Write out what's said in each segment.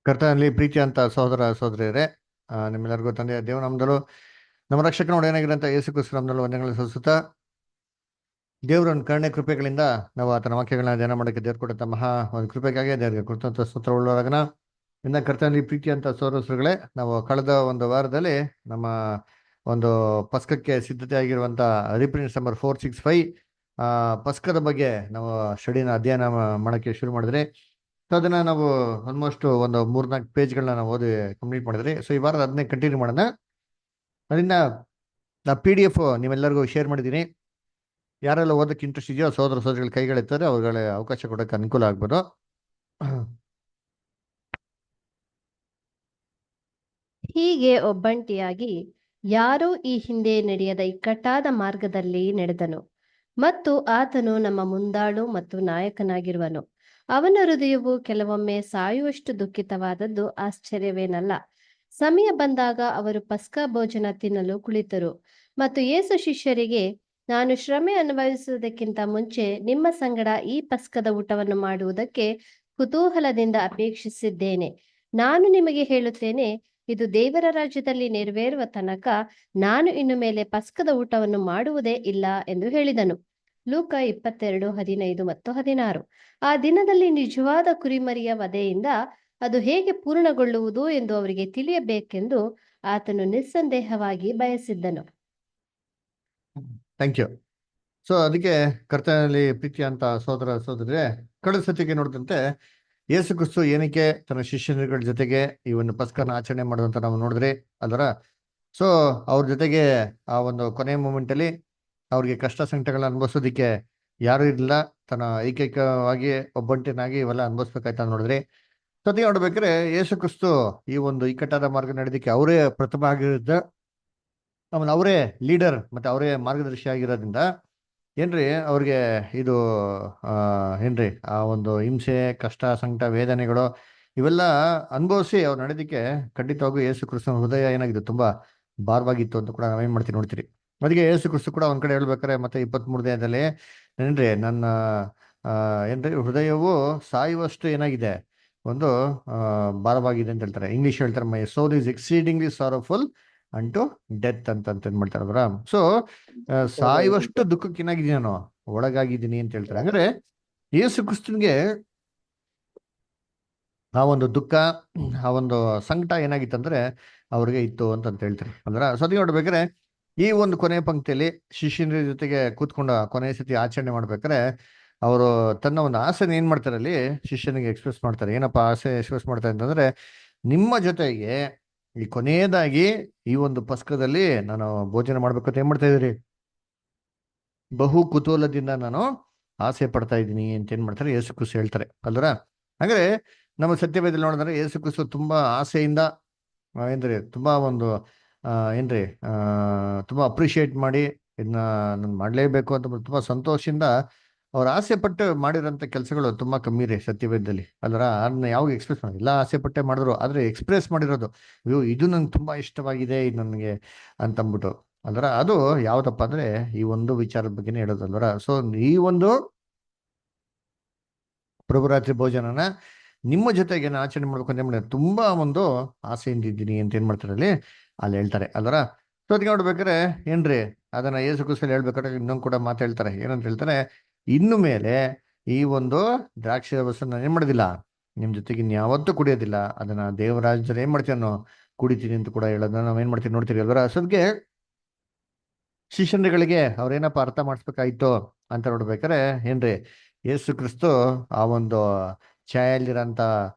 ಕರ್ತನಲ್ಲಿ ಪ್ರೀತಿ ಅಂತ ಸಹೋದರ ಸಹೋದರಿಯರೇ, ನಿಮ್ಮೆಲ್ಲರಿಗೂ ತಂದೆಯ ದೇವನಾಮದಲ್ಲೂ ನಮ್ಮ ರಕ್ಷಕನ ಒಡೆಯನಾಗಿರಂತ ಯೇಸು ಕ್ರಿಸ್ತ ನಾಮದಲ್ಲೂ ವಂದನೆಗಳನ್ನು ಸಲ್ಲಿಸುತ್ತಾ, ದೇವರನ್ನ ಕರುಣೆ ಕೃಪೆಗಳಿಂದ ನಾವು ಆತನ ವಾಕ್ಯಗಳನ್ನ ಧ್ಯಾನ ಮಾಡೋಕ್ಕೆ ದೇವ್ರು ಕೊಟ್ಟಂತ ಮಹಾ ಒಂದು ಕೃಪೆಗಾಗಿ ದೇವರಿಗೆ ಕೃತಜ್ಞತಾ ಸ್ತೋತ್ರ ಉಳ್ಳವರಾಗನ. ಇನ್ನು ಕರ್ತನಲ್ಲಿ ಪ್ರೀತಿ ಅಂತ ಸಹೋದರಗಳೇ, ನಾವು ಕಳೆದ ಒಂದು ವಾರದಲ್ಲಿ ನಮ್ಮ ಒಂದು ಪಸ್ಕಕ್ಕೆ ಸಿದ್ಧತೆ ಆಗಿರುವಂತ ರಿಪ್ರಿನ್ಸ್ ನಂಬರ್ 465 ಪಸ್ಕದ ಬಗ್ಗೆ ನಾವು ಸ್ಟಡಿನ ಅಧ್ಯಯನ ಮಾಡೋಕ್ಕೆ ಶುರು ಮಾಡಿದ್ರೆ, ಸೊ ಅದನ್ನ ನಾವು ಆಲ್ಮೋಸ್ಟ್ ಒಂದು 3-4 ಪೇಜ್ಗಳನ್ನ ನಾವು ಓದಿ ಕಂಪ್ಲೀಟ್ ಮಾಡಿದ್ರಿ. ಸೊ ಈ ವಾರದ ಅದನ್ನೇ ಕಂಟಿನ್ಯೂ ಮಾಡೋಣ. ಅದರಿಂದ PDF ನೀವೆಲ್ಲರಿಗೂ ಶೇರ್ ಮಾಡಿದ್ದೀನಿ. ಯಾರೆಲ್ಲ ಓದಕ್ಕೆ ಇಂಟ್ರೆಸ್ಟ್ ಇದೆಯೋ ಸಹೋದರ ಸಹೋದರಿಗಳ ಕೈಗಳಿರ್ತಾರೆ, ಅವ್ರಿಗೆ ಅವಕಾಶ ಕೊಡೋಕೆ ಅನುಕೂಲ ಆಗ್ಬೋದು. ಹೀಗೆ ಒಬ್ಬಂಟಿಯಾಗಿ ಯಾರೂ ಈ ಹಿಂದೆ ನಡೆಯದ ಇಕ್ಕಟ್ಟಾದ ಮಾರ್ಗದಲ್ಲಿ ನಡೆದನು, ಮತ್ತು ಆತನು ನಮ್ಮ ಮುಂದಾಳು ಮತ್ತು ನಾಯಕನಾಗಿರುವನು. ಅವನ ಹೃದಯವು ಕೆಲವೊಮ್ಮೆ ಸಾಯುವಷ್ಟು ದುಃಖಿತವಾದದ್ದು ಆಶ್ಚರ್ಯವೇನಲ್ಲ. ಸಮಯ ಬಂದಾಗ ಅವರು ಪಸ್ಕ ಭೋಜನ ತಿನ್ನಲು ಕುಳಿತರು. ಮತ್ತು ಯೇಸು ಶಿಷ್ಯರಿಗೆ, ನಾನು ಶ್ರಮೆ ಅನುಭವಿಸುವುದಕ್ಕಿಂತ ಮುಂಚೆ ನಿಮ್ಮ ಸಂಗಡ ಈ ಪಸ್ಕದ ಊಟವನ್ನು ಮಾಡುವುದಕ್ಕೆ ಕುತೂಹಲದಿಂದ ಅಪೇಕ್ಷಿಸಿದ್ದೇನೆ. ನಾನು ನಿಮಗೆ ಹೇಳುತ್ತೇನೆ, ಇದು ದೇವರ ರಾಜ್ಯದಲ್ಲಿ ನೆರವೇರುವ ತನಕ ನಾನು ಇನ್ನು ಮೇಲೆ ಪಸ್ಕದ ಊಟವನ್ನು ಮಾಡುವುದೇ ಇಲ್ಲ ಎಂದು ಹೇಳಿದನು. ಲೂಕ 22:15 ಮತ್ತು 16. ಆ ದಿನದಲ್ಲಿ ನಿಜವಾದ ಕುರಿಮರಿಯ ವಧೆಯಿಂದ ಅದು ಹೇಗೆ ಪೂರ್ಣಗೊಳ್ಳುವುದು ಎಂದು ಅವರಿಗೆ ತಿಳಿಯಬೇಕೆಂದು ಆತನು ನಿಸ್ಸಂದೇಹವಾಗಿ ಬಯಸಿದ್ದನು. Thank you. ಸೊ ಅದಕ್ಕೆ ಕರ್ತನಲ್ಲಿ ಪ್ರೀತಿ ಅಂತ ಸಹೋದರ ಸಹೋದರರೇ, ಕಳೆದ ಸತಿಗೆ ನೋಡಿದಂತೆ ಯೇಸು ಕ್ರಿಸ್ತು ಏನಕ್ಕೆ ತನ್ನ ಶಿಷ್ಯರುಗಳ ಜೊತೆಗೆ ಈ ಒಂದು ಪಸ್ಕನ ಆಚರಣೆ ಮಾಡುವಂತ ನಾವು ನೋಡಿದ್ರಿ ಅದರ. ಸೊ ಅವ್ರ ಜೊತೆಗೆ ಆ ಒಂದು ಕೊನೆ ಮೂಮೆಂಟ್ ಅಲ್ಲಿ ಅವ್ರಿಗೆ ಕಷ್ಟ ಸಂಕಟಗಳನ್ನ ಅನುಭವಿಸೋದಿಕ್ಕೆ ಯಾರು ಇರಲಿಲ್ಲ. ತನ್ನ ಏಕೈಕವಾಗಿ ಒಬ್ಬಂಟಿನಾಗಿ ಇವೆಲ್ಲ ಅನುಭವಿಸ್ಬೇಕಾಯ್ತ ನೋಡಿದ್ರಿ. ಸತಿ ನೋಡ್ಬೇಕಾದ್ರೆ ಯೇಸು ಕ್ರಿಸ್ತು ಈ ಒಂದು ಇಕ್ಕಟ್ಟಾದ ಮಾರ್ಗ ನಡೆದಕ್ಕೆ ಅವರೇ ಪ್ರಥಮ ಆಗಿರೋದ, ಆಮೇಲೆ ಅವರೇ ಲೀಡರ್ ಮತ್ತೆ ಅವರೇ ಮಾರ್ಗದರ್ಶಿ ಆಗಿರೋದ್ರಿಂದ ಏನ್ರಿ ಅವ್ರಿಗೆ ಇದು ಏನ್ರಿ ಆ ಒಂದು ಹಿಂಸೆ, ಕಷ್ಟ, ಸಂಕಟ, ವೇದನೆಗಳು ಇವೆಲ್ಲ ಅನುಭವಿಸಿ ಅವ್ರು ನಡೆದಕ್ಕೆ ಖಂಡಿತವಾಗೂ ಯೇಸು ಕ್ರಿಸ್ತನ ಹೃದಯ ಏನಾಗಿದೆ, ತುಂಬಾ ಭಾರವಾಗಿತ್ತು ಅಂತ ಕೂಡ ನಾವೇನ್ ಮಾಡ್ತೀವಿ ನೋಡ್ತೀರಿ. ಅದಕ್ಕೆ ಯೇಸು ಕ್ರಿಸ್ತು ಕೂಡ ಒಂದ್ ಕಡೆ ಹೇಳ್ಬೇಕಾರೆ ಮತ್ತೆ 23 ಏನ್ರಿ ನನ್ನ ಏನ್ರಿ ಹೃದಯವು ಸಾಯುವಷ್ಟು ಏನಾಗಿದೆ, ಒಂದು ಭಾರವಾಗಿದೆ ಅಂತ ಹೇಳ್ತಾರೆ. ಇಂಗ್ಲಿಷ್ ಹೇಳ್ತಾರೆ, ಮೈ ಸೋಲ್ ಈಸ್ ಎಕ್ಸೀಡಿಂಗ್ಲಿ ಸಾರೋಫುಲ್ ಅಂಟು ಡೆತ್ ಅಂತ ಏನ್ ಮಾಡ್ತಾರೆ ಅವರ. ಸೊ ಸಾಯುವಷ್ಟು ದುಃಖಕ್ಕೆ ಏನಾಗಿದ್ದೀನಿ ನಾನು, ಒಳಗಾಗಿದ್ದೀನಿ ಅಂತ ಹೇಳ್ತಾರೆ. ಅಂದ್ರೆ ಯೇಸು ಕ್ರಿಸ್ತನ್ಗೆ ಆ ಒಂದು ದುಃಖ, ಆ ಒಂದು ಸಂಕಟ ಏನಾಗಿತ್ತಂದ್ರೆ ಅವ್ರಿಗೆ ಇತ್ತು ಅಂತ ಹೇಳ್ತಾರೆ ಅಂದ್ರ. ಸತಿ ನೋಡ್ಬೇಕಾದ್ರೆ ಈ ಒಂದು ಕೊನೆ ಪಂಕ್ತಿಯಲ್ಲಿ ಶಿಷ್ಯನ ಜೊತೆಗೆ ಕೂತ್ಕೊಂಡ ಕೊನೆಯ ಸತಿ ಆಚರಣೆ ಮಾಡ್ಬೇಕಾದ್ರೆ ಅವರು ತನ್ನ ಒಂದು ಆಸೆನ ಏನ್ ಮಾಡ್ತಾರೆ ಅಲ್ಲಿ ಶಿಷ್ಯನಿಗೆ ಎಕ್ಸ್ಪ್ರೆಸ್ ಮಾಡ್ತಾರೆ. ಏನಪ್ಪಾ ಆಸೆ ಎಕ್ಸ್ಪ್ರೆಸ್ ಮಾಡ್ತಾರೆ ಅಂತಂದ್ರೆ, ನಿಮ್ಮ ಜೊತೆಗೆ ಈ ಕೊನೆಯದಾಗಿ ಈ ಒಂದು ಪಸ್ಕದಲ್ಲಿ ನಾನು ಭೋಜನ ಮಾಡ್ಬೇಕು ಅಂತ ಏನ್ ಮಾಡ್ತಾ ಇದ್ರಿ, ಬಹು ಕುತೂಹಲದಿಂದ ನಾನು ಆಸೆ ಪಡ್ತಾ ಇದ್ದೀನಿ ಅಂತ ಏನ್ ಮಾಡ್ತಾರೆ ಯೇಸು ಕ್ರಿಸ್ತು ಹೇಳ್ತಾರೆ ಅಲ್ವರ. ಅಂದ್ರೆ ನಮ್ಮ ಸತ್ಯವೇದಲ್ಲಿ ನೋಡಿದ್ರೆ ಯೇಸು ಕ್ರಿಸ್ತು ತುಂಬಾ ಆಸೆಯಿಂದ ಏನ್ರಿ ತುಂಬಾ ಒಂದು ಏನ್ರಿ ತುಂಬಾ ಅಪ್ರಿಶಿಯೇಟ್ ಮಾಡಿ ಇದನ್ನ ನಾನು ಮಾಡ್ಲೇಬೇಕು ಅಂತ ತುಂಬಾ ಸಂತೋಷದಿಂದ ಅವ್ರ ಆಸೆ ಪಟ್ಟು ಮಾಡಿರೋಂಥ ಕೆಲಸಗಳು ತುಂಬಾ ಕಮ್ಮಿ ರೀ ಸತ್ಯವೇದದಲ್ಲಿ ಅಲ್ವರ. ಅದನ್ನ ಯಾವಾಗ ಎಕ್ಸ್ಪ್ರೆಸ್ ಮಾಡಿ ಎಲ್ಲ ಆಸೆ ಪಟ್ಟೆ ಮಾಡಿದ್ರು, ಆದ್ರೆ ಎಕ್ಸ್ಪ್ರೆಸ್ ಮಾಡಿರೋದು ಅಯ್ಯೋ ಇದು ನಂಗೆ ತುಂಬಾ ಇಷ್ಟವಾಗಿದೆ ಇದು ನನಗೆ ಅಂತಂದ್ಬಿಟ್ಟು ಅಲ್ವರ. ಅದು ಯಾವ್ದಪ್ಪ ಅಂದ್ರೆ ಈ ಒಂದು ವಿಚಾರದ ಬಗ್ಗೆನೇ ಹೇಳೋದಲ್ವರ. ಸೊ ಈ ಒಂದು ಪ್ರಭುರಾತ್ರಿ ಭೋಜನನ ನಿಮ್ಮ ಜೊತೆಗೆ ಆಚರಣೆ ಮಾಡ್ಬೇಕು ಅಂತ ಮಾಡಿ ತುಂಬಾ ಒಂದು ಆಸೆಯಿಂದ ಇದ್ದೀನಿ ಅಂತ ಏನ್ ಮಾಡ್ತಾರೆ ಅಲ್ಲಿ ಹೇಳ್ತಾರೆ ಅಲ್ವರ. ಸೊ ಅದಕ್ಕೆ ನೋಡ್ಬೇಕಾರೆ ಏನ್ರಿ ಅದನ್ನ ಯೇಸು ಕ್ರಿಸ್ತಲ್ಲಿ ಹೇಳ್ಬೇಕಾದ್ರೆ ಇನ್ನೊಂದು ಕೂಡ ಮಾತು ಹೇಳ್ತಾರೆ. ಏನಂತ ಹೇಳ್ತಾರೆ, ಇನ್ನು ಮೇಲೆ ಈ ಒಂದು ದ್ರಾಕ್ಷಿ ರಸನ ನಾನು ಏನ್ ಮಾಡೋದಿಲ್ಲ, ನಿಮ್ ಜೊತೆಗೆ ಯಾವತ್ತೂ ಕುಡಿಯೋದಿಲ್ಲ, ಅದನ್ನ ದೇವರಾಜ್ಯದಲ್ಲಿ ಏನ್ ಮಾಡ್ತೀನಿ ನಾನು ಕುಡಿತೀನಿ ಅಂತ ಕೂಡ ಹೇಳೋದನ್ನ ನಾವ್ ಏನ್ ಮಾಡ್ತೀವಿ ನೋಡ್ತೀರಿ ಅಲ್ವರ. ಅಸಲ್ಗೆ ಶಿಷ್ಯರುಗಳಿಗೆ ಅವ್ರೇನಪ್ಪ ಅರ್ಥ ಮಾಡಿಸ್ಬೇಕಾಯ್ತು ಅಂತ ನೋಡ್ಬೇಕಾರೆ ಏನ್ರಿ ಯೇಸು ಕ್ರಿಸ್ತು ಆ ಒಂದು ಛಾಯಲ್ಲಿರೋಂಥ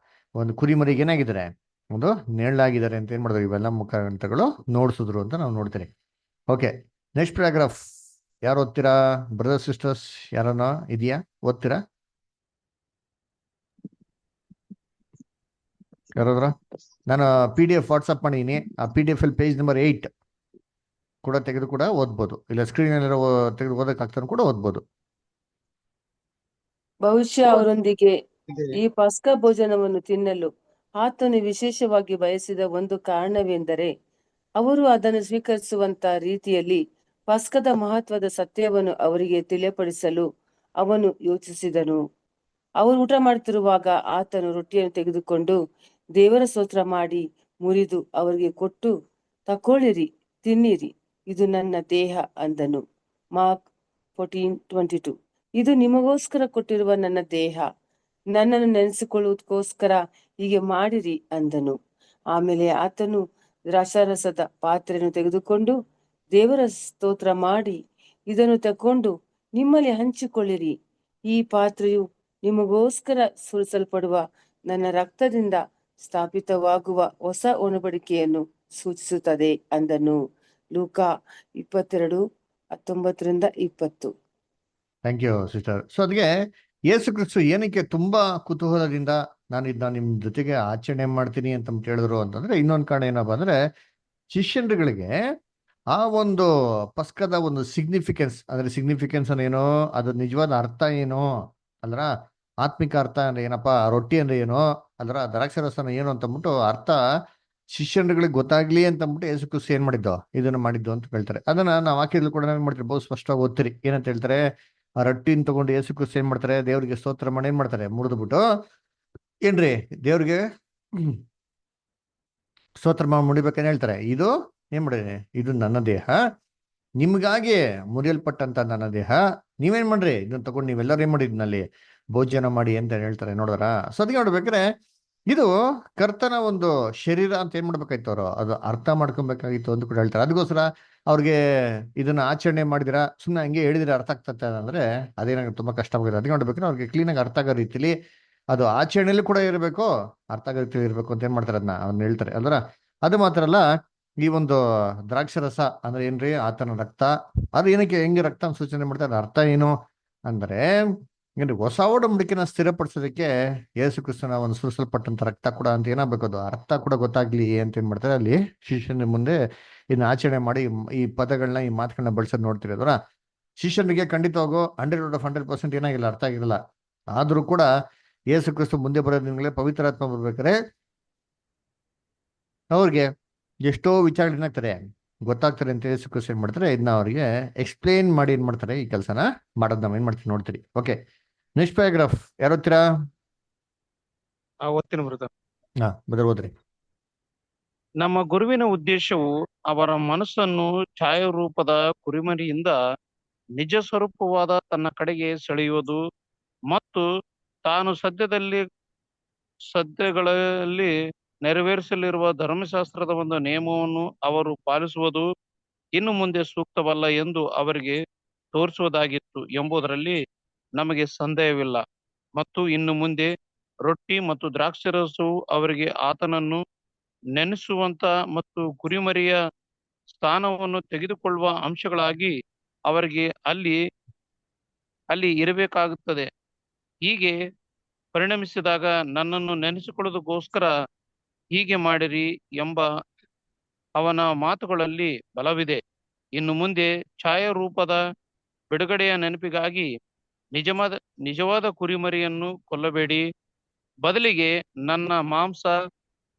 ಒಂದು ಕುರಿಮರಿಗೆ ಏನಾಗಿದ್ದಾರೆ, ಒಂದು ನೇಳಾಗಿದ್ದಾರೆ ಅಂತ ಏನ್ ಮಾಡಿದ್ರು ಇವೆಲ್ಲ ಮುಖಾಂತರಗಳು ನೋಡ್ಸಿದ್ರು ಅಂತ ನಾವು ನೋಡ್ತೀರಿ. ಓಕೆ, ನೆಕ್ಸ್ಟ್ ಪ್ಯಾರಾಗ್ರಾಫ್ ಯಾರು ಓದ್ತೀರಾ ಬ್ರದರ್ ಸಿಸ್ಟರ್ಸ್? ಯಾರನ್ನ ಇದೆಯಾ ಓದ್ತೀರಾ? ಯಾರಾದ್ರ? ನಾನು PDF ವಾಟ್ಸಪ್ ಮಾಡಿದೀನಿ. ಆ PDF ಅಲ್ಲಿ ಪೇಜ್ ನಂಬರ್ 8 ಕೂಡ ತೆಗೆದು ಕೂಡ ಓದ್ಬೋದು, ಇಲ್ಲ ಸ್ಕ್ರೀನ್ ಅಲ್ಲಿ ತೆಗೆದು ಓದಕ್ ಆಗ್ತಾನು ಕೂಡ ಓದ್ಬೋದು. ಬಹುಶಃ ಅವರೊಂದಿಗೆ ಈ ಪಸ್ಕ ಭೋಜನವನ್ನು ತಿನ್ನಲು ಆತನು ವಿಶೇಷವಾಗಿ ಬಯಸಿದ ಒಂದು ಕಾರಣವೆಂದರೆ ಅವರು ಅದನ್ನು ಸ್ವೀಕರಿಸುವಂತ ರೀತಿಯಲ್ಲಿ ಪಸ್ಕದ ಮಹತ್ವದ ಸತ್ಯವನ್ನು ಅವರಿಗೆ ತಿಳಿಯಪಡಿಸಲು ಅವನು ಯೋಚಿಸಿದನು. ಅವರು ಊಟ ಮಾಡುತ್ತಿರುವಾಗ ಆತನು ರೊಟ್ಟಿಯನ್ನು ತೆಗೆದುಕೊಂಡು ದೇವರ ಸ್ತೋತ್ರ ಮಾಡಿ ಮುರಿದು ಅವರಿಗೆ ಕೊಟ್ಟು, ತಕೊಳ್ಳಿರಿ, ತಿನ್ನಿರಿ, ಇದು ನನ್ನ ದೇಹ ಅಂದನು. ಮಾರ್ಕ್ 14:22. ಇದು ನಿಮಗೋಸ್ಕರ ಕೊಟ್ಟಿರುವ ನನ್ನ ದೇಹ, ನನ್ನನ್ನು ನೆನೆಸಿಕೊಳ್ಳುವುದಕ್ಕೋಸ್ಕರ ಹೀಗೆ ಮಾಡಿರಿ ಅಂದನು. ಆಮೇಲೆ ಆತನು ದ್ರಾಕ್ಷಾರಸದ ಪಾತ್ರೆಯನ್ನು ತೆಗೆದುಕೊಂಡು ದೇವರ ಸ್ತೋತ್ರ ಮಾಡಿ, ಇದನ್ನು ತಕೊಂಡು ನಿಮ್ಮಲ್ಲಿ ಹಂಚಿಕೊಳ್ಳಿರಿ, ಈ ಪಾತ್ರೆಯು ನಿಮಗೋಸ್ಕರ ಸುರಿಸಲ್ಪಡುವ ನನ್ನ ರಕ್ತದಿಂದ ಸ್ಥಾಪಿತವಾಗುವ ಹೊಸ ಒಡಂಬಡಿಕೆಯನ್ನು ಸೂಚಿಸುತ್ತದೆ ಅಂದನು. ಲೂಕ 22:19-20. Thank you sister. ಸೊ ಅದಕ್ಕೆ ಯೇಸು ಕ್ರಿಸ್ತು ಏನಕ್ಕೆ ತುಂಬಾ ಕುತೂಹಲದಿಂದ ನಾನು ಇದನ್ನ ನಿಮ್ ಜೊತೆಗೆ ಆಚರಣೆ ಮಾಡ್ತೀನಿ ಅಂತ ಹೇಳಿದ್ರು ಅಂತಂದ್ರೆ, ಇನ್ನೊಂದು ಕಾರಣ ಏನಪ್ಪಾ ಅಂದ್ರೆ, ಶಿಷ್ಯರುಗಳಿಗೆ ಆ ಒಂದು ಪಸ್ಕದ ಒಂದು ಸಿಗ್ನಿಫಿಕೆನ್ಸ್ ಏನೋ, ಅದ್ರ ನಿಜವಾದ ಅರ್ಥ ಏನೋ, ಅಲ್ರ ಆತ್ಮಿಕ ಅರ್ಥ ಅಂದ್ರೆ ಏನಪ್ಪಾ, ರೊಟ್ಟಿ ಅಂದ್ರೆ ಏನೋ, ಅಲ್ರ ದ್ರಾಕ್ಷಾರಸನ ಏನು ಅಂತಂದ್ಬಿಟ್ಟು ಅರ್ಥ ಶಿಷ್ಯರುಗಳಿಗೆ ಗೊತ್ತಾಗ್ಲಿ ಅಂತ ಅಂದ್ಬಿಟ್ಟು ಯೇಸು ಕ್ರಿಸ್ತು ಏನ್ ಮಾಡಿದ್ದು, ಇದನ್ನ ಮಾಡಿದ್ದು ಅಂತ ಹೇಳ್ತಾರೆ. ಅದನ್ನ ನಾವು ವಾಕ್ಯದಲ್ಲಿ ಕೂಡ ಏನ್ ಮಾಡ್ತೀರಿ, ಬಹು ಸ್ಪಷ್ಟವಾಗಿ ಓದ್ತೀರಿ. ಏನಂತ ಹೇಳ್ತಾರೆ, ಆ ರೊಟ್ಟಿನ ತಗೊಂಡು ಯೇಸು ಕ್ರಿಸ್ತು ಏನ್ ಮಾಡ್ತಾರೆ, ದೇವ್ರಿಗೆ ಸ್ತೋತ್ರ ಮಾಡಿ ಏನ್ ಮಾಡ್ತಾರೆ, ಮುರಿದ್ಬಿಟ್ಟು ಏನ್ರಿ ದೇವ್ರಿಗೆ ಸ್ತೋತ್ರ ಮಾಡಿ ಮುಡಿಬೇಕಂತ ಹೇಳ್ತಾರೆ. ಇದು ಏನ್ ಮಾಡಿದೆ, ಇದು ನನ್ನ ದೇಹ, ನಿಮ್ಗಾಗಿ ಮುರಿಯಲ್ಪಟ್ಟಂತ ನನ್ನ ದೇಹ, ನೀವೇನ್ ಮಾಡ್ರಿ ಇದನ್ನ ತಗೊಂಡು ನೀವೆಲ್ಲರೂ ಏನ್ ಮಾಡಿ ಇದನ್ನಲ್ಲಿ ಭೋಜನ ಮಾಡಿ ಅಂತ ಹೇಳ್ತಾರೆ. ನೋಡಿದ್ರ? ಸೊ ಅದಕ್ಕೆ ನೋಡ್ಬೇಕಾದ್ರೆ ಇದು ಕರ್ತನ ಒಂದು ಶರೀರ ಅಂತ ಏನ್ ಮಾಡ್ಬೇಕಾಯ್ತು, ಅವರು ಅದು ಅರ್ಥ ಮಾಡ್ಕೊಬೇಕಾಗಿತ್ತು ಅಂತ ಕೂಡ ಹೇಳ್ತಾರೆ. ಅದಕ್ಕೋಸ್ಕರ ಅವ್ರಿಗೆ ಇದನ್ನ ಆಚರಣೆ ಮಾಡಿದಿರಾ, ಸುಮ್ಮನೆ ಹಂಗೆ ಹೇಳಿದ್ರೆ ಅರ್ಥ ಆಗ್ತದೆ ಅಂದ್ರೆ ಅದೇನಾಗ ತುಂಬಾ ಕಷ್ಟ ಆಗುತ್ತೆ. ಅದಕ್ಕೆ ನೋಡ್ಬೇಕಾದ್ರೆ ಅವ್ರಿಗೆ ಕ್ಲೀನಾಗಿ ಅರ್ಥ ಆಗೋ ರೀತಿಲಿ ಅದು ಆಚರಣೆಯಲ್ಲಿ ಕೂಡ ಇರಬೇಕು, ಅರ್ಥ ಆಗೋ ರೀತಿಲಿ ಇರ್ಬೇಕು ಅಂತ ಏನ್ ಮಾಡ್ತಾರೆ, ಅದನ್ನ ಹೇಳ್ತಾರೆ ಅಲ್ರ. ಅದು ಮಾತ್ರ ಅಲ್ಲ, ಈ ಒಂದು ದ್ರಾಕ್ಷರಸ ಅಂದ್ರೆ ಏನ್ರಿ, ಆತನ ರಕ್ತ. ಅದು ಏನಕ್ಕೆ ಹೆಂಗೆ ರಕ್ತ ಅಂತ ಸೂಚನೆ ಮಾಡ್ತಾರೆ, ಅರ್ಥ ಏನು ಅಂದ್ರೆ ಏನ್ರಿ, ಹೊಸ ಒಡಂಬಡಿಕೆನ ಸ್ಥಿರಪಡಿಸೋದಕ್ಕೆ ಯೇಸು ಕ್ರಿಸ್ತನ ಒಂದು ಸುರಿಸಲ್ಪಟ್ಟಂತ ರಕ್ತ ಕೂಡ ಅಂತ ಏನಾಗಬೇಕು, ಅದು ಅರ್ಥ ಕೂಡ ಗೊತ್ತಾಗ್ಲಿ ಅಂತ ಏನ್ ಮಾಡ್ತಾರೆ, ಅಲ್ಲಿ ಶಿಷ್ಯನ ಮುಂದೆ ಇದನ್ನ ಆಚರಣೆ ಮಾಡಿ ಈ ಪದಗಳನ್ನ, ಈ ಮಾತುಗಳನ್ನ ಬಳಸೋದು ನೋಡ್ತೀರಿ. ಅದರ ಶಿಷ್ಯನಿಗೆ ಖಂಡಿತವಾಗೂ 100% ಏನಾಗಿಲ್ಲ, ಅರ್ಥ ಆಗಿರಲ್ಲ. ಆದ್ರೂ ಕೂಡ ಯೇಸು ಕ್ರಿಸ್ತು ಮುಂದೆ ಬರೋ ದಿನಗಳೇ ಪವಿತ್ರಾತ್ಮ ಬರ್ಬೇಕಾರೆ ಅವ್ರಿಗೆ ಎಷ್ಟೋ ವಿಚಾರಗಳು ಏನಾಗ್ತಾರೆ, ಗೊತ್ತಾಗ್ತಾರೆ ಅಂತ ಯೇಸು ಕ್ರಿಸ್ತು ಏನ್ ಮಾಡ್ತಾರೆ, ಇದನ್ನ ಅವ್ರಿಗೆ ಎಕ್ಸ್ಪ್ಲೇನ್ ಮಾಡಿ ಏನ್ ಮಾಡ್ತಾರೆ, ಈ ಕೆಲಸನ ಮಾಡೋದು ನಾವ್ ಏನ್ ಮಾಡ್ತೀವಿ ನೋಡ್ತೀರಿ. ಓಕೆ, ನೆಕ್ಸ್ಟ್ ಪ್ಯಾರಾಗ್ರಾಫ್ ಯಾರು ಓದ್ತೀರಾ? ಓದ್ತೀನಿ ಬ್ರದರ್. ಬದರ್ ಓದ್ರಿ. ನಮ್ಮ ಗುರುವಿನ ಉದ್ದೇಶವು ಅವರ ಮನಸ್ಸನ್ನು ಛಾಯಾರೂಪದ ಕುರಿಮರಿಯಿಂದ ನಿಜ ಸ್ವರೂಪವಾದ ತನ್ನ ಕಡೆಗೆ ಸೆಳೆಯುವುದು ಮತ್ತು ತಾನು ಸದ್ಯಗಳಲ್ಲಿ ನೆರವೇರಿಸಲಿರುವ ಧರ್ಮಶಾಸ್ತ್ರದ ಒಂದು ನಿಯಮವನ್ನು ಅವರು ಪಾಲಿಸುವುದು ಇನ್ನು ಮುಂದೆ ಸೂಕ್ತವಲ್ಲ ಎಂದು ಅವರಿಗೆ ತೋರಿಸುವುದಾಗಿತ್ತು ಎಂಬುದರಲ್ಲಿ ನಮಗೆ ಸಂದೇಹವಿಲ್ಲ. ಮತ್ತು ಇನ್ನು ಮುಂದೆ ರೊಟ್ಟಿ ಮತ್ತು ದ್ರಾಕ್ಷಾರಸವು ಅವರಿಗೆ ಆತನನ್ನು ನೆನೆಸುವಂತ ಮತ್ತು ಕುರಿಮರಿಯ ಸ್ಥಾನವನ್ನು ತೆಗೆದುಕೊಳ್ಳುವ ಅಂಶಗಳಾಗಿ ಅವರಿಗೆ ಅಲ್ಲಿ ಇರಬೇಕಾಗುತ್ತದೆ. ಹೀಗೆ ಪರಿಣಮಿಸಿದಾಗ ನನ್ನನ್ನು ನೆನೆಸಿಕೊಳ್ಳೋದಕ್ಕೋಸ್ಕರ ಹೀಗೆ ಮಾಡಿರಿ ಎಂಬ ಅವನ ಮಾತುಗಳಲ್ಲಿ ಬಲವಿದೆ. ಇನ್ನು ಮುಂದೆ ಛಾಯಾರೂಪದ ಬಿಡುಗಡೆಯ ನೆನಪಿಗಾಗಿ ನಿಜವಾದ ಕುರಿಮರಿಯನ್ನು ಕೊಲ್ಲಬೇಡಿ, ಬದಲಿಗೆ ನನ್ನ ಮಾಂಸ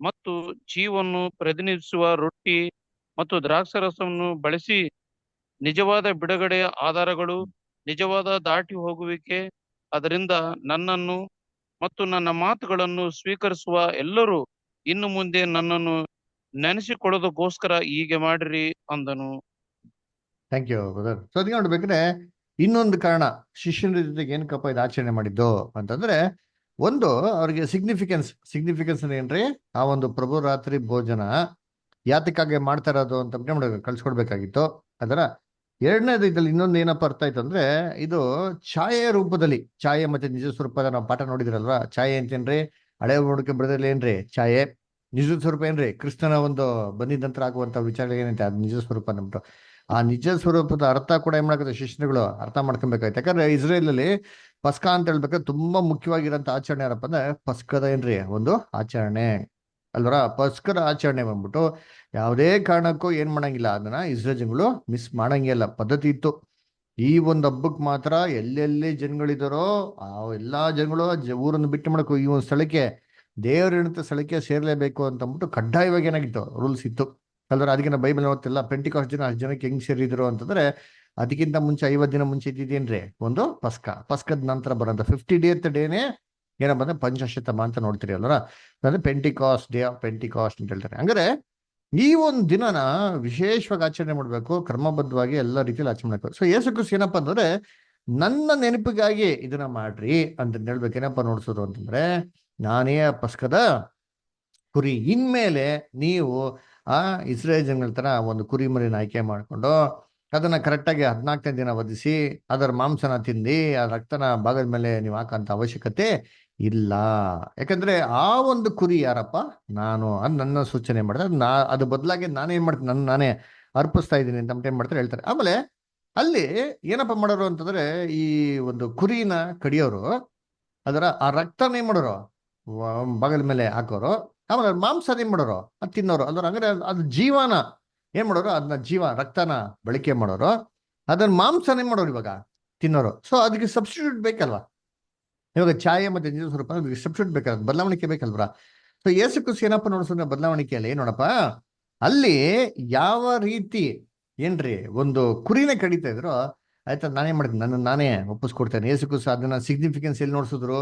ಮತ್ತು ಜೀವವನ್ನು ಪ್ರತಿನಿಧಿಸುವ ರೊಟ್ಟಿ ಮತ್ತು ದ್ರಾಕ್ಷಾರಸವನ್ನು ಬಳಸಿ ನಿಜವಾದ ಬಿಡುಗಡೆಯ ಆಧಾರಗಳು, ನಿಜವಾದ ದಾಟಿ ಹೋಗುವಿಕೆ, ಅದರಿಂದ ನನ್ನನ್ನು ಮತ್ತು ನನ್ನ ಮಾತುಗಳನ್ನು ಸ್ವೀಕರಿಸುವ ಎಲ್ಲರೂ ಇನ್ನು ಮುಂದೆ ನನ್ನನ್ನು ನೆನೆಸಿಕೊಳ್ಳೋದಕ್ಕೋಸ್ಕರ ಹೀಗೆ ಮಾಡಿರಿ ಅಂದನು. Thank you brother. ಸೊ ಅದಕ್ಕೆ ನೋಡ್ಬೇಕ್ರೆ ಇನ್ನೊಂದು ಕಾರಣ ಶಿಷ್ಯನ ಜೊತೆಗೆ ಏನಕ್ಕಪ್ಪ ಇದು ಆಚರಣೆ ಮಾಡಿದ್ದು ಅಂತಂದ್ರೆ, ಒಂದು ಅವ್ರಿಗೆ ಸಿಗ್ನಿಫಿಕೆನ್ಸ್ ಏನ್ರಿ, ಆ ಒಂದು ಪ್ರಭು ರಾತ್ರಿ ಭೋಜನ ಯಾತಕ್ಕಾಗಿ ಮಾಡ್ತಾ ಇರೋದು ಅಂತ ಕಳ್ಸ್ಕೊಡ್ಬೇಕಾಗಿತ್ತು. ಅದರ ಎರಡನೇದು ಇದ್ರಲ್ಲಿ ಇನ್ನೊಂದು ಏನಪ್ಪ ಅರ್ಥ ಆಯ್ತು ಅಂದ್ರೆ, ಇದು ಛಾಯೆಯ ರೂಪದಲ್ಲಿ, ಛಾಯೆ ಮತ್ತೆ ನಿಜ ಸ್ವರೂಪದ ನಾವು ಪಾಠ ನೋಡಿದ್ರಲ್ವಾ. ಛಾಯೆ ಅಂತೇನ್ರಿ, ಹಳೆ ಒಡಂಬಡಿಕೆ ಬರೆದಲ್ಲಿ ಏನ್ರಿ ಛಾಯೆ, ನಿಜ ಸ್ವರೂಪ ಏನ್ರಿ ಕ್ರಿಸ್ತನ ಒಂದು ಬಂದಿದ ನಂತರ ಆಗುವಂತ ವಿಚಾರ ಏನಂತೆ, ಅದು ನಿಜ ಸ್ವರೂಪ ನಮ್ದು. ಆ ನಿಜ ಸ್ವರೂಪದ ಅರ್ಥ ಕೂಡ ಏನ್ ಮಾಡಕ್ಕೆ ಶಿಷ್ಯರುಗಳು ಅರ್ಥ ಮಾಡ್ಕೊಬೇಕಾಯ್ತು. ಯಾಕಂದ್ರೆ ಇಸ್ರೇಲ್ ಅಲ್ಲಿ ಪಸ್ಕ ಅಂತ ಹೇಳ್ಬೇಕಾದ್ರೆ ತುಂಬಾ ಮುಖ್ಯವಾಗಿರೋಂಥ ಆಚರಣೆ ಏನಪ್ಪ ಅಂದ್ರೆ ಪಸ್ಕದ ಏನ್ರಿ ಒಂದು ಆಚರಣೆ ಅಲ್ವರ. ಪಸ್ಕದ ಆಚರಣೆ ಬಂದ್ಬಿಟ್ಟು ಯಾವುದೇ ಕಾರಣಕ್ಕೂ ಏನ್ ಮಾಡಂಗಿಲ್ಲ, ಅದನ್ನ ಇಸ್ರೇಲ್ ಜನಗಳು ಮಿಸ್ ಮಾಡಂಗಿಲ್ಲ, ಪದ್ಧತಿ ಇತ್ತು. ಈ ಒಂದು ಹಬ್ಬಕ್ಕೆ ಮಾತ್ರ ಎಲ್ಲೆಲ್ಲಿ ಜನಗಳಿದಾರೋ ಆ ಎಲ್ಲಾ ಜನಗಳು ಊರನ್ನು ಬಿಟ್ಟು ಮಾಡಬೇಕು, ಈ ಒಂದು ಸ್ಥಳಕ್ಕೆ ದೇವ್ರ ಎಣತ ಸ್ಥಳಕ್ಕೆ ಸೇರ್ಲೇಬೇಕು ಅಂತ ಅಂದ್ಬಿಟ್ಟು ಕಡ್ಡಾಯವಾಗಿ ಏನಾಗಿತ್ತು, ರೂಲ್ಸ್ ಇತ್ತು ಅಲ್ವರ. ಅದಕ್ಕೆ ನಾವು ಬೈಬಲ್ ಓದ್ತಿಲ್ಲ, ಪೆಂಟಿಕಾಸ್ಟ್ ಜನ ಅಷ್ಟು ಜನಕ್ಕೆ ಹೆಂಗ್ ಸೇರಿದ್ರು ಅಂತಂದ್ರೆ, ಅದಕ್ಕಿಂತ ಮುಂಚೆ 50 ದಿನ ಮುಂಚೆ ಇದ್ದಿದ್ದೇನ್ರಿ ಒಂದು ಪಸ್ಕದ ನಂತರ ಬರೋಂಥ 50th ಡೇನೇ ಏನಪ್ಪ ಅಂದ್ರೆ ಪಂಚಾಶತ್ತಮ ಅಂತ ನೋಡ್ತೀರಿ ಅಲ್ವರ, ಅಂದ್ರೆ ಪೆಂಟಿಕಾಸ್ಟ್, ಡೇ ಆಫ್ ಪೆಂಟಿಕಾಸ್ಟ್ ಅಂತ ಹೇಳ್ತಾರೆ. ಹಂಗಾರೆ ಈ ಒಂದು ದಿನನ ವಿಶೇಷವಾಗಿ ಆಚರಣೆ ಮಾಡಬೇಕು, ಕ್ರಮಬದ್ಧವಾಗಿ ಎಲ್ಲ ರೀತಿಯಲ್ಲಿ ಆಚರಣೆ ಮಾಡಬೇಕು. ಸೊ ಯೇಸು ಕ್ರಿಸ್ತ ಏನಪ್ಪ ಅಂದ್ರೆ ನನ್ನ ನೆನಪಿಗಾಗಿ ಇದನ್ನ ಮಾಡ್ರಿ ಅಂತ ಹೇಳ್ಬೇಕು. ಏನಪ್ಪ ನೋಡ್ಸೋದು ಅಂತಂದ್ರೆ, ನಾನೇ ಪಸ್ಕದ ಕುರಿ. ಇನ್ಮೇಲೆ ನೀವು ಆ ಇಸ್ರೇಲ್ ಜನಗಳ ತರ ಒಂದು ಕುರಿ ಮರಿನ ಆಯ್ಕೆ ಮಾಡ್ಕೊಂಡು ಅದನ್ನ ಕರೆಕ್ಟಾಗಿ 14ನೇ ದಿನ ವಧಿಸಿ ಅದರ ಮಾಂಸನ ತಿಂದು ಆ ರಕ್ತನ ಭಾಗದ ಮೇಲೆ ನೀವು ಹಾಕಂತ ಅವಶ್ಯಕತೆ ಇಲ್ಲ. ಯಾಕಂದ್ರೆ ಆ ಒಂದು ಕುರಿ ಯಾರಪ್ಪ? ನಾನು. ಅದು ನನ್ನ ಸೂಚನೆ ಮಾಡಿದ್ರೆ ಅದು ಬದಲಾಗಿ ನಾನೇನ್ ಮಾಡ್ತೀನಿ, ನಾನೇ ಅರ್ಪಿಸ್ತಾ ಇದ್ದೀನಿ ಅಂತ ಏನ್ ಮಾಡ್ತಾರೆ ಹೇಳ್ತಾರೆ. ಆಮೇಲೆ ಅಲ್ಲಿ ಏನಪ್ಪ ಮಾಡೋರು ಅಂತಂದ್ರೆ, ಈ ಒಂದು ಕುರಿನ ಕಡಿಯೋರು ಅದರ ಆ ರಕ್ತನ ಏನ್ ಮಾಡೋರು ಬಾಗಲ ಮೇಲೆ ಹಾಕೋರು, ಆಮೇಲೆ ಮಾಂಸ ಏನ್ ಮಾಡೋರು ಅದು ತಿನ್ನೋರು. ಅದ್ರ ಹಂಗಾರೆ ಅದು ಜೀವನ ಏನ್ ಮಾಡೋರು, ಅದನ್ನ ಜೀವ ರಕ್ತನ ಬಳಕೆ ಮಾಡೋರು, ಅದನ್ನ ಮಾಂಸನ ಏನ್ ಮಾಡೋರು ಇವಾಗ ತಿನ್ನೋರು. ಸೊ ಅದಕ್ಕೆ ಸಬ್ಸ್ಟಿಟ್ಯೂಟ್ ಬೇಕಲ್ವಾ? ಇವಾಗ ಛಾಯೆ ಮತ್ತೆ ನಿಜ ಸ್ವರೂಪ ಅದಕ್ಕೆ ಸಬ್ಸ್ಟಿಟ್ಯೂಟ್ ಬೇಕಾದ್ರೆ ಬದಲಾವಣೆ ಬೇಕಲ್ವಾ? ಸೊ ಯೇಸು ಕ್ರಿಸ್ತ ಏನಪ್ಪ ನೋಡ್ಸೋದ್ರೆ ಬದಲಾವಣೆಯಲ್ಲಿ ನೋಡಪ್ಪ, ಅಲ್ಲಿ ಯಾವ ರೀತಿ ಏನ್ರಿ ಒಂದು ಕುರಿನೇ ಕಡಿತಾ ಇದ್ರು, ಆಯ್ತಾ ನಾನೇ ಮಾಡ್ತೀನಿ, ನಾನೇ ಒಪ್ಪಿಸ್ಕೊಡ್ತೇನೆ. ಯೇಸು ಕ್ರಿಸ್ತ ಅದನ್ನ ಸಿಗ್ನಿಫಿಕೆನ್ಸ್ ಎಲ್ಲಿ ನೋಡ್ಸಿದ್ರು?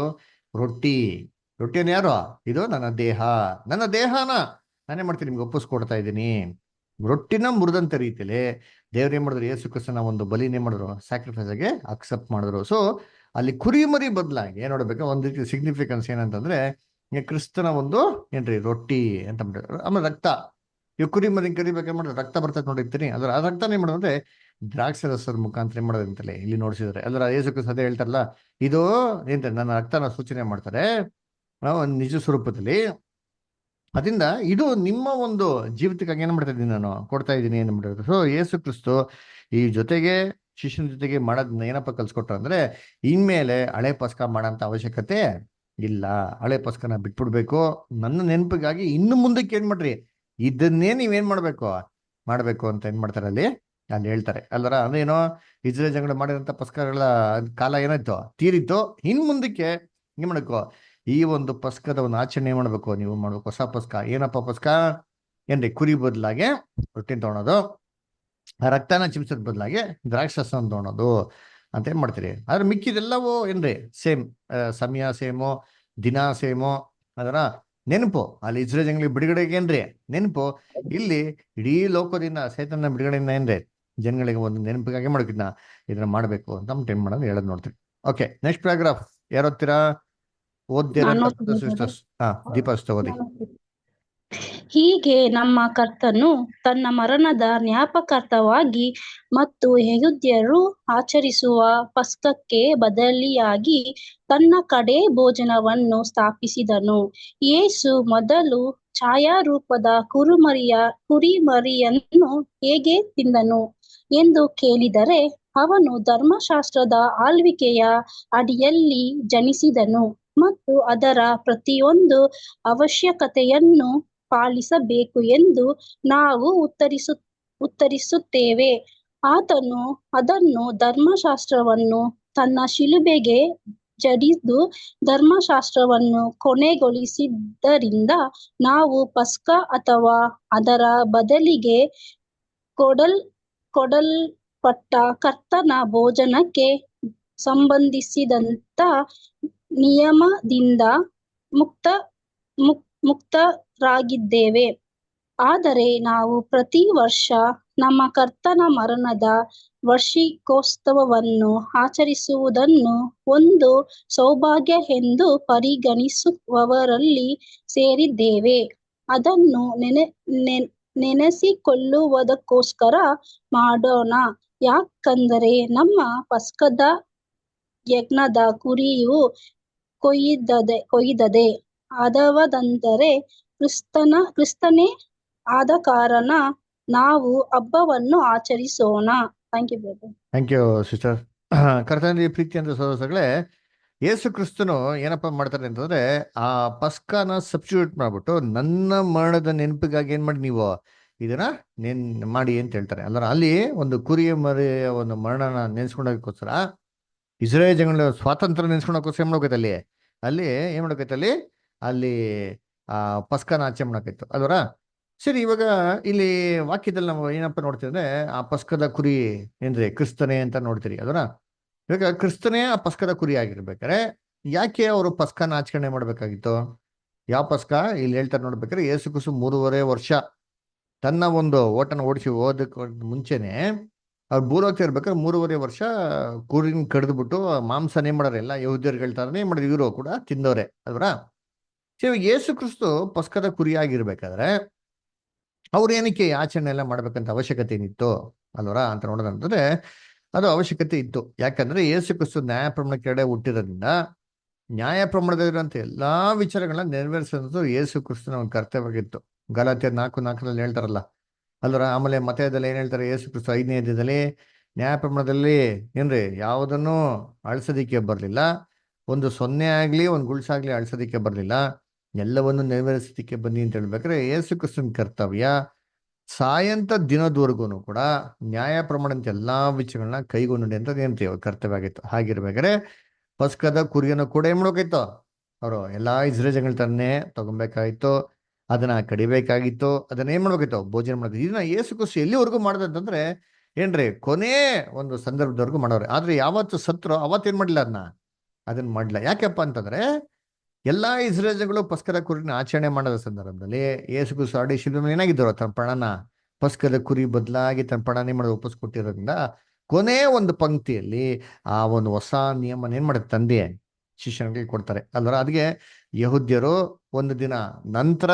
ರೊಟ್ಟಿಯನ್ನು ಯಾರು? ಇದು ನನ್ನ ದೇಹ, ನನ್ನ ದೇಹನ ನಾನೇ ಮಾಡ್ತೀನಿ, ನಿಮ್ಗೆ ಒಪ್ಪಿಸ್ಕೊಡ್ತಾ ಇದ್ದೀನಿ. ರೊಟ್ಟಿನ ಮುರಿದಂತ ರೀತಿಯಲ್ಲಿ ದೇವ್ರು ಏನ್ ಮಾಡಿದ್ರು, ಯೇಸು ಕ್ರಿಸ್ತನ ಒಂದು ಬಲಿನೇ ಮಾಡಿದ್ರು, ಸ್ಯಾಕ್ರಿಫೈಸ್ ಆಗಿ ಅಕ್ಸೆಪ್ಟ್ ಮಾಡಿದ್ರು. ಸೊ ಅಲ್ಲಿ ಕುರಿ ಮರಿ ಬದಲಾಗಿ ಏನ್ ನೋಡ್ಬೇಕು, ಒಂದ್ ರೀತಿ ಸಿಗ್ನಿಫಿಕೆನ್ಸ್ ಏನಂತಂದ್ರೆ ಕ್ರಿಸ್ತನ ಒಂದು ಏನ್ರಿ ರೊಟ್ಟಿ ಅಂತ ಮಾಡಿದ್ರು. ಆಮೇಲೆ ರಕ್ತ, ಈ ಕುರಿ ಮರಿ ಕರಿಬೇಕೇನ್ ಮಾಡಿದ್ರೆ ರಕ್ತ ಬರ್ತದೆ ನೋಡಿರ್ತೀನಿ. ಅದ್ರ ಆ ರಕ್ತನ ಏನ್ ಮಾಡೋದಂದ್ರೆ ದ್ರಾಕ್ಷಿ ರಸದ ಮುಖಾಂತರ ಏನ್ ಮಾಡೋದಂತಲೇ ಇಲ್ಲಿ ನೋಡ್ಸಿದ್ರೆ. ಅದ್ರ ಯೇಸು ಕ್ರಿಸ್ತ ಅದೇ ಹೇಳ್ತಾರಲ್ಲ, ಇದು ಏನ್ ನನ್ನ ರಕ್ತನ ಸೂಚನೆ ಮಾಡ್ತಾರೆ ಒಂದು ನಿಜ ಸ್ವರೂಪದಲ್ಲಿ. ಅದರಿಂದ ಇದು ನಿಮ್ಮ ಒಂದು ಜೀವಿತಕ್ಕಾಗಿ ಏನ್ ಮಾಡ್ತಾ ಇದ್ದೀನಿ, ನಾನು ಕೊಡ್ತಾ ಇದ್ದೀನಿ ಏನ್ ಮಾಡಿದ್ರು. ಸೊ ಯೇಸು ಕ್ರಿಸ್ತು ಈ ಜೊತೆಗೆ ಶಿಷ್ಯನ ಜೊತೆಗೆ ಮಾಡೋದನ್ನ ಏನಪ್ಪ ಕಲ್ಸ್ಕೊಟ್ರ ಅಂದ್ರೆ, ಇನ್ಮೇಲೆ ಹಳೆ ಪಸ್ಕ ಮಾಡೋಂಥ ಅವಶ್ಯಕತೆ ಇಲ್ಲ. ಹಳೆ ಪಸ್ಕನ ಬಿಟ್ಬಿಡ್ಬೇಕು. ನನ್ನ ನೆನಪಿಗಾಗಿ ಇನ್ನು ಮುಂದಕ್ಕೆ ಏನ್ ಮಾಡ್ರಿ, ಇದನ್ನೇ ನೀವೇನ್ ಮಾಡ್ಬೇಕು ಅಂತ ಏನ್ ಮಾಡ್ತಾರೆ ಅಲ್ಲಿ ಹೇಳ್ತಾರೆ ಅಲ್ಲರ. ಅದೇನೋ ಇಸ್ರೇಲ್ ಜನಗಳು ಮಾಡಿದಂಥ ಪಸ್ಕಗಳ ಕಾಲ ಏನಾಯ್ತು, ತೀರಿತ್ತು. ಇನ್ ಮುಂದಕ್ಕೆ ಏನ್ ಮಾಡ್ಬೇಕು, ಈ ಒಂದು ಪಸ್ಕದ ಒಂದು ಆಚರಣೆ ಮಾಡ್ಬೇಕು, ನೀವು ಮಾಡ್ಬೇಕು. ಹೊಸ ಪಸ್ಕ ಏನಪ್ಪ ಪಸ್ಕ ಏನ್ರಿ, ಕುರಿ ಬದಲಾಗಿ ರೊಟ್ಟಿನ ತೊಗೊಳೋದು, ರಕ್ತನ ಚಿಮ್ಸದ ಬದಲಾಗಿ ದ್ರಾಕ್ಷಸನ ತೊಗೊಳೋದು ಅಂತ ಏನ್ ಮಾಡ್ತೀರಿ. ಆದ್ರೆ ಮಿಕ್ಕಿದೆಲ್ಲವೂ ಏನ್ರಿ ಸೇಮ್, ಸಮಯ ಸೇಮು, ದಿನ ಸೇಮು. ಅದರ ನೆನಪು ಅಲ್ಲಿ ಇಸ್ರೇಲ್ ಜನಗಳಿಗೆ ಬಿಡುಗಡೆಗೆ ಏನ್ರಿ ನೆನಪು, ಇಲ್ಲಿ ಇಡೀ ಲೋಕದಿಂದ ಸೈತನ ಬಿಡುಗಡೆಯಿಂದ ಏನ್ರಿ ಜನಗಳಿಗೆ ಒಂದು ನೆನಪಿಗಾಗಿ ಮಾಡೋಕಿದ್ನ ಇದನ್ನ ಮಾಡ್ಬೇಕು ಅಂತ ಏನ್ ಮಾಡೋದು ಹೇಳೋದು ನೋಡ್ತೀವಿ. ಓಕೆ, ನೆಕ್ಸ್ಟ್ ಪ್ಯಾರಾಗ್ರಾಫ್ ಯಾರು ಓದ್ತೀರಾ? ಸಿಸ್ಟರ್ಸ್. ದೀಪಾ ಓದಿ. ಹೀಗೆ ನಮ್ಮ ಕರ್ತನು ತನ್ನ ಮರಣದ ಜ್ಞಾಪಕಾರ್ಥವಾಗಿ ಮತ್ತು ಯೆಹೂದ್ಯರು ಆಚರಿಸುವ ಪಸ್ಕಕ್ಕೆ ಬದಲಿಯಾಗಿ ತನ್ನ ಕಡೆ ಭೋಜನವನ್ನು ಸ್ಥಾಪಿಸಿದನು. ಯೇಸು ಮೊದಲು ಛಾಯಾರೂಪದ ಕುರಿಮರಿಯನ್ನು ಹೇಗೆ ತಿಂದನು ಎಂದು ಕೇಳಿದರೆ, ಅವನು ಧರ್ಮಶಾಸ್ತ್ರದ ಆಳ್ವಿಕೆಯ ಅಡಿಯಲ್ಲಿ ಜನಿಸಿದನು ಮತ್ತು ಅದರ ಪ್ರತಿಯೊಂದು ಅವಶ್ಯಕತೆಯನ್ನು ಪಾಲಿಸಬೇಕು ಎಂದು ನಾವು ಉತ್ತರಿಸುತ್ತೇವೆ. ಆತನು ಅದನ್ನು ಧರ್ಮಶಾಸ್ತ್ರವನ್ನು ತನ್ನ ಶಿಲುಬೆಗೆ ಜಡಿದು ಧರ್ಮಶಾಸ್ತ್ರವನ್ನು ಕೊನೆಗೊಳಿಸಿದ್ದರಿಂದ ನಾವು ಪಸ್ಕ ಅಥವಾ ಅದರ ಬದಲಿಗೆ ಕೊಡಲ್ಪಟ್ಟ ಕರ್ತನ ಭೋಜನಕ್ಕೆ ಸಂಬಂಧಿಸಿದಂತ ನಿಯಮದಿಂದ ಮುಕ್ತರಾಗಿದ್ದೇವೆ. ಆದರೆ ನಾವು ಪ್ರತಿ ವರ್ಷ ನಮ್ಮ ಕರ್ತನ ಮರಣದ ವಾರ್ಷಿಕೋತ್ಸವವನ್ನು ಆಚರಿಸುವುದನ್ನು ಒಂದು ಸೌಭಾಗ್ಯ ಎಂದು ಪರಿಗಣಿಸುವವರಲ್ಲಿ ಸೇರಿದ್ದೇವೆ. ಅದನ್ನು ನೆನೆಸಿಕೊಳ್ಳುವುದಕ್ಕೋಸ್ಕರ ಮಾಡೋಣ. ಯಾಕಂದರೆ ನಮ್ಮ ಪಸ್ಕದ ಯಜ್ಞದ ಕುರಿಯು ಕೊಯ್ದದೆ ಆದವದಂದರೆ ಕ್ರಿಸ್ತನೇ ಆದ ಕಾರಣ ನಾವು ಹಬ್ಬವನ್ನು ಆಚರಿಸೋಣ. Thank you brother. Thank you sister. ಕರ್ತನಲ್ಲಿ ಪ್ರೀತಿ ಅಂತ ಸಹೋದರಗಳೇ, ಯೇಸು ಕ್ರಿಸ್ತನು ಏನಪ್ಪ ಮಾಡ್ತಾರೆ ಅಂತಂದ್ರೆ ಆ ಪಸ್ಕನ ಸಬ್ಸ್ಟಿಟ್ಯೂಟ್ ಮಾಡ್ಬಿಟ್ಟು ನನ್ನ ಮರಣದ ನೆನಪಿಗಾಗಿ ಏನ್ ಮಾಡಿ ನೀವು ಇದನ್ನ ಮಾಡಿ ಅಂತ ಹೇಳ್ತಾರೆ. ಅಲ್ಲರ ಅಲ್ಲಿ ಒಂದು ಕುರಿಯ ಮರಿಯ ಒಂದು ಮರಣನ ನೆನೆಸ್ಕೊಂಡೋಗೋಸ್ಕರ ಇಸ್ರೇಲ್ ಜನಗಳ ಸ್ವಾತಂತ್ರ್ಯ ನೆನೆಸ್ಕೊಂಡೋಗೋಸ್ಕರ ಏನ್ ಮಾಡ್ಬೇಕೈತೆ ಅಲ್ಲಿ ಏನ್ ಮಾಡ್ಬೇಕೈತೆ ಅಲ್ಲಿ ಆ ಪಸ್ಕನ ಆಚರಣೆ ಮಾಡಕೈತು ಅಲ್ವರ. ಸರಿ, ಇವಾಗ ಇಲ್ಲಿ ವಾಕ್ಯದಲ್ಲಿ ನಾವು ಏನಪ್ಪ ನೋಡ್ತೀವಿ ಅಂದ್ರೆ ಆ ಪಸ್ಕದ ಕುರಿ ಏನ್ರಿ ಕ್ರಿಸ್ತನೇ ಅಂತ ನೋಡ್ತೀರಿ ಅಲ್ವರ. ಇವಾಗ ಕ್ರಿಸ್ತನೇ ಆ ಪಸ್ಕದ ಕುರಿ ಆಗಿರ್ಬೇಕಾರೆ ಯಾಕೆ ಅವರು ಪಸ್ಕನ ಆಚರಣೆ ಮಾಡ್ಬೇಕಾಗಿತ್ತು? ಯಾವ ಪಸ್ಕ? ಇಲ್ಲಿ ಹೇಳ್ತಾರೆ ನೋಡ್ಬೇಕಾದ್ರೆ, ಯೇಸು ಕ್ರಿಸ್ತು 3.5 ವರ್ಷ ತನ್ನ ಒಂದು ಓಟನ ಓಡಿಸಿ ಹೋದಕ್ಕೆ ಮುಂಚೆನೆ ಅವ್ರು ಭೂಲೋಕ ಇರ್ಬೇಕಾದ್ರೆ 3.5 ವರ್ಷ ಕುರಿನ ಕಡಿದ್ಬಿಟ್ಟು ಮಾಂಸನೇ ಮಾಡೋರು, ಎಲ್ಲ ಯಹೂದ್ಯರು ಹೇಳ್ತಾರನೇ ಮಾಡಿದ್ರು, ಇವರು ಕೂಡ ತಿಂದವ್ರೆ ಅಲ್ವರ. ಇವಾಗ ಯೇಸು ಕ್ರಿಸ್ತು ಪಸ್ಕದ ಕುರಿಯಾಗಿರ್ಬೇಕಾದ್ರೆ ಅವ್ರು ಏನಕ್ಕೆ ಈ ಆಚರಣೆ ಎಲ್ಲ ಮಾಡ್ಬೇಕಂತ ಅವಶ್ಯಕತೆ ಏನಿತ್ತು ಅಲ್ವರ ಅಂತ ನೋಡೋದಂತಂದ್ರೆ, ಅದು ಅವಶ್ಯಕತೆ ಇತ್ತು. ಯಾಕಂದ್ರೆ ಯೇಸು ಕ್ರಿಸ್ತು ನ್ಯಾಯ ಪ್ರಮಾಣ ಕೆಳಗಡೆ ಹುಟ್ಟಿರೋದ್ರಿಂದ ನ್ಯಾಯ ಪ್ರಮಾಣದಲ್ಲಿರುವಂತ ಎಲ್ಲಾ ವಿಚಾರಗಳನ್ನ ನೆರವೇರಿಸೋದು ಯೇಸು ಕ್ರಿಸ್ತನ ಒಂದು ಕರ್ತವ್ಯವಾಗಿತ್ತು. ಗಲಾತ್ಯ 4:4 ಹೇಳ್ತಾರಲ್ಲ ಅಲ್ವರ. ಆಮೇಲೆ ಮತ್ತೇದಲ್ಲಿ ಏನ್ ಹೇಳ್ತಾರೆ? ಯೇಸು ಕ್ರಿಸ್ತು 5ನೇ ಅಧ್ಯಾಯದಲ್ಲಿ ನ್ಯಾಯ ಪ್ರಮಾಣದಲ್ಲಿ ಏನ್ರಿ ಯಾವುದನ್ನು ಅಳಿಸೋದಿಕ್ಕೆ ಬರಲಿಲ್ಲ, ಒಂದು ಸೊನ್ನೆ ಆಗ್ಲಿ ಒಂದು ಗುಳ್ಸಾಗ್ಲಿ ಅಳಿಸೋದಿಕ್ಕೆ ಬರಲಿಲ್ಲ, ಎಲ್ಲವನ್ನು ನೆರವೇರಿಸೋದಿಕ್ಕೆ ಬನ್ನಿ ಅಂತ ಹೇಳ್ಬೇಕಾದ್ರೆ ಯೇಸು ಕ್ರಿಸ್ತನ ಕರ್ತವ್ಯ ಸಾಯಂತ ದಿನದವರೆಗೂ ಕೂಡ ನ್ಯಾಯ ಪ್ರಮಾಣದ ಎಲ್ಲಾ ವಿಷಯಗಳನ್ನ ಕೈಗೊಂಡು ಅಂತ ಏನ್ರಿ ಅವ್ರ ಕರ್ತವ್ಯ ಆಗಿತ್ತು. ಹಾಗಿರ್ಬೇಕಾದ್ರೆ ಪಸ್ಕದ ಕುರಿಯನ್ನು ಕೂಡ ಏನ್ ಮಾಡ್ಬೇಕಾಯ್ತು? ಅವರು ಎಲ್ಲಾ ಇಸ್ರೇಲ್ ತನ್ನೇ ತಗೊಬೇಕಾಯ್ತು, ಅದನ್ನ ಕಡಿಬೇಕಾಗಿತ್ತು, ಅದನ್ನ ಏನ್ ಮಾಡ್ಬೇಕಾಯ್ತು? ಭೋಜನ ಮಾಡ್ಬೇಕು. ಇದನ್ನ ಯೇಸು ಕ್ರಿಸ್ತು ಎಲ್ಲಿವರೆಗೂ ಮಾಡೋದಂತಂದ್ರೆ ಏನ್ರಿ ಕೊನೆ ಒಂದು ಸಂದರ್ಭದವರೆಗೂ ಮಾಡೋರು. ಆದ್ರೆ ಯಾವತ್ತು ಸತ್ರು ಅವತ್ತೇನ್ ಮಾಡ್ಲಿಲ್ಲ, ಅದನ್ನ ಮಾಡ್ಲಿಲ್ಲ. ಯಾಕೆಪ್ಪ ಅಂತಂದ್ರೆ ಎಲ್ಲಾ ಇಸ್ರೇಲ್ಗಳು ಪಸ್ಕದ ಕುರಿನ ಆಚರಣೆ ಮಾಡೋದ ಸಂದರ್ಭದಲ್ಲಿ ಯೇಸು ಕ್ರಿಸ್ತು ಆಡಿ ಶಿಲುಬೆ ಮೇಲೆ ಏನಾಗಿದ್ರು? ತನ್ನ ಪ್ರಾಣನ ಪಸ್ಕದ ಕುರಿ ಬದಲಾಗಿ ತನ್ನ ಪ್ರಾಣನೇ ಮಾಡೋದು ಒಪ್ಪಿಸ್ಕೊಟ್ಟಿರೋದ್ರಿಂದ ಕೊನೆ ಒಂದು ಪಂಕ್ತಿಯಲ್ಲಿ ಆ ಒಂದು ಹೊಸ ನಿಯಮನ ಏನ್ ಮಾಡುತ್ತೆ? ತಂದೆ ಶಿಷ್ಯನಿಗೆ ಕೊಡ್ತಾರೆ ಅಲ್ವರ. ಅದಕ್ಕೆ ಯಹೂದ್ಯರು ಒಂದು ದಿನ ನಂತರ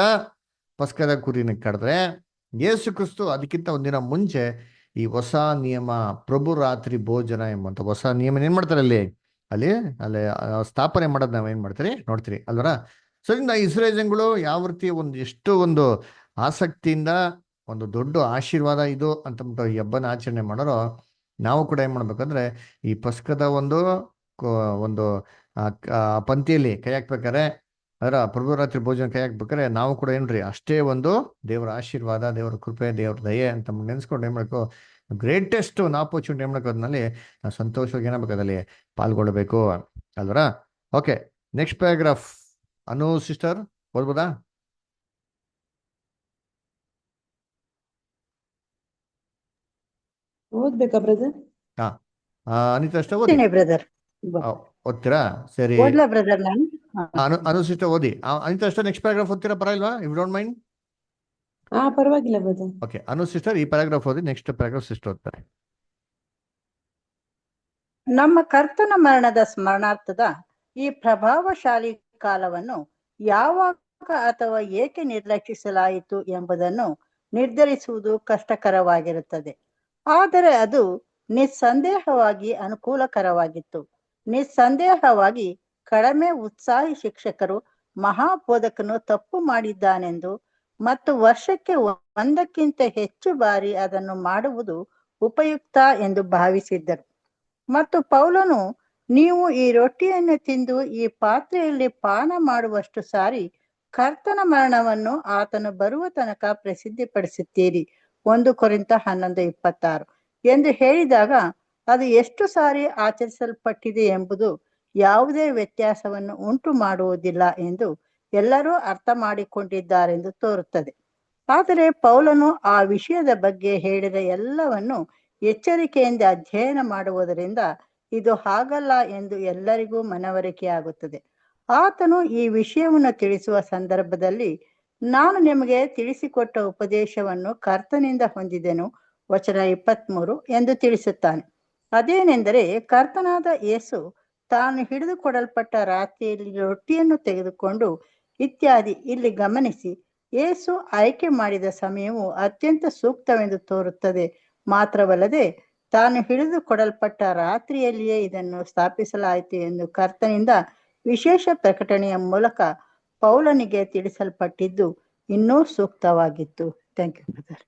ಪಸ್ಕದ ಕುರಿನ ಕಡಿದ್ರೆ, ಯೇಸು ಕ್ರಿಸ್ತು ಅದಕ್ಕಿಂತ ಒಂದಿನ ಮುಂಚೆ ಈ ಹೊಸ ನಿಯಮ ಪ್ರಭು ರಾತ್ರಿ ಭೋಜನ ಎಂಬಂತ ಹೊಸ ನಿಯಮನ ಏನ್ ಮಾಡ್ತಾರೆ? ಅಲ್ಲಿ ಅಲ್ಲಿ ಸ್ಥಾಪನೆ ಮಾಡೋದು ನಾವ್ ಏನ್ ಮಾಡ್ತೀರಿ ನೋಡ್ತೀರಿ ಅಲ್ವರ. ಸೊ ಇಂದ ಇಸ್ರೇಲ್ಗಳು ಯಾವ ರೀತಿ ಒಂದು ಎಷ್ಟು ಒಂದು ಆಸಕ್ತಿಯಿಂದ ಒಂದು ದೊಡ್ಡ ಆಶೀರ್ವಾದ ಇದು ಅಂತಂದ್ಬಿಟ್ಟು ಈ ಹಬ್ಬನ ಆಚರಣೆ ಮಾಡೋರು, ನಾವು ಕೂಡ ಏನ್ ಮಾಡ್ಬೇಕಂದ್ರೆ ಈ ಪಸ್ಕದ ಒಂದು ಒಂದು ಪಂಕ್ತಿಯಲ್ಲಿ ಕೈ ಹಾಕ್ಬೇಕಾರೆ, ಅದರ ಪ್ರಭುರಾತ್ರಿ ಭೋಜನ ಕೈ ಹಾಕ್ಬೇಕಾರೆ ನಾವು ಕೂಡ ಏನ್ರಿ ಅಷ್ಟೇ ಒಂದು ದೇವರ ಆಶೀರ್ವಾದ, ದೇವರ ಕೃಪೆ, ದೇವರ ದಯೆ ಅಂತ ನೆನೆಸ್ಕೊಂಡು ಏನ್ ಮಾಡ್ಕೋ ಗ್ರೇಟೆಸ್ಟ್ ಒಂದು ಆಪರ್ಚುನಿಟಿ ಏನ್ ಮಾಡ್ಕೋ ಅದ್ರಲ್ಲಿ ನಾವು ಸಂತೋಷವಾಗಿ ಏನಾಗಬೇಕು, ಅದಲ್ಲಿ ಪಾಲ್ಗೊಳ್ಬೇಕು ಅಲ್ವರ. ಓಕೆ, ನೆಕ್ಸ್ಟ್ ಪ್ಯಾರಾಗ್ರಾಫ್ ಅನು ಸಿಸ್ಟರ್ ಓದ್ಬೋದಾ? ಓದ್ಬೇಕಾ ಬ್ರದರ್? ಹಾ, ಅನಿತಾ ಅಷ್ಟೇ ಓದಿ. ಬ್ರದರ್ ಓದ್ತೀರಾ? ಸರಿ, ಓದ್ಲಾ ಬ್ರದರ್ ನಾನು? ಅನು ಸಿಸ್ಟರ್ ಓದಿ. ಅನಿತಾ ಅಷ್ಟೇ ನೆಕ್ಸ್ಟ್ ಪ್ಯಾರಾಗ್ರಾಫ್ ಓದ್ತೀರಾ? ಪರವಾಗಿಲ್ವಾ? If don't mind. ಪರವಾಗಿಲ್ಲ ಬ್ರದರ್. ಓಕೆ, ಅನು ಸಿಸ್ಟರ್ ಈ ಪ್ಯಾರಾಗ್ರಾಫ್ ಓದಿ, ನೆಕ್ಸ್ಟ್ ಪ್ಯಾರಾಗ್ರಾಫ್ ಸಿಸ್ಟರ್ ಓದ್ತಾರೆ. ನಮ್ಮ ಕರ್ತನ ಮರಣದ ಸ್ಮರಣಾರ್ಥದ ಈ ಪ್ರಭಾವಶಾಲಿ ಕಾಲವನ್ನು ಯಾವಾಗ ಅಥವಾ ಏಕೆ ನಿರ್ಲಕ್ಷಿಸಲಾಯಿತು ಎಂಬುದನ್ನು ನಿರ್ಧರಿಸುವುದು ಕಷ್ಟಕರವಾಗಿರುತ್ತದೆ. ಆದರೆ ಅದು ನಿಸ್ಸಂದೇಹವಾಗಿ ಅನುಕೂಲಕರವಾಗಿತ್ತು. ನಿಸ್ಸಂದೇಹವಾಗಿ ಕಡಿಮೆ ಉತ್ಸಾಹಿ ಶಿಕ್ಷಕರು ಮಹಾಬೋಧಕನು ತಪ್ಪು ಮಾಡಿದ್ದಾನೆಂದು ಮತ್ತು ವರ್ಷಕ್ಕೆ ಒಂದಕ್ಕಿಂತ ಹೆಚ್ಚು ಬಾರಿ ಅದನ್ನು ಮಾಡುವುದು ಉಪಯುಕ್ತ ಎಂದು ಭಾವಿಸಿದ್ದರು. ಮತ್ತು ಪೌಲನು, ನೀವು ಈ ರೊಟ್ಟಿಯನ್ನು ತಿಂದು ಈ ಪಾತ್ರೆಯಲ್ಲಿ ಪಾನ ಮಾಡುವಷ್ಟು ಸಾರಿ ಕರ್ತನ ಮರಣವನ್ನು ಆತನು ಬರುವ ತನಕ ಪ್ರಸಿದ್ಧಿಪಡಿಸುತ್ತೀರಿ, 1 ಕೊರಿಂಥ 11:26 ಎಂದು ಹೇಳಿದಾಗ ಅದು ಎಷ್ಟು ಸಾರಿ ಆಚರಿಸಲ್ಪಟ್ಟಿದೆ ಎಂಬುದು ಯಾವುದೇ ವ್ಯತ್ಯಾಸವನ್ನು ಉಂಟು ಮಾಡುವುದಿಲ್ಲ ಎಂದು ಎಲ್ಲರೂ ಅರ್ಥ ಮಾಡಿಕೊಂಡಿದ್ದಾರೆಂದು ತೋರುತ್ತದೆ. ಆದರೆ ಪೌಲನು ಆ ವಿಷಯದ ಬಗ್ಗೆ ಹೇಳಿದ ಎಲ್ಲವನ್ನು ಎಚ್ಚರಿಕೆಯಿಂದ ಅಧ್ಯಯನ ಮಾಡುವುದರಿಂದ ಇದು ಹಾಗಲ್ಲ ಎಂದು ಎಲ್ಲರಿಗೂ ಮನವರಿಕೆಯಾಗುತ್ತದೆ. ಆತನು ಈ ವಿಷಯವನ್ನು ತಿಳಿಸುವ ಸಂದರ್ಭದಲ್ಲಿ, ನಾನು ನಿಮಗೆ ತಿಳಿಸಿಕೊಟ್ಟ ಉಪದೇಶವನ್ನು ಕರ್ತನಿಂದ ಹೊಂದಿದೆನು, ವಚನ 23 ಎಂದು ತಿಳಿಸುತ್ತಾನೆ. ಅದೇನೆಂದರೆ, ಕರ್ತನಾದ ಯೇಸು ತಾನು ಹಿಡಿದುಕೊಡಲ್ಪಟ್ಟ ರಾತ್ರಿಯಲ್ಲಿ ರೊಟ್ಟಿಯನ್ನು ತೆಗೆದುಕೊಂಡು ಇತ್ಯಾದಿ. ಇಲ್ಲಿ ಗಮನಿಸಿ, ಯೇಸು ಆಯ್ಕೆ ಮಾಡಿದ ಸಮಯವು ಅತ್ಯಂತ ಸೂಕ್ತವೆಂದು ತೋರುತ್ತದೆ. ಮಾತ್ರವಲ್ಲದೆ ತಾನು ಹಿಡಿದುಕೊಡಲ್ಪಟ್ಟ ರಾತ್ರಿಯಲ್ಲಿಯೇ ಇದನ್ನು ಸ್ಥಾಪಿಸಲಾಯಿತು ಎಂದು ಕರ್ತನಿಂದ ವಿಶೇಷ ಪ್ರಕಟಣೆಯ ಮೂಲಕ ಪೌಲನಿಗೆ ತಿಳಿಸಲ್ಪಟ್ಟಿದ್ದು ಇನ್ನೂ ಸೂಕ್ತವಾಗಿತ್ತು. Thank you brother.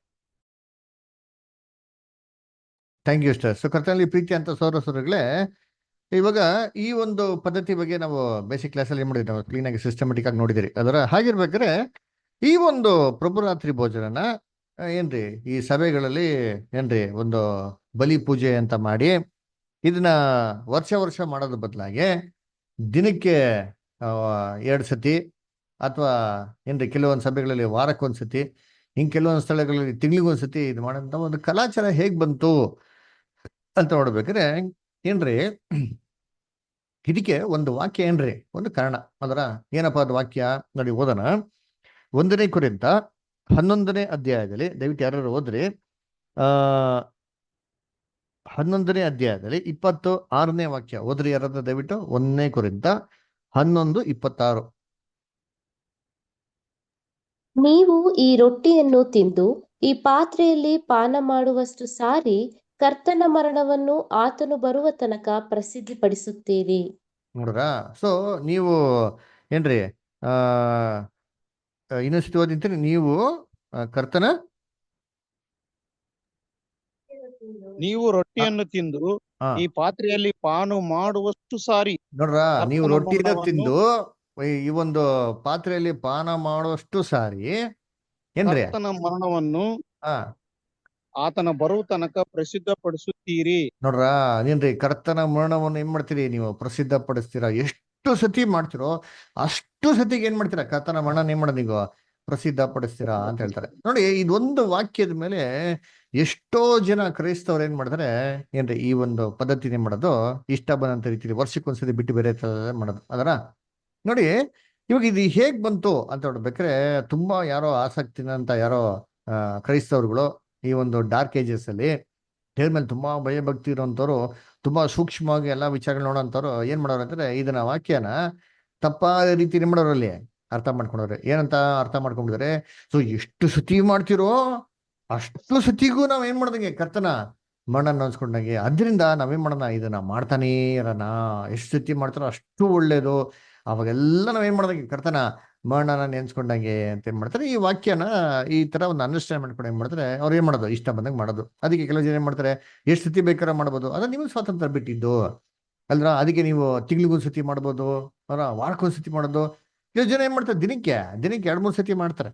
Thank you sister. So ಕರ್ತನಲ್ಲಿ ಪ್ರೀತಿ ಅಂತ ಸೌರಸರುಗಳೇ, ಇವಾಗ ಈ ಒಂದು ಪದ್ಧತಿ ಬಗ್ಗೆ ನಾವು ಬೇಸಿಕ್ ಕ್ಲಾಸಲ್ಲಿ ಏನು ಮಾಡಿದ್ವಿ, ನಾವು ಕ್ಲೀನಾಗಿ ಸಿಸ್ಟಮೆಟಿಕ್ ಆಗಿ ನೋಡಿದಿರಿ. ಅದರ ಹಾಗಿರ್ಬೇಕಾದ್ರೆ ಈ ಒಂದು ಪ್ರಭುರಾತ್ರಿ ಭೋಜನನ ಏನ್ರಿ ಈ ಸಭೆಗಳಲ್ಲಿ ಏನ್ರಿ ಒಂದು ಬಲಿ ಪೂಜೆ ಅಂತ ಮಾಡಿ ಇದನ್ನ ವರ್ಷ ಮಾಡೋದ್ರ ಬದಲಾಗಿ ದಿನಕ್ಕೆ 2 ಸತಿ ಅಥವಾ ಏನ್ರಿ ಕೆಲವೊಂದು ಸಭೆಗಳಲ್ಲಿ ವಾರಕ್ಕೊಂದ್ಸತಿ, ಹಿಂಗೆ ಕೆಲವೊಂದು ಸ್ಥಳಗಳಲ್ಲಿ ತಿಂಗಳಿಗೊಂದ್ಸತಿ ಇದು ಮಾಡೋಂಥ ಒಂದು ಕಲಾಚಾರ ಹೇಗೆ ಬಂತು ಅಂತ ನೋಡ್ಬೇಕಾದ್ರೆ ಏನ್ರಿ ಇದಕ್ಕೆ ಒಂದು ವಾಕ್ಯ ಏನ್ರಿ, ಒಂದು ಕಾರಣ. ಅದರ ಏನಪ್ಪ ಅದು ವಾಕ್ಯ ನೋಡಿ, ಓದೋಣ. 1 ಕೊರಿಂಥ 11ನೇ ಅಧ್ಯಾಯದಲ್ಲಿ, ದಯವಿಟ್ಟು ಯಾರು ಓದ್ರಿ. ಆ 11ನೇ ಅಧ್ಯಾಯದಲ್ಲಿ 26ನೇ ವಾಕ್ಯ ಓದ್ರಿ ಯಾರಾದ್ರೂ ದಯವಿಟ್ಟು. 1 ಕೊರಿಂಥ 11:26. ನೀವು ಈ ರೊಟ್ಟಿಯನ್ನು ತಿಂದು ಈ ಪಾತ್ರೆಯಲ್ಲಿ ಪಾನ ಮಾಡುವಷ್ಟು ಸಾರಿ ಕರ್ತನ ಮರಣವನ್ನು ಆತನು ಬರುವ ತನಕ ಪ್ರಸಿದ್ಧಿಪಡಿಸುತ್ತೀರಿ. ನೋಡ್ರ. ಸೊ ನೀವು ಏನ್ರಿ, ಆ ಇನ್ನೊಂದ್ಸತಿ ಓದಿಂತೀನಿ. ನೀವು ಕರ್ತನ ನೀವು ರೊಟ್ಟಿಯನ್ನು ತಿಂದು ಹಾ ಈ ಪಾತ್ರೆಯಲ್ಲಿ ಪಾನು ಮಾಡುವಷ್ಟು ಸಾರಿ ನೋಡ್ರ, ನೀವು ಕರ್ತನ ರೊಟ್ಟಿನ ಮರಣವನ್ನು ತಿಂದು ಈ ಒಂದು ಪಾತ್ರೆಯಲ್ಲಿ ಪಾನ ಮಾಡುವಷ್ಟು ಸಾರಿ ಏನ್ರಿ, ಕರ್ತನ ಮರಣವನ್ನು ಹಾ ಆತನ ಬರುವ ತನಕ ಪ್ರಸಿದ್ಧಪಡಿಸುತ್ತೀರಿ. ನೋಡ್ರ, ಏನ್ರಿ ಕರ್ತನ ಮರಣವನ್ನು ಏನ್ ಮಾಡ್ತೀರಿ ನೀವು, ಪ್ರಸಿದ್ಧ ಪಡಿಸ್ತೀರಾ. ಎಷ್ಟು ಸತಿ ಮಾಡ್ತಿರೋ ಅಷ್ಟು ಸತಿಗೆ ಏನ್ ಮಾಡ್ತೀರಾ, ಕರ್ತನ ಮರಣನ ಏನ್ ಮಾಡೋದು ನೀವು ಪ್ರಸಿದ್ಧ ಪಡಿಸ್ತೀರಾ ಅಂತ ಹೇಳ್ತಾರೆ. ನೋಡಿ, ಇದೊಂದು ವಾಕ್ಯದ ಮೇಲೆ ಎಷ್ಟೋ ಜನ ಕ್ರೈಸ್ತವ್ರು ಏನ್ ಮಾಡ್ತಾರೆ ಏನ್ರಿ, ಈ ಒಂದು ಪದ್ಧತಿ ಏನ್ ಮಾಡೋದು, ಇಷ್ಟ ಬಂದಂತ ರೀತಿಯಲ್ಲಿ ವರ್ಷಕ್ಕೊಂದ್ಸತಿ ಬಿಟ್ಟು ಬೇರೆ ತರ ಮಾಡೋದು. ಅದರ ನೋಡಿ, ಇವಾಗ ಇದು ಹೇಗ್ ಬಂತು ಅಂತ ನೋಡ್ಬೇಕಾದ್ರೆ, ತುಂಬಾ ಯಾರೋ ಆಸಕ್ತಿನ ಅಂತ ಯಾರೋ ಕ್ರೈಸ್ತವ್ರುಗಳು ಈ ಒಂದು ಡಾರ್ಕ್ ಏಜಸ್ ಅಲ್ಲಿ ದೇವ್ರ ಮೇಲೆ ತುಂಬಾ ಭಯಭಕ್ತಿ ಇರೋಂಥವ್ರು, ತುಂಬಾ ಸೂಕ್ಷ್ಮವಾಗಿ ಎಲ್ಲಾ ವಿಚಾರಗಳು ನೋಡೋಂಥವ್ರು ಏನ್ ಮಾಡೋರು ಅಂದ್ರೆ, ಇದನ್ನ ವಾಕ್ಯನ ತಪ್ಪಾದ ರೀತಿ ಏನ್ ಮಾಡೋರಲ್ಲಿ ಅರ್ಥ ಮಾಡ್ಕೊಂಡವ್ರೆ. ಏನಂತ ಅರ್ಥ ಮಾಡ್ಕೊಂಡಿದ್ದಾರೆ, ಸೊ ಎಷ್ಟು ಸತಿ ಮಾಡ್ತಿರೋ ಅಷ್ಟು ಸತಿಗೂ ನಾವ್ ಏನ್ ಮಾಡ್ದಂಗೆ ಕರ್ತನ ಮಣ್ಣನ್ನು ಅನ್ಸ್ಕೊಂಡಂಗೆ. ಅದರಿಂದ ನಾವೇನ್ ಮಾಡೋಣ, ಇದನ್ನ ಮಾಡ್ತಾನೇ ಇರೋಣ. ಎಷ್ಟು ಸತಿ ಮಾಡ್ತಾರೋ ಅಷ್ಟು ಒಳ್ಳೇದು. ಅವಾಗೆಲ್ಲ ನಾವೇನ್ ಮಾಡ್ದಂಗೆ ಕರ್ತನ ಮಣ್ಣನ ನೆನ್ಸ್ಕೊಂಡಂಗೆ ಅಂತ ಏನ್ ಮಾಡ್ತಾರೆ, ಈ ವಾಕ್ಯನ ಈ ತರ ಒಂದು ಅಂಡರ್ಸ್ಟ್ಯಾಂಡ್ ಮಾಡ್ಕೊಂಡು ಏನ್ ಮಾಡ್ತಾರೆ, ಅವ್ರು ಏನ್ ಮಾಡೋದು, ಇಷ್ಟ ಬಂದಂಗೆ ಮಾಡೋದು. ಅದಕ್ಕೆ ಕೆಲವು ಜನ ಏನ್ ಮಾಡ್ತಾರೆ, ಎಷ್ಟು ಸತಿ ಬೇಕಾದ್ರೆ ಮಾಡ್ಬೋದು, ಅದ ನಿಮ್ಗೆ ಸ್ವಾತಂತ್ರ್ಯ ಬಿಟ್ಟಿದ್ದು ಅಲ್ರ. ಅದಕ್ಕೆ ನೀವು ತಿಂಗ್ಳಿಗೊಂದ್ಸತಿ ಮಾಡ್ಬೋದು, ಅವರ ವಾರಕ್ಕೊಂದ್ಸತಿ ಮಾಡೋದು. ಕೆಲವು ಜನ ಏನ್ ಮಾಡ್ತಾರೆ, ದಿನಕ್ಕೆ 2-3 ಸತಿ ಮಾಡ್ತಾರೆ.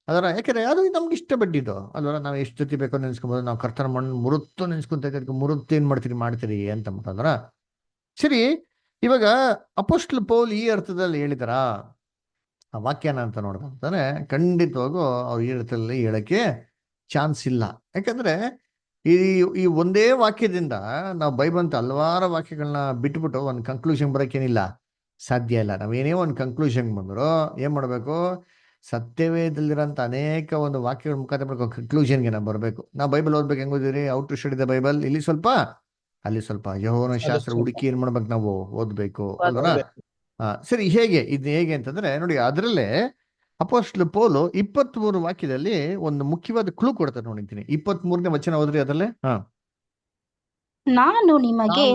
ಅದರ ಯಾಕಂದ್ರೆ ಅದು ನಮ್ಗೆ ಇಷ್ಟ ಪಟ್ಟಿದ್ದು ಅಲ್ವರ. ನಾವು ಎಷ್ಟು ಸತಿ ಬೇಕೋ ನೆನ್ಸ್ಕೊಬೋದು. ನಾವು ಕರ್ತನ ಮಣ್ಣು ಮುರುತ್ತು ನೆನ್ಸ್ಕೊಂತ ಮುರುತ್ತು ಏನ್ ಮಾಡ್ತೀರಿ ಅಂತ ಅಂದ್ರ. ಸರಿ, ಇವಾಗ ಅಪೊಸ್ತಲ ಪೌಲ್ ಈ ಅರ್ಥದಲ್ಲಿ ಹೇಳಿದಾರ ಆ ವಾಕ್ಯನ ಅಂತ ನೋಡ್ದಂತಾನೆ, ಖಂಡಿತವಾಗೂ ಅವ್ರು ಈ ಅರ್ಥದಲ್ಲಿ ಹೇಳಕ್ಕೆ ಚಾನ್ಸ್ ಇಲ್ಲ. ಯಾಕಂದ್ರೆ ಈ ಈ ಒಂದೇ ವಾಕ್ಯದಿಂದ ನಾವು ಬೈಬಲ್ ಹಲವಾರು ವಾಕ್ಯಗಳನ್ನ ಬಿಟ್ಬಿಟ್ಟು ಒಂದು ಕನ್ಕ್ಲೂಷನ್ ಬರೋಕ್ಕೇನಿಲ್ಲ, ಸಾಧ್ಯ ಇಲ್ಲ. ನಾವೇನೇ ಒಂದು ಕನ್ಕ್ಲೂಷನ್ ಬಂದ್ರು ಏನ್ ಮಾಡ್ಬೇಕು, ಸತ್ಯವೇದಲ್ಲಿರೋಂಥ ಅನೇಕ ಒಂದು ವಾಕ್ಯಗಳ ಮುಖಾಂತರ ಕನ್ಕ್ಲೂಷನ್ಗೆ ನಾವು ಬರಬೇಕು. ನಾವು ಬೈಬಲ್ ಓದ್ಬೇಕು. ಹೆಂಗ್ ಓದಿರಿ, out to study the Bible, ಇಲ್ಲಿ ಸ್ವಲ್ಪ ಅಲ್ಲಿ ಸ್ವಲ್ಪ ಯೆಹೋವನ ಶಾಸ್ತ್ರ ಹುಡುಕಿ ಏನ್ ಮಾಡ್ಬೇಕು, ನಾವು ಓದ್ಬೇಕು ಅಲ್ವರ. ಸರಿ, ಇದು ಹೇಗೆ ಅಂತಂದ್ರೆ ನೋಡಿ, ಅದರಲ್ಲೇ ಅಪೊಸ್ತಲ ಪೌಲು 23 ವಾಕ್ಯದಲ್ಲಿ ಒಂದು ಮುಖ್ಯವಾದ ಕ್ಲೂ ಕೊಡ್ತಾರೆ. ನೋಡಿದ್ದೀನಿ 23ನೇ ವಚನ ಓದ್ರಿ ಅದರಲ್ಲೇ. ನಾನು ನಿಮಗೆ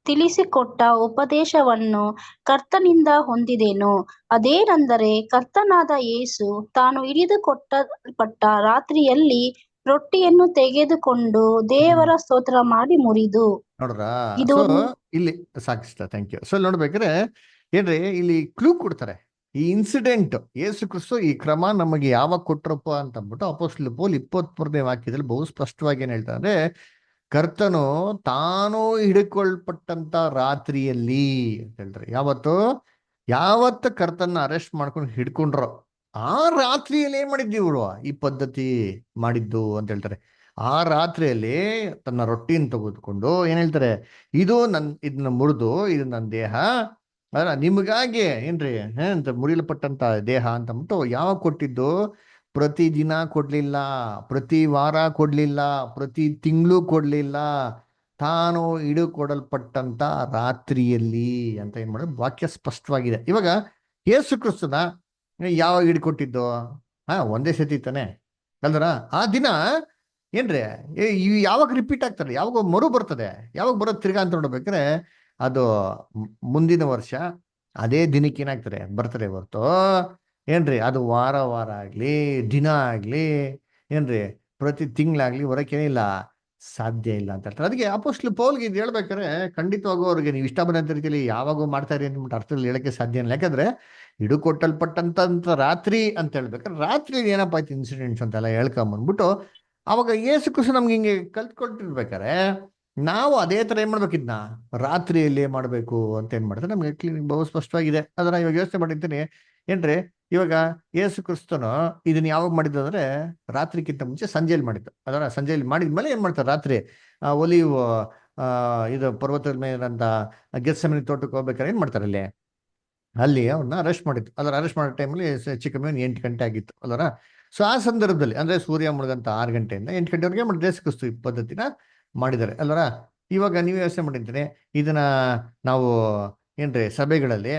ತಿಳಿಸಿಕೊಟ್ಟ ಉಪದೇಶವನ್ನು ಕರ್ತನಿಂದ ಹೊಂದಿದೆನು. ಅದೇನೆಂದರೆ, ಕರ್ತನಾದ ಯೇಸು ತಾನು ಹಿಡಿದುಕೊಟ್ಟಲ್ಪಟ್ಟ ರಾತ್ರಿಯಲ್ಲಿ ರೊಟ್ಟಿಯನ್ನು ತೆಗೆದುಕೊಂಡು ದೇವರ ಸ್ತೋತ್ರ ಮಾಡಿ ಮುರಿದು. ನೋಡ್ರ, ಇದು ಸೊ ಇಲ್ಲಿ ಸಾಕಿಷ್ಟ, ಥ್ಯಾಂಕ್ ಯು. ಸೊ ನೋಡ್ಬೇಕಾದ್ರೆ ಏನ್ರಿ, ಇಲ್ಲಿ ಕ್ಲೂ ಕೊಡ್ತಾರೆ. ಈ ಇನ್ಸಿಡೆಂಟ್ ಯೇಸು ಕ್ರಿಸ್ತು ಈ ಕ್ರಮ ನಮಗೆ ಯಾವಾಗ ಕೊಟ್ರಪ್ಪ ಅಂತ ಅಂದ್ಬಿಟ್ಟು ಅಪೊಸ್ತಲ ಪೌಲ್ 23ನೇ ವಾಕ್ಯದಲ್ಲಿ ಬಹು ಸ್ಪಷ್ಟವಾಗಿ ಏನ್ ಹೇಳ್ತಾರೆ ಅಂದ್ರೆ, ಕರ್ತನು ತಾನು ಹಿಡ್ಕೊಳ್ಪಟ್ಟಂತ ರಾತ್ರಿಯಲ್ಲಿ ಅಂತ ಹೇಳ್ತಾರೆ. ಯಾವತ್ತು ಕರ್ತನ ಅರೆಸ್ಟ್ ಮಾಡ್ಕೊಂಡು ಹಿಡ್ಕೊಂಡ್ರು ಆ ರಾತ್ರಿಯಲ್ಲಿ ಏನ್ ಮಾಡಿದ್ವಿ ಇವ್ರು ಈ ಪದ್ಧತಿ ಮಾಡಿದ್ದು ಅಂತ ಹೇಳ್ತಾರೆ. ಆ ರಾತ್ರಿಯಲ್ಲಿ ತನ್ನ ರೊಟ್ಟಿನ ತೆಗೆದುಕೊಂಡು ಏನ್ ಹೇಳ್ತಾರೆ, ಇದನ್ನ ಮುರಿದು, ಇದು ನನ್ನ ದೇಹ, ಅಲ್ಲ ನಿಮಗಾಗಿ ಏನ್ರಿ ಅಂತ ಮುರಿಯಲ್ಪಟ್ಟಂತ ದೇಹ ಅಂತ ಅಂದ್ಬಿಟ್ಟು ಯಾವಾಗ ಕೊಟ್ಟಿದ್ದು, ಪ್ರತಿ ದಿನ ಕೊಡ್ಲಿಲ್ಲ, ಪ್ರತಿ ವಾರ ಕೊಡ್ಲಿಲ್ಲ, ಪ್ರತಿ ತಿಂಗಳು ಕೊಡ್ಲಿಲ್ಲ, ತಾನು ಹಿಡುಕೊಡಲ್ಪಟ್ಟಂತ ರಾತ್ರಿಯಲ್ಲಿ ಅಂತ ಏನ್ ಮಾಡೋದು ವಾಕ್ಯ ಸ್ಪಷ್ಟವಾಗಿದೆ. ಇವಾಗ ಯೇಸು ಕ್ರಿಸ್ತನ ಯಾವಾಗ ಹಿಡ್ಕೊಟ್ಟಿದ್ದು, ಒಂದೇ ಸತಿ ತಾನೆ ಅಲ್ದರ. ಆ ದಿನ ಏನ್ರಿ ಯಾವಾಗ ರಿಪೀಟ್ ಆಗ್ತಾರೆ, ಯಾವಾಗ ಮರು ಬರ್ತದೆ, ಯಾವಾಗ ಬರೋದು ತಿರ್ಗಾ ಅಂತ ನೋಡ್ಬೇಕಾದ್ರೆ, ಅದು ಮುಂದಿನ ವರ್ಷ ಅದೇ ದಿನಕ್ಕೆ ಏನಾಗ್ತಾರೆ ಬರ್ತಾರೆ ಹೊರ್ತು ಏನ್ರಿ ಅದು ವಾರ ಆಗ್ಲಿ ದಿನ ಆಗ್ಲಿ ಏನ್ರಿ ಪ್ರತಿ ತಿಂಗಳಾಗ್ಲಿ ಹೊರಕ್ಕೇನಿಲ್ಲ, ಸಾಧ್ಯ ಇಲ್ಲ ಅಂತ ಹೇಳ್ತಾರೆ. ಅದಕ್ಕೆ ಅಪೊಸ್ತಲ ಪೌಲ್ಗೆ ಇದು ಹೇಳ್ಬೇಕಾದ್ರೆ ಖಂಡಿತವಾಗೂ ಅವ್ರಿಗೆ ನೀವು ಇಷ್ಟ ಬಂದಂತ ರೀತಿಯಲ್ಲಿ ಯಾವಾಗೂ ಮಾಡ್ತಾ ಇರಿ ಅಂದ್ಬಿಟ್ಟು ಅರ್ಥದಲ್ಲಿ ಹೇಳಕ್ಕೆ ಸಾಧ್ಯ ಇಲ್ಲ. ಯಾಕಂದ್ರೆ ಹಿಡುಕೊಟ್ಟಲ್ಪಟ್ಟಂತ ರಾತ್ರಿ ಅಂತ ಹೇಳ್ಬೇಕಾದ್ರೆ ರಾತ್ರಿ ಏನಪ್ಪ ಆಯ್ತು ಇನ್ಸಿಡೆಂಟ್ಸ್ ಅಂತೆಲ್ಲ ಹೇಳ್ಕೊಂಬಂದ್ಬಿಟ್ಟು ಅವಾಗ ಯೇಸು ಕ್ರಿಸ್ತ ನಮ್ಗೆ ಹಿಂಗೆ ಕಲ್ತ್ಕೊಟ್ಟಿರ್ಬೇಕಾರೆ ನಾವು ಅದೇ ತರ ಏನ್ ಮಾಡ್ಬೇಕಿದ್ನ ರಾತ್ರಿಯಲ್ಲಿ ಮಾಡ್ಬೇಕು ಅಂತ ಏನ್ ಮಾಡ್ತಾರೆ ನಮ್ಗೆ ಕ್ಲೀನಿಕ್ ಬಹು ಸ್ಪಷ್ಟವಾಗಿದೆ. ಅದನ್ನ ಇವಾಗ ಯೋಚನೆ ಮಾಡಿರ್ತೀನಿ ಏನ್ರಿ, ಇವಾಗ ಯೇಸು ಕ್ರಿಸ್ತನು ಇದನ್ನ ಯಾವಾಗ ಮಾಡಿದ್ದು ಅಂದ್ರೆ ರಾತ್ರಿಗಿಂತ ಮುಂಚೆ ಸಂಜೆಯಲ್ಲಿ ಮಾಡಿದ್ದು. ಅದರ ಸಂಜೆಯಲ್ಲಿ ಮಾಡಿದ್ಮೇಲೆ ಏನ್ ಮಾಡ್ತಾರೆ, ರಾತ್ರಿ ಒಲಿವ್ ಇದು ಪರ್ವತದ ಮೇಲಿರಂತ ಗೆತ್ಸೆಮನೆ ತೋಟಕ್ಕೆ ಹೋಗ್ಬೇಕಾದ್ರೆ ಏನ್ ಮಾಡ್ತಾರೆ ಅಲ್ಲಿ ಅವ್ರನ್ನ ಅರೆಸ್ಟ್ ಮಾಡಿತ್ತು. ಅದರ ಅರೆಸ್ಟ್ ಮಾಡೋ ಟೈಮಲ್ಲಿ ಹೆಚ್ಚು ಕಮ್ಮಿ ಒಂದು 8 ಗಂಟೆ ಆಗಿತ್ತು ಅಲ್ಲರ. ಸೊ ಆ ಸಂದರ್ಭದಲ್ಲಿ ಅಂದ್ರೆ ಸೂರ್ಯ ಮುಳುಗಂತ 6 ಗಂಟೆಯಿಂದ 8 ಗಂಟೆವರೆಗೆ ಮಾಡಿ ದೇಶ ಕ್ರಿಸ್ತು ಈ ಪದ್ಧತಿನ ಮಾಡಿದ್ದಾರೆ ಅಲ್ಲರ. ಇವಾಗ ನೀವು ಯೋಚನೆ ಮಾಡಿರ್ತೀನಿ, ಇದನ್ನ ನಾವು ಏನ್ರಿ ಸಭೆಗಳಲ್ಲಿ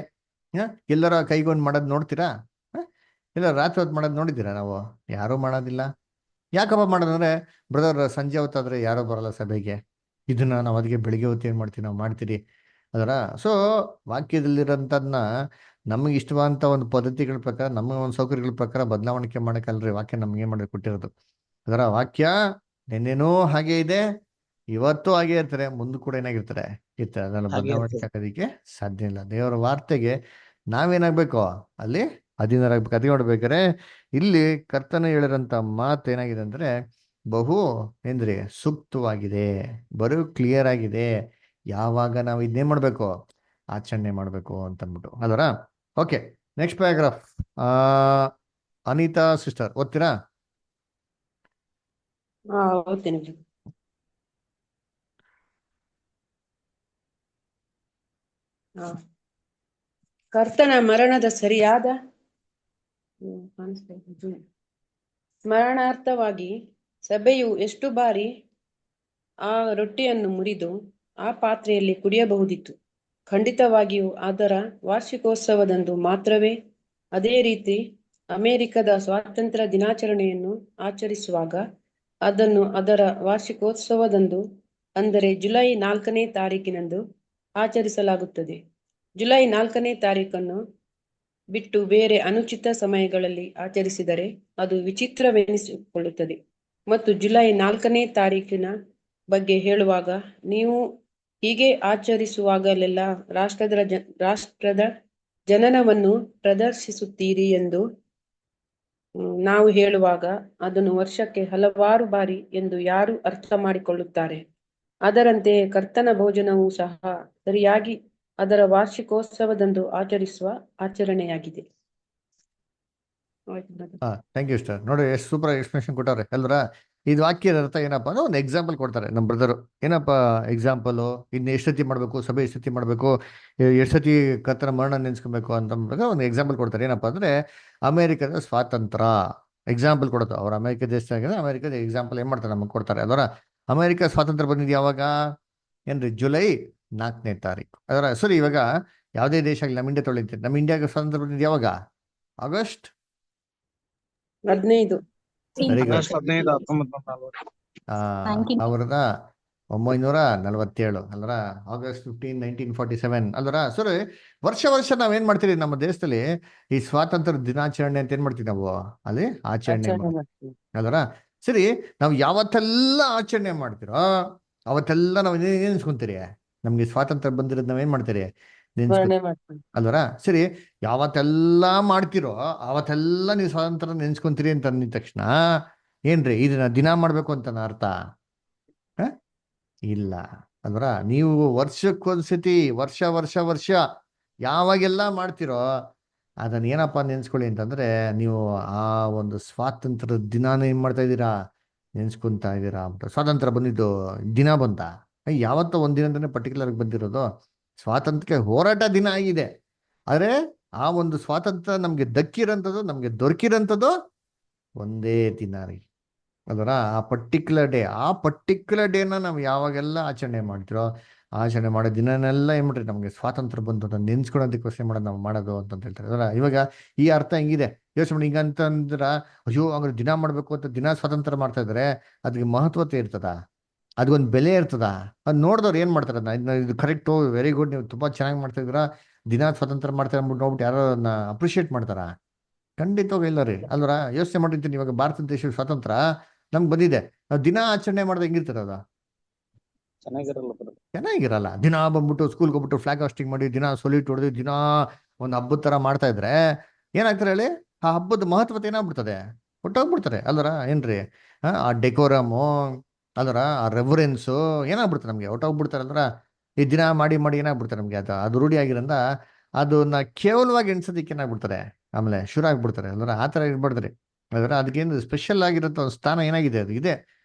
ಎಲ್ಲರ ಕೈಗೊಂಡು ಮಾಡೋದು ನೋಡ್ತೀರಾ? ಇಲ್ಲ ರಾತ್ರಿ ಹೊತ್ತು ಮಾಡೋದು ನೋಡಿದ್ದೀರಾ ನಾವು? ಯಾರೂ ಮಾಡೋದಿಲ್ಲ. ಯಾಕಪ್ಪ ಮಾಡೋದಂದ್ರೆ, ಬ್ರದರ್ ಸಂಜೆ ಹೊತ್ತಾದ್ರೆ ಯಾರೋ ಬರಲ್ಲ ಸಭೆಗೆ, ಇದನ್ನ ನಾವು ಅದಕ್ಕೆ ಬೆಳಿಗ್ಗೆ ಹೊತ್ತು ಏನ್ ಮಾಡ್ತೀವಿ, ನಾವು ಮಾಡ್ತೀರಿ ಅದರ. ಸೊ ವಾಕ್ಯದಲ್ಲಿರೋಂಥದ್ನ ನಮಗೆ ಇಷ್ಟವಾದಂಥ ಒಂದು ಪದ್ಧತಿಗಳ ಪ್ರಕಾರ, ನಮ್ಮ ಒಂದು ಸೌಕರ್ಯಗಳ ಪ್ರಕಾರ ಬದಲಾವಣೆ ಮಾಡೋಕ್ಕಲ್ರಿ ವಾಕ್ಯ ನಮ್ಗೆ ಏನ್ ಮಾಡಿ ಕೊಟ್ಟಿರೋದು. ಅದರ ವಾಕ್ಯ ನಿನ್ನೇನೂ ಹಾಗೆ ಇದೆ, ಇವತ್ತು ಹಾಗೆ ಇರ್ತಾರೆ, ಮುಂದೆ ಕೂಡ ಏನಾಗಿರ್ತಾರೆ ಇರ್ತಾರೆ. ಅದನ್ನ ಬದಲಾವಣೆ ಹಾಕೋದಿಕ್ಕೆ ಸಾಧ್ಯ ಇಲ್ಲ. ದೇವರ ವಾರ್ತೆಗೆ ನಾವೇನಾಗ್ಬೇಕು, ಅಲ್ಲಿ ಅಧೀನರಾಗ್ಬೇಕು. ಅದೇ ನೋಡ್ಬೇಕಾರೆ ಇಲ್ಲಿ ಕರ್ತನ ಹೇಳಿರೋಂಥ ಮಾತು ಏನಾಗಿದೆ ಅಂದ್ರೆ ಬಹು ಏನ್ರಿ ಸೂಕ್ತವಾಗಿದೆ, ಬರೋ ಕ್ಲಿಯರ್ ಆಗಿದೆ. ಯಾವಾಗ ನಾವು ಇದನ್ನೇ ಮಾಡ್ಬೇಕು, ಆಚರಣೆ ಮಾಡ್ಬೇಕು ಅಂತ ಅಂದ್ಬಿಟ್ಟು ಅದರ. Okay, next paragraph. Anitha sister ಓದ್ತೀರಾ? ಓದ್ತೀನಿ. ಕರ್ತನ ಮರಣದ ಸರಿಯಾದ ಸ್ಮರಣಾರ್ಥವಾಗಿ ಸಭೆಯು ಎಷ್ಟು ಬಾರಿ ಆ ರೊಟ್ಟಿಯನ್ನು ಮುರಿದು ಆ ಪಾತ್ರೆಯಲ್ಲಿ ಕುಡಿಯಬಹುದಿತ್ತು. ಖಂಡಿತವಾಗಿಯೂ ಅದರ ವಾರ್ಷಿಕೋತ್ಸವದಂದು ಮಾತ್ರವೇ. ಅದೇ ರೀತಿ ಅಮೆರಿಕದ ಸ್ವಾತಂತ್ರ್ಯ ದಿನಾಚರಣೆಯನ್ನು ಆಚರಿಸುವಾಗ ಅದನ್ನು ಅದರ ವಾರ್ಷಿಕೋತ್ಸವದಂದು, ಅಂದರೆ ಜುಲೈ 4ನೇ ತಾರೀಕಿನಂದು ಆಚರಿಸಲಾಗುತ್ತದೆ. ಜುಲೈ 4ನೇ ತಾರೀಕನ್ನು ಬಿಟ್ಟು ಬೇರೆ ಅನುಚಿತ ಸಮಯಗಳಲ್ಲಿ ಆಚರಿಸಿದರೆ ಅದು ವಿಚಿತ್ರವೆನಿಸಿಕೊಳ್ಳುತ್ತದೆ. ಮತ್ತು ಜುಲೈ 4ನೇ ತಾರೀಕಿನ ಬಗ್ಗೆ ಹೇಳುವಾಗ, ನೀವು ಹೀಗೆ ಆಚರಿಸುವಾಗಲೆಲ್ಲ ರಾಷ್ಟ್ರದ ಜನನವನ್ನು ಪ್ರದರ್ಶಿಸುತ್ತೀರಿ ಎಂದು ನಾವು ಹೇಳುವಾಗ ಅದನ್ನು ವರ್ಷಕ್ಕೆ ಹಲವಾರು ಬಾರಿ ಎಂದು ಯಾರು ಅರ್ಥ ಮಾಡಿಕೊಳ್ಳುತ್ತಾರೆ? ಅದರಂತೆಯೇ ಕರ್ತನ ಭೋಜನವೂ ಸಹ ಸರಿಯಾಗಿ ಅದರ ವಾರ್ಷಿಕೋತ್ಸವದಂದು ಆಚರಿಸುವ ಆಚರಣೆಯಾಗಿದೆ. Thank you star. ನೋಡಿ ಎಷ್ಟು ಸೂಪರ್ ಎಕ್ಸ್ಪ್ಲನೇಷನ್ ಕೊಟ್ಟಾರೆ ಅಲ್ರ. ಇದು ವಾಕ್ಯದ ಅರ್ಥ ಏನಪ್ಪ ಅಂದ್ರೆ ಒಂದು ಎಕ್ಸಾಂಪಲ್ ಕೊಡ್ತಾರೆ ನಮ್ಮ ಬ್ರದರು. ಏನಪ್ಪ ಎಕ್ಸಾಂಪಲು? ಇನ್ನು ಎಷ್ಟು ಸತಿ ಮಾಡಬೇಕು, ಸಭೆ ಎಷ್ಟು ಸತಿ ಮಾಡಬೇಕು, ಎಷ್ಟು ಸತಿ ಕರ್ತನ ಮರಣ ನೆನೆಸ್ಕೊಬೇಕು ಅಂತ ಒಂದು ಎಕ್ಸಾಂಪಲ್ ಕೊಡ್ತಾರೆ. ಏನಪ್ಪ ಅಂದ್ರೆ ಅಮೆರಿಕದ ಸ್ವಾತಂತ್ರ್ಯ ಎಕ್ಸಾಂಪಲ್ ಕೊಡೋದು. ಅವ್ರು ಅಮೆರಿಕ ದೇಶದಾಗಿದೆ, ಅಮೆರಿಕದ ಎಕ್ಸಾಂಪಲ್ ಏನ್ ಮಾಡ್ತಾರೆ ನಮಗೆ ಕೊಡ್ತಾರೆ ಅದರ. ಅಮೆರಿಕ ಸ್ವಾತಂತ್ರ್ಯ ಬಂದಿದ್ದು ಯಾವಾಗ ಏನ್ರಿ? ಜುಲೈ 4ನೇ ತಾರೀಕು ಅದರ. ಸರಿ, ಇವಾಗ ಯಾವುದೇ ದೇಶ ಆಗಲಿ, ನಮ್ಮ ಇಂಡಿಯಾ ತೊಳಿತೀವಿ, ನಮ್ಮ ಇಂಡಿಯಾಗೆ ಸ್ವಾತಂತ್ರ್ಯ ಬಂದಿದ್ದು ಯಾವಾಗ? ಆಗಸ್ಟ್ 15. Very good. ಆಗಸ್ಟ್ 15, 1940. 1947 ಅಲ್ರ. ಆಗಸ್ಟ್ 15, 1947 ಅಲ್ರ. ಸರಿ, ವರ್ಷ ನಾವೇನ್ ಮಾಡ್ತೀವಿ ನಮ್ಮ ದೇಶದಲ್ಲಿ ಈ ಸ್ವಾತಂತ್ರ್ಯ ದಿನಾಚರಣೆ ಅಂತ ಏನ್ ಮಾಡ್ತೀವಿ ನಾವು ಅಲ್ಲಿ ಆಚರಣೆ ಮಾಡ್ತೀವಿ ಅಲ್ರ. ಸರಿ, ನಾವು ಯಾವತ್ತೆಲ್ಲ ಆಚರಣೆ ಮಾಡ್ತೀರೋ ಅವತ್ತೆಲ್ಲ ನಾವು ನೆನ್ಸ್ಕೊಂತೀರಿ, ನಮ್ಗೆ ಸ್ವಾತಂತ್ರ್ಯ ಬಂದಿರೋದು ನಾವೇನ್ ಮಾಡ್ತೀರಿ ಅಲ್ವರ. ಸರಿ, ಯಾವತ್ತೆಲ್ಲ ಮಾಡ್ತಿರೋ ಅವತ್ತೆಲ್ಲ ನೀವು ಸ್ವಾತಂತ್ರ್ಯ ನೆನ್ಸ್ಕೊಂತೀರಿ ಅಂತ ಅಂದಿದ ತಕ್ಷಣ ಏನ್ರಿ ಇದನ್ನ ದಿನ ಮಾಡ್ಬೇಕು ಅಂತ ಅರ್ಥ ಇಲ್ಲ ಅಲ್ವರ. ನೀವು ವರ್ಷಕ್ಕೊಂದ್ಸತಿ ವರ್ಷ ಯಾವಾಗೆಲ್ಲ ಮಾಡ್ತಿರೋ ಅದನ್ನ ಏನಪ್ಪ ನೆನ್ಸ್ಕೊಳ್ಳಿ ಅಂತಂದ್ರೆ, ನೀವು ಆ ಒಂದು ಸ್ವಾತಂತ್ರ್ಯ ದಿನಾನ ಏನ್ ಮಾಡ್ತಾ ಇದ್ದೀರಾ, ನೆನ್ಸ್ಕೊಂತಾ ಇದ್ದೀರಾ ಅಂತ. ಸ್ವಾತಂತ್ರ್ಯ ಬಂದಿದ್ದು ದಿನ ಬಂತ? ಯಾವತ್ತೋ ಒಂದಿನಂತಾನೆ ಪರ್ಟಿಕ್ಯುಲರ್ ಬಂದಿರೋದು. ಸ್ವಾತಂತ್ರ್ಯ ಹೋರಾಟ ದಿನ ಆಗಿದೆ, ಆದ್ರೆ ಆ ಒಂದು ಸ್ವಾತಂತ್ರ್ಯ ನಮ್ಗೆ ದಕ್ಕಿರೋಂಥದ್ದು, ನಮ್ಗೆ ದೊರಕಿರೋಂಥದ್ದು ಒಂದೇ ದಿನ ರೀ ಅದರ. ಆ ಪರ್ಟಿಕ್ಯುಲರ್ ಡೇನ ನಾವು ಯಾವಾಗೆಲ್ಲ ಆಚರಣೆ ಮಾಡ್ತಿರೋ ಆಚರಣೆ ಮಾಡೋ ದಿನನೆಲ್ಲ ಏನ್ ಮಾಡ್ರಿ ನಮ್ಗೆ ಸ್ವಾತಂತ್ರ್ಯ ಬಂತು ಅಂತ ನೆನ್ಸ್ಕೊಳೋದಕ್ಕೋಸ್ಕರ ಮಾಡೋದು ನಾವು ಮಾಡೋದು ಅಂತ ಹೇಳ್ತಾರೆ ಅದರ. ಇವಾಗ ಈ ಅರ್ಥ ಹೆಂಗಿದೆ ಯೋಚನೆ ಮಾಡಿ. ಹಿಂಗಂತಂದ್ರ ಅಯ್ಯೋ ಹಂಗ್ರೆ ದಿನ ಮಾಡ್ಬೇಕು ಅಂತ ದಿನ ಸ್ವಾತಂತ್ರ್ಯ ಮಾಡ್ತಾ ಇದ್ರೆ ಅದಕ್ಕೆ ಮಹತ್ವತೆ ಇರ್ತದ, ಅದಕ್ಕೊಂದು ಬೆಲೆ ಇರ್ತದ? ಅದು ನೋಡಿದವ್ರು ಏನ್ ಮಾಡ್ತಾರೆ, ಇದು ಕರೆಕ್ಟು, ವೆರಿ ಗುಡ್, ನೀವು ತುಂಬಾ ಚೆನ್ನಾಗಿ ಮಾಡ್ತಾ ಇದ್ದೀರಾ, ದಿನ ಸ್ವಾತಂತ್ರ್ಯ ಮಾಡ್ತಾರೆ ಅಂದ್ಬಿಟ್ಟು ನೋಡ್ಬಿಟ್ಟು ಯಾರೋ ಅಪ್ರಿಷಿಯೇಟ್ ಮಾಡ್ತಾರ? ಖಂಡಿತವಾಗ ಇಲ್ಲ ರೀ ಅಲ್ವರ. ಯೋಚನೆ ಮಾಡಿರ್ತೀನಿ, ಇವಾಗ ಭಾರತ ದೇಶದ ಸ್ವಾತಂತ್ರ್ಯ ನಮ್ಗೆ ಬಂದಿದೆ, ನಾವು ದಿನ ಆಚರಣೆ ಮಾಡಿದ್ರೆ ಹೆಂಗಿರ್ತಾರ? ಅದ ಚೆನ್ನಾಗಿರಲ್ಲ. ದಿನ ಬಂದ್ಬಿಟ್ಟು ಸ್ಕೂಲ್ಗೆ ಹೋಗ್ಬಿಟ್ಟು ಫ್ಲಾಗ್ ಹಾಸ್ಟಿಂಗ್ ಮಾಡಿ, ದಿನ ಸೊಲಿಟ್ ಹೊಡೆದು, ದಿನ ಒಂದು ಹಬ್ಬದ ತರ ಮಾಡ್ತಾ ಇದ್ರೆ ಏನಾಗ್ತಾರೆ ಹೇಳಿ? ಆ ಹಬ್ಬದ ಮಹತ್ವತೆ ಏನಾಗ್ಬಿಡ್ತದೆ, ಹೊಟ್ಟೋಗ್ಬಿಡ್ತಾರೆ ಅಲ್ವರ. ಏನ್ರಿ ಆ ಡೆಕೋರಮು ಅಲ್ವರ, ಆ ರೆಫರೆನ್ಸು ಏನಾಗ್ಬಿಡ್ತಾರೆ ನಮ್ಗೆ, ಹೊಟ್ಟೋಗ್ಬಿಡ್ತಾರೆ ಅಲ್ವರ. ಈ ದಿನ ಮಾಡಿ ಏನಾಗ್ಬಿಡ್ತಾರೆ ನಮ್ಗೆ ಅದು ರೂಢಿ ಆಗಿರಂದ ಅದನ್ನ ಕೇವಲವಾಗಿ ಎಣ್ಸೋದಕ್ಕೆ ಏನಾಗ್ಬಿಡ್ತಾರೆ, ಆಮೇಲೆ ಶುರು ಆಗ್ಬಿಡ್ತಾರೆ ಅಲ್ವರ. ಆ ಥರ ಇರ್ಬಾರ್ದ್ರಿ ಅದರ. ಅದಕ್ಕೇನು ಸ್ಪೆಷಲ್ ಆಗಿರೋ ಸ್ಥಾನ ಏನಾಗಿದೆ, ಅದು ಇದೆ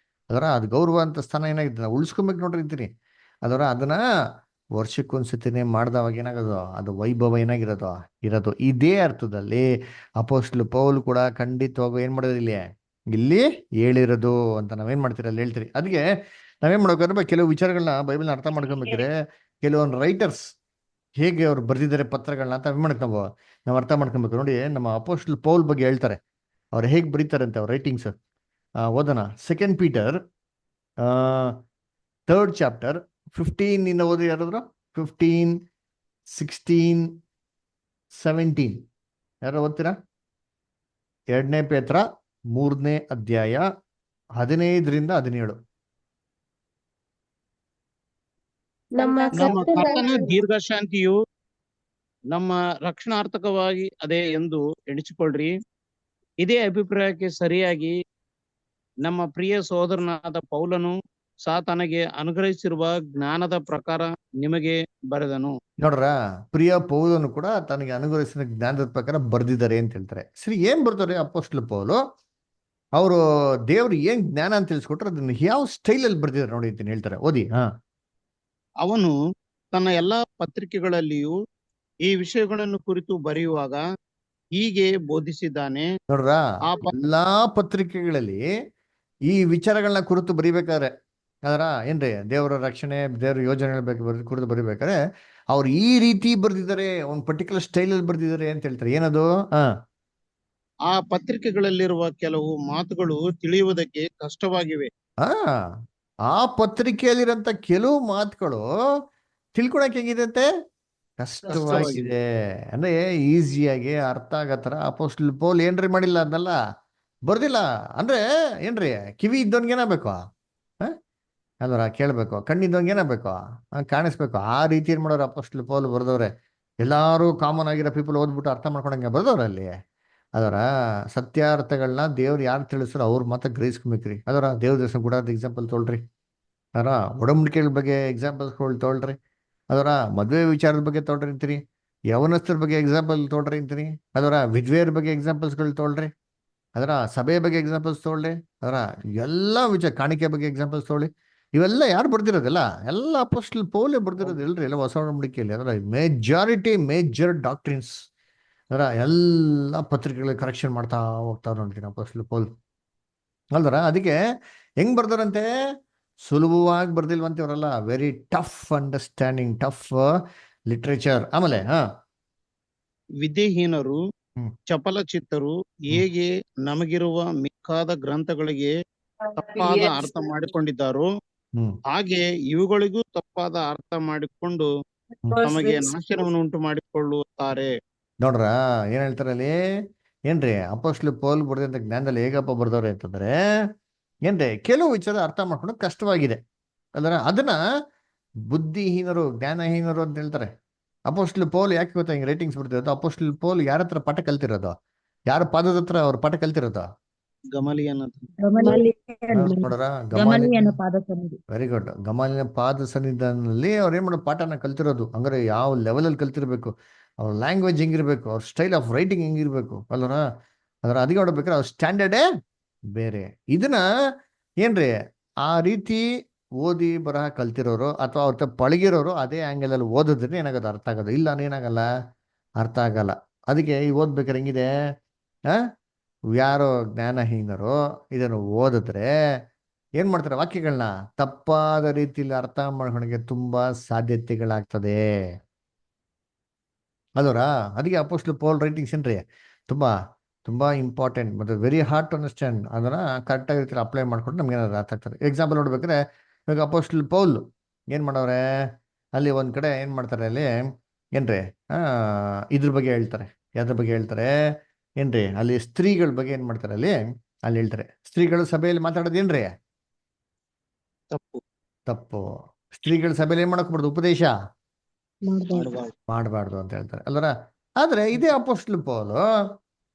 ಅದರ. ಅದು ಗೌರವ ಅಂತ ಸ್ಥಾನ ಏನಾಗಿದೆ ನಾವು ಉಳಿಸ್ಕೊಬೇಕು ನೋಡ್ರಿ ಅಂತೀನಿ. ಅದರ ಅದನ್ನ ವರ್ಷಕ್ಕೊಂದ್ಸತಿನೇ ಮಾಡ್ದವಾಗ ಏನಾಗೋದು ಅದು ವೈಭವ ಏನಾಗಿರೋದು ಇರೋದು. ಇದೇ ಅರ್ಥದಲ್ಲಿ ಅಪೋಸ್ಟ್ಲ್ ಪೌಲ್ ಕೂಡ ಖಂಡಿತವಾಗೂ ಏನ್ ಮಾಡೋದು ಇಲ್ಲಿ ಹೇಳಿರೋದು ಅಂತ ನಾವೇನ್ ಮಾಡ್ತೀರಿ ಅಲ್ಲಿ ಹೇಳ್ತೀರಿ. ಅದಕ್ಕೆ ನಾವೇನ್ ಮಾಡ್ಬೇಕಂದ್ರೆ ಕೆಲವು ವಿಚಾರಗಳನ್ನ ಬೈಬಲ್ನ ಅರ್ಥ ಮಾಡ್ಕೊಬೇಕ್ರೆ ಕೆಲವೊಂದು ರೈಟರ್ಸ್ ಹೇಗೆ ಅವ್ರು ಬರ್ದಿದ್ದಾರೆ ಪತ್ರಗಳನ್ನ ಅಂತ ನಾವು ಅರ್ಥ ಮಾಡ್ಕೊಬೇಕು. ನೋಡಿ, ನಮ್ಮ ಅಪೋಸ್ಟ್ಲ್ ಪೌಲ್ ಬಗ್ಗೆ ಹೇಳ್ತಾರೆ, ಅವ್ರು ಹೇಗೆ ಬರೀತಾರೆ ಅಂತ ಅವ್ರ ರೈಟಿಂಗ್ಸ್ ಓದೋಣ. 2 ಪೀಟರ್ 3rd ಚಾಪ್ಟರ್ 15 ಇಂದ ಓದಿ ಯಾರಾದ್ರು. 15, 16, 17 ಯಾರು ಓದ್ತೀರಾ? 2 ಪೇತ್ರ 3ನೇ ಅಧ್ಯಾಯ 15ರಿಂದ 17. ನಮ್ಮ ನಮ್ಮ ಕರ್ತನ ದೀರ್ಘಶಾಂತಿಯು ನಮ್ಮ ರಕ್ಷಣಾರ್ಥಕವಾಗಿ ಅದೇ ಎಂದು ಎಣಿಸಿಕೊಳ್ಳ್ರಿ. ಇದೇ ಅಭಿಪ್ರಾಯಕ್ಕೆ ಸರಿಯಾಗಿ ನಮ್ಮ ಪ್ರಿಯ ಸಹೋದರನಾದ ಪೌಲನು ಸಹ ತನಗೆ ಅನುಗ್ರಹಿಸಿರುವ ಜ್ಞಾನದ ಪ್ರಕಾರ ನಿಮಗೆ ಬರೆದನು. ನೋಡ್ರ, ಪ್ರಿಯ ಪೌಲನು ಕೂಡ ತನಗೆ ಅನುಗ್ರಹಿಸಿದ ಜ್ಞಾನದ ಪ್ರಕಾರ ಬರ್ದಿದ್ದಾರೆ ಅಂತ ಹೇಳ್ತಾರೆ. ಸರಿ, ಏನ್ ಬರ್ತಾರೆ ಅಪೋಸ್ಟ್ಲ್ ಪೌಲು? ಅವರು ದೇವ್ರು ಏನ್ ಜ್ಞಾನ ಅಂತ ತಿಳಿಸ್ಕೊಟ್ರೆ ಅದನ್ನ ಯಾವ ಸ್ಟೈಲ್ ಅಲ್ಲಿ ಬರ್ದಿದ್ದಾರೆ ನೋಡಿ ಅಂತ ಹೇಳ್ತಾರೆ. ಓದಿ. ಅವನು ತನ್ನ ಎಲ್ಲಾ ಪತ್ರಿಕೆಗಳಲ್ಲಿಯೂ ಈ ವಿಷಯಗಳನ್ನು ಕುರಿತು ಬರೆಯುವಾಗ ಹೀಗೆ ಬೋಧಿಸಿದ್ದಾನೆ. ನೋಡ್ರ, ಆ ಎಲ್ಲಾ ಪತ್ರಿಕೆಗಳಲ್ಲಿ ಈ ವಿಚಾರಗಳನ್ನ ಕುರಿತು ಬರಿಬೇಕಾದ್ರೆ ಅದರ ಏನ್ರಿ ದೇವರ ರಕ್ಷಣೆ, ದೇವರ ಯೋಜನೆಗಳ ಕುರಿತು ಬರಿಬೇಕಾದ್ರೆ ಅವ್ರು ಈ ರೀತಿ ಬರ್ದಿದ್ದಾರೆ, ಒಂದು ಪರ್ಟಿಕ್ಯುಲರ್ ಸ್ಟೈಲ್ ಅಲ್ಲಿ ಬರ್ದಿದ್ದಾರೆ ಅಂತ ಹೇಳ್ತಾರೆ. ಏನದು? ಆ ಪತ್ರಿಕೆಗಳಲ್ಲಿರುವ ಕೆಲವು ಮಾತುಗಳು ತಿಳಿಯುವುದಕ್ಕೆ ಕಷ್ಟವಾಗಿವೆ. ಆ ಪತ್ರಿಕೆಯಲ್ಲಿರಂತ ಕೆಲವು ಮಾತುಗಳು ತಿಳ್ಕೊಳಕ್ ಹೇಗಿದೆ? ಕಷ್ಟವಾಗಿದೆ. ಅಂದ್ರೆ ಈಸಿಯಾಗಿ ಅರ್ಥ ಆಗೋ ತರ ಅಪೋಸ್ಟಲ್ ಪೌಲ್ ಏನ್ರಿ ಮಾಡಿಲ್ಲ, ಅದನ್ನೆಲ್ಲ ಬರ್ದಿಲ್ಲ. ಅಂದ್ರೆ ಏನ್ರಿ ಕಿವಿ ಇದ್ದವನ್ಗೆ ಏನಾಗಬೇಕು ಅಲ್ವರ, ಕೇಳ್ಬೇಕು. ಕಣ್ಣಿದ್ದವನ್ಗೆ ಏನಾಗಬೇಕು ಕಾಣಿಸ್ಬೇಕು. ಆ ರೀತಿ ಏನ್ ಮಾಡೋರು ಅಪೋಸ್ಟಲ್ ಪೌಲ್ ಬರ್ದವ್ರೆ. ಎಲ್ಲಾರು ಕಾಮನ್ ಆಗಿರೋ ಪೀಪಲ್ ಓದ್ಬಿಟ್ಟು ಅರ್ಥ ಮಾಡ್ಕೊಳಂಗೆ ಬರ್ದವ್ರ ಅಲ್ಲಿ. ಅದರ ಸತ್ಯಾರ್ಥಗಳನ್ನ ದೇವ್ರು ಯಾರು ತಿಳಿಸ್ರು ಅವ್ರು ಮಾತ್ರ ಗ್ರಹಿಸ್ಕೊಬೇಕ್ರಿ. ಅದರ ದೇವ್ರ ದೇಶ ಗುಡಾರದ ಎಕ್ಸಾಂಪಲ್ ತೊಗೊಳ್ರಿ. ಅದರ ಒಡಂಬಡಿಕೆಗಳ ಬಗ್ಗೆ ಎಕ್ಸಾಂಪಲ್ಸ್ಗಳು ತೊಗೊಳ್ರಿ. ಅದರ ಮದುವೆ ವಿಚಾರದ ಬಗ್ಗೆ ತೊಗೊಳ್ರಿ ಅಂತೀರಿ. ಯವನಸ್ಥರ ಬಗ್ಗೆ ಎಕ್ಸಾಂಪಲ್ ತೊಗೊಳ್ರಿ ಅಂತೀರಿ. ಅದರ ವಿಧವೆಯರ ಬಗ್ಗೆ ಎಕ್ಸಾಂಪಲ್ಸ್ಗಳು ತೊಗೊಳ್ರಿ. ಅದರ ಸಭೆ ಬಗ್ಗೆ ಎಕ್ಸಾಂಪಲ್ಸ್ ತೊಗೊಳ್ರಿ. ಅದರ ಎಲ್ಲ ವಿಚಾರ ಕಾಣಿಕೆ ಬಗ್ಗೆ ಎಕ್ಸಾಂಪಲ್ಸ್ ತೊಗೊಳ್ಳಿ. ಇವೆಲ್ಲ ಯಾರು ಬರ್ದಿರೋದಿಲ್ಲ? ಎಲ್ಲ ಅಪೋಸ್ಟಲ್ ಪೌಲೇ ಬರ್ದಿರೋದು ಇಲ್ರಿ. ಎಲ್ಲ ಹೊಸ ಒಡಂಬಡಿಕೆಯಲ್ಲಿ ಅದರ ಮೇಜರ್ ಡಾಕ್ಟ್ರಿನ್ಸ್ ಅದರ ಎಲ್ಲ ಪತ್ರಿಕೆಗಳಿಗೆ ಕರೆಕ್ಷನ್ ಮಾಡ್ತಾ ಹೋಗ್ತಾವ್ರು ನೋಡ್ತೀನಿ ಅಪೋಸ್ಟಲ್ ಪೌಲ್ ಅಲ್ದರ. ಅದಕ್ಕೆ ಹೆಂಗ್ ಬರ್ದಾರಂತೆ? ಸುಲಭವಾಗಿ ಬರ್ದಿಲ್ವಂತೆ ಅವರೆಲ್ಲ. Very tough understanding, tough literature. ಆಮೇಲೆ ವಿದ್ಯೆಹೀನರು, ಚಪಲ ಚಿತ್ತರು ಹೇಗೆ ನಮಗಿರುವ ಮಿಕ್ಕಾದ ಗ್ರಂಥಗಳಿಗೆ ತಪ್ಪಾದ ಅರ್ಥ ಮಾಡಿಕೊಂಡಿದ್ದಾರೋ ಹಾಗೆ ಇವುಗಳಿಗೂ ತಪ್ಪಾದ ಅರ್ಥ ಮಾಡಿಕೊಂಡು ತಮಗೆ ನಾಶನವನ್ನು ಉಂಟು ಮಾಡಿಕೊಳ್ಳುತ್ತಾರೆ. ನೋಡ್ರ, ಏನ್ ಹೇಳ್ತಾರೆ ಅಲ್ಲಿ? ಏನ್ರಿ ಅಪೋಸ್ಟಲ್ ಪೌಲ್ ಬರ್ದಂತ ಜ್ಞಾನದಲ್ಲಿ ಹೇಗಪ್ಪ ಬರ್ದವ್ರೆ ಅಂತಂದ್ರೆ ಏನ್ರಿ ಕೆಲವು ವಿಚಾರ ಅರ್ಥ ಮಾಡ್ಕೊಂಡು ಕಷ್ಟವಾಗಿದೆ ಅಲ್ರ. ಅದನ್ನ ಬುದ್ಧಿಹೀನರು, ಜ್ಞಾನಹೀನರು ಅಂತ ಹೇಳ್ತಾರೆ. ಅಪೋಸ್ಟಲ್ ಪೌಲ್ ಯಾಕೆ ಗೊತ್ತಾ ಹಿಂಗೆ ರೈಟಿಂಗ್ಸ್ ಬರ್ತಿರೋದು? ಅಪೋಸ್ಟಲ್ ಪೌಲ್ ಯಾರ ಹತ್ರ ಪಾಠ ಕಲ್ತಿರೋದು? ಯಾರ ಪಾದದ ಹತ್ರ ಅವ್ರ ಪಾಠ ಕಲ್ತಿರೋದು? ಗಮಲಿಯನ ನೋಡ್ರ, ವೆರಿ ಗುಡ್. ಗಮಲಿನ ಪಾದ ಸನ್ನಿಧಾನದಲ್ಲಿ ಅವ್ರು ಏನ್ ಮಾಡೋ ಪಾಠನ ಕಲ್ತಿರೋದು. ಹಂಗಾರೆ ಯಾವ ಲೆವೆಲ್ ಅಲ್ಲಿ ಕಲ್ತಿರ್ಬೇಕು, ಅವ್ರ ಲ್ಯಾಂಗ್ವೇಜ್ ಹೆಂಗಿರ್ಬೇಕು, ಅವ್ರ ಸ್ಟೈಲ್ ಆಫ್ ರೈಟಿಂಗ್ ಹೆಂಗಿರ್ಬೇಕು ಅಲ್ವರ. ಅದರ ಅದಕ್ಕೆ ನೋಡ್ಬೇಕಾದ್ರೆ ಅವ್ರ ಸ್ಟ್ಯಾಂಡರ್ಡೇ ಬೇರೆ. ಇದನ್ನ ಏನ್ರಿ ಆ ರೀತಿ ಓದಿ ಬರಹ ಕಲ್ತಿರೋರು ಅಥವಾ ಅವ್ರ ಪಳಗಿರೋರು ಅದೇ ಆಂಗಲ್ ಅಲ್ಲಿ ಓದಿದ್ರೆ ಏನಾಗೋದು? ಅರ್ಥ ಆಗೋದು. ಇಲ್ಲ ಏನಾಗಲ್ಲ, ಅರ್ಥ ಆಗಲ್ಲ. ಅದಕ್ಕೆ ಈ ಓದ್ಬೇಕಾರೆ ಹೆಂಗಿದೆ? ಯಾರೋ ಜ್ಞಾನಹೀನರು ಇದನ್ನು ಓದಿದ್ರೆ ಏನ್ ಮಾಡ್ತಾರೆ? ವಾಕ್ಯಗಳನ್ನ ತಪ್ಪಾದ ರೀತಿಯಲ್ಲಿ ಅರ್ಥ ಮಾಡ್ಕೊಳಕ್ಕೆ ತುಂಬಾ ಸಾಧ್ಯತೆಗಳಾಗ್ತದೆ ಅಲ್ವರ. ಅದಕ್ಕೆ ಅಪೋಸ್ಟಲ್ ಪೌಲ್ ರೈಟಿಂಗ್ಸ್ ಏನ್ರಿ ತುಂಬಾ ತುಂಬಾ ಇಂಪಾರ್ಟೆಂಟ್ ಮತ್ತೆ ವೆರಿ ಹಾರ್ಡ್ ಟು ಅಂಡರ್ಸ್ಟ್ಯಾಂಡ್. ಅದನ್ನ ಕರೆಕ್ಟಾಗಿ ರೀತಿಯಲ್ಲಿ ಅಪ್ಲೈ ಮಾಡ್ಕೊಂಡು ನಮ್ಗೆ ಏನಾದ್ರು ಅರ್ಥ ಆಗ್ತದೆ. ಎಕ್ಸಾಂಪಲ್ ನೋಡ್ಬೇಕಾದ್ರೆ ಇವಾಗ ಅಪೋಸ್ಟಲ್ ಪೌಲ್ ಏನ್ ಮಾಡವ್ರೆ ಅಲ್ಲಿ ಒಂದ್ ಕಡೆ ಏನ್ ಮಾಡ್ತಾರೆ ಅಲ್ಲಿ ಏನ್ರಿ ಇದ್ರ ಬಗ್ಗೆ ಹೇಳ್ತಾರೆ. ಯಾವ್ದ್ರ ಬಗ್ಗೆ ಹೇಳ್ತಾರೆ ಏನ್ರಿ? ಅಲ್ಲಿ ಸ್ತ್ರೀಗಳ ಬಗ್ಗೆ ಏನ್ ಮಾಡ್ತಾರೆ ಅಲ್ಲಿ ಹೇಳ್ತಾರೆ. ಸ್ತ್ರೀಗಳು ಸಭೆಯಲ್ಲಿ ಮಾತಾಡೋದೇನ್ರಿ? ತಪ್ಪು. ಸ್ತ್ರೀಗಳ ಸಭೆಯಲ್ಲಿ ಏನ್ ಮಾಡಕ್ಬಾರ್ದು? ಉಪದೇಶ ಮಾಡಬಾರ್ದು ಅಂತ ಹೇಳ್ತಾರೆ ಅಲ್ವರ. ಆದ್ರೆ ಇದೇ ಅಪೋಸ್ಟಲ್ ಪೌಲ್